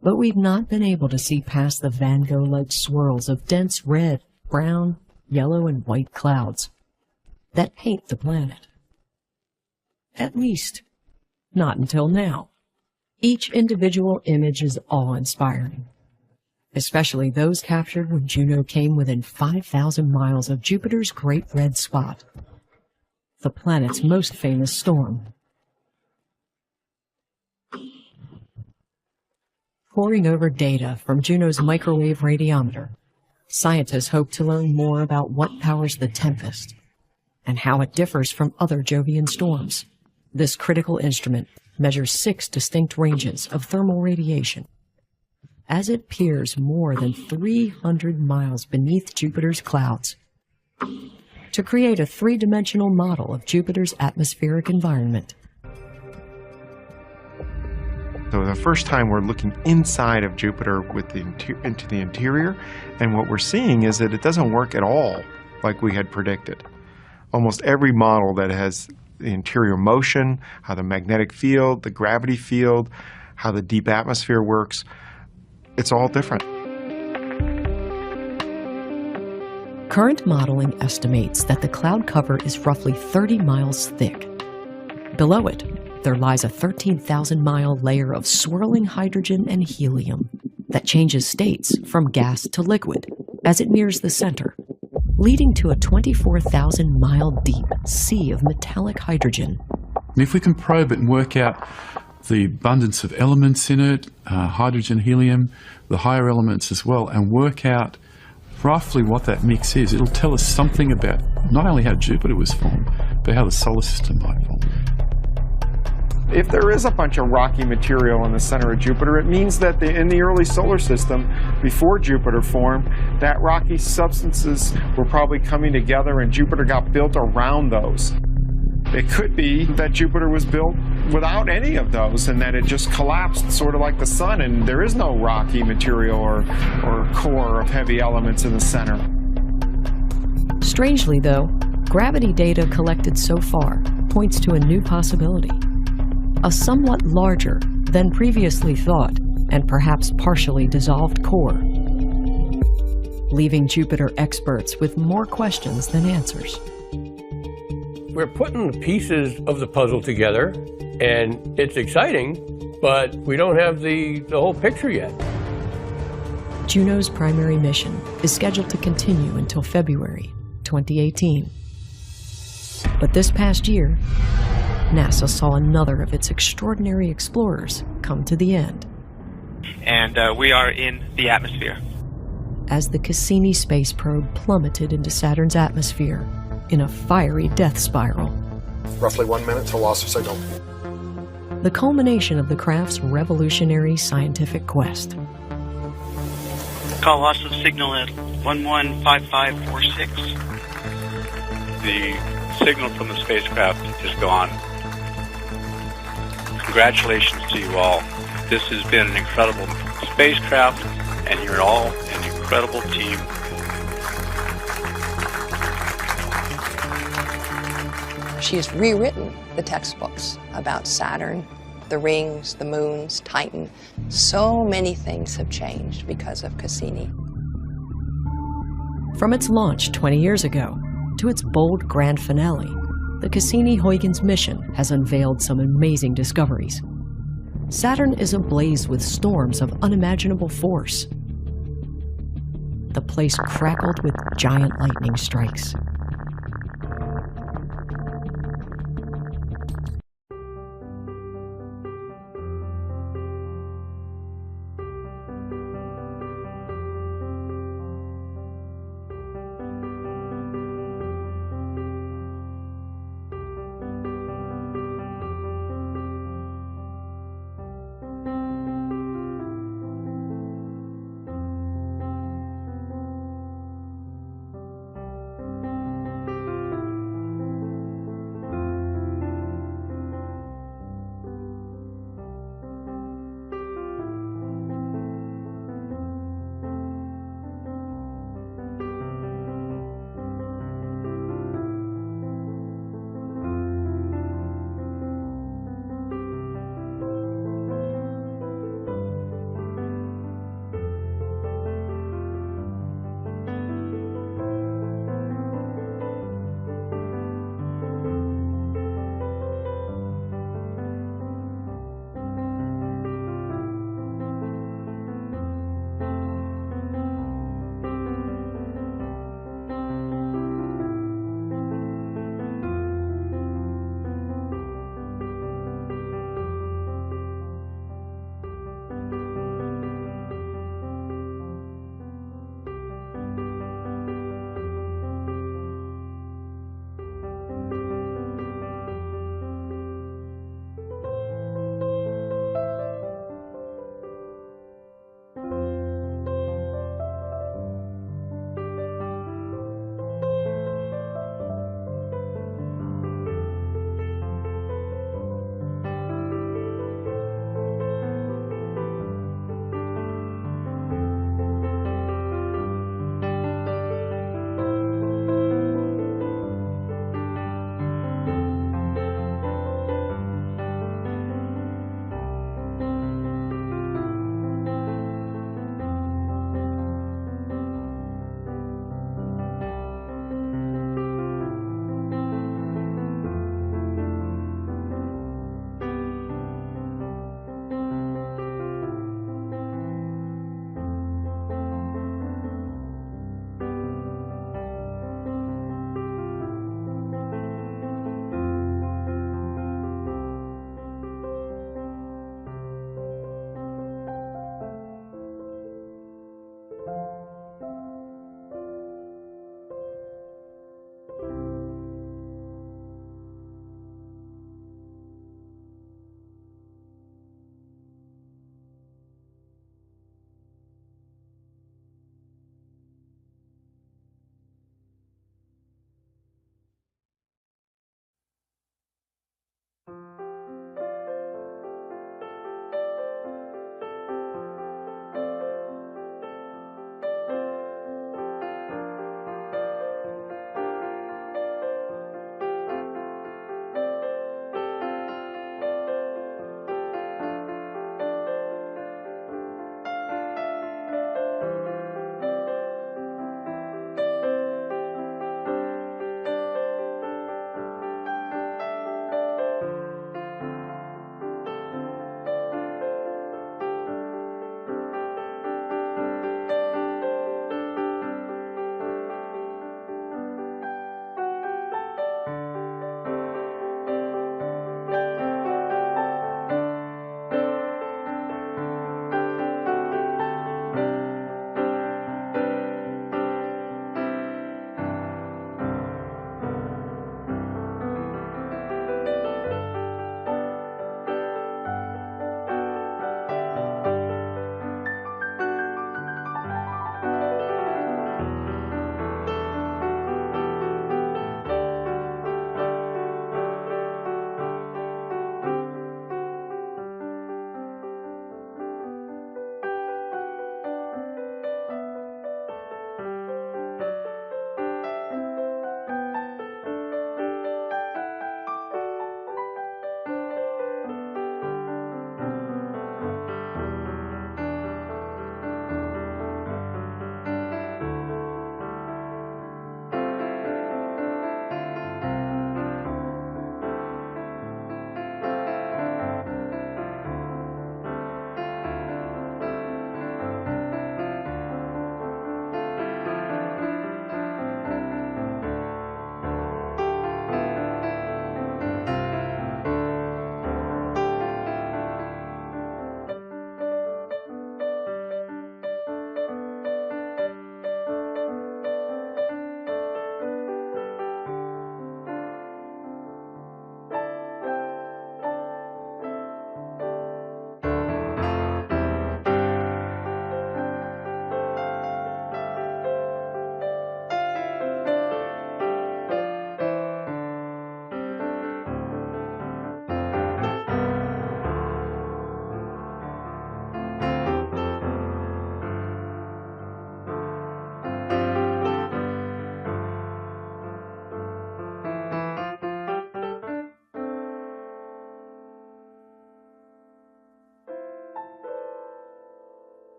But we've not been able to see past the Van Gogh-like swirls of dense red, brown, yellow, and white clouds that paint the planet. At least, not until now. Each individual image is awe-inspiring, especially those captured when Juno came within 5,000 miles of Jupiter's Great Red Spot, the planet's most famous storm. Poring over data from Juno's microwave radiometer, scientists hope to learn more about what powers the Tempest and how it differs from other Jovian storms. This critical instrument measures 6 distinct ranges of thermal radiation as it peers more than 300 miles beneath Jupiter's clouds to create a three-dimensional model of Jupiter's atmospheric environment. So the first time we're looking inside of Jupiter with into the interior, and what we're seeing is that it doesn't work at all like we had predicted. Almost every model that has the interior motion, how the magnetic field, the gravity field, how the deep atmosphere works. It's all different. Current modeling estimates that the cloud cover is roughly 30 miles thick. Below it, there lies a 13,000-mile layer of swirling hydrogen and helium that changes states from gas to liquid as it nears the center, leading to a 24,000-mile deep sea of metallic hydrogen. And if we can probe it and work out the abundance of elements in it, hydrogen, helium, the higher elements as well, and work out roughly what that mix is, it'll tell us something about not only how Jupiter was formed, but how the solar system might form. If there is a bunch of rocky material in the center of Jupiter, it means that in the early solar system, before Jupiter formed, that rocky substances were probably coming together and Jupiter got built around those. It could be that Jupiter was built without any of those and that it just collapsed sort of like the sun and there is no rocky material or core of heavy elements in the center. Strangely, though, gravity data collected so far points to a new possibility. A somewhat larger than previously thought and perhaps partially dissolved core, leaving Jupiter experts with more questions than answers. We're putting the pieces of the puzzle together, and it's exciting, but we don't have the whole picture yet. Juno's primary mission is scheduled to continue until February 2018. But this past year, NASA saw another of its extraordinary explorers come to the end. And we are in the atmosphere. As the Cassini space probe plummeted into Saturn's atmosphere in a fiery death spiral. Roughly 1 minute to loss of signal. The culmination of the craft's revolutionary scientific quest. Call loss of signal at 115546. The signal from the spacecraft is gone. Congratulations to you all. This has been an incredible spacecraft, and you're all an incredible team. She has rewritten the textbooks about Saturn, the rings, the moons, Titan. So many things have changed because of Cassini. From its launch 20 years ago to its bold grand finale, the Cassini-Huygens mission has unveiled some amazing discoveries. Saturn is ablaze with storms of unimaginable force. The place crackled with giant lightning strikes.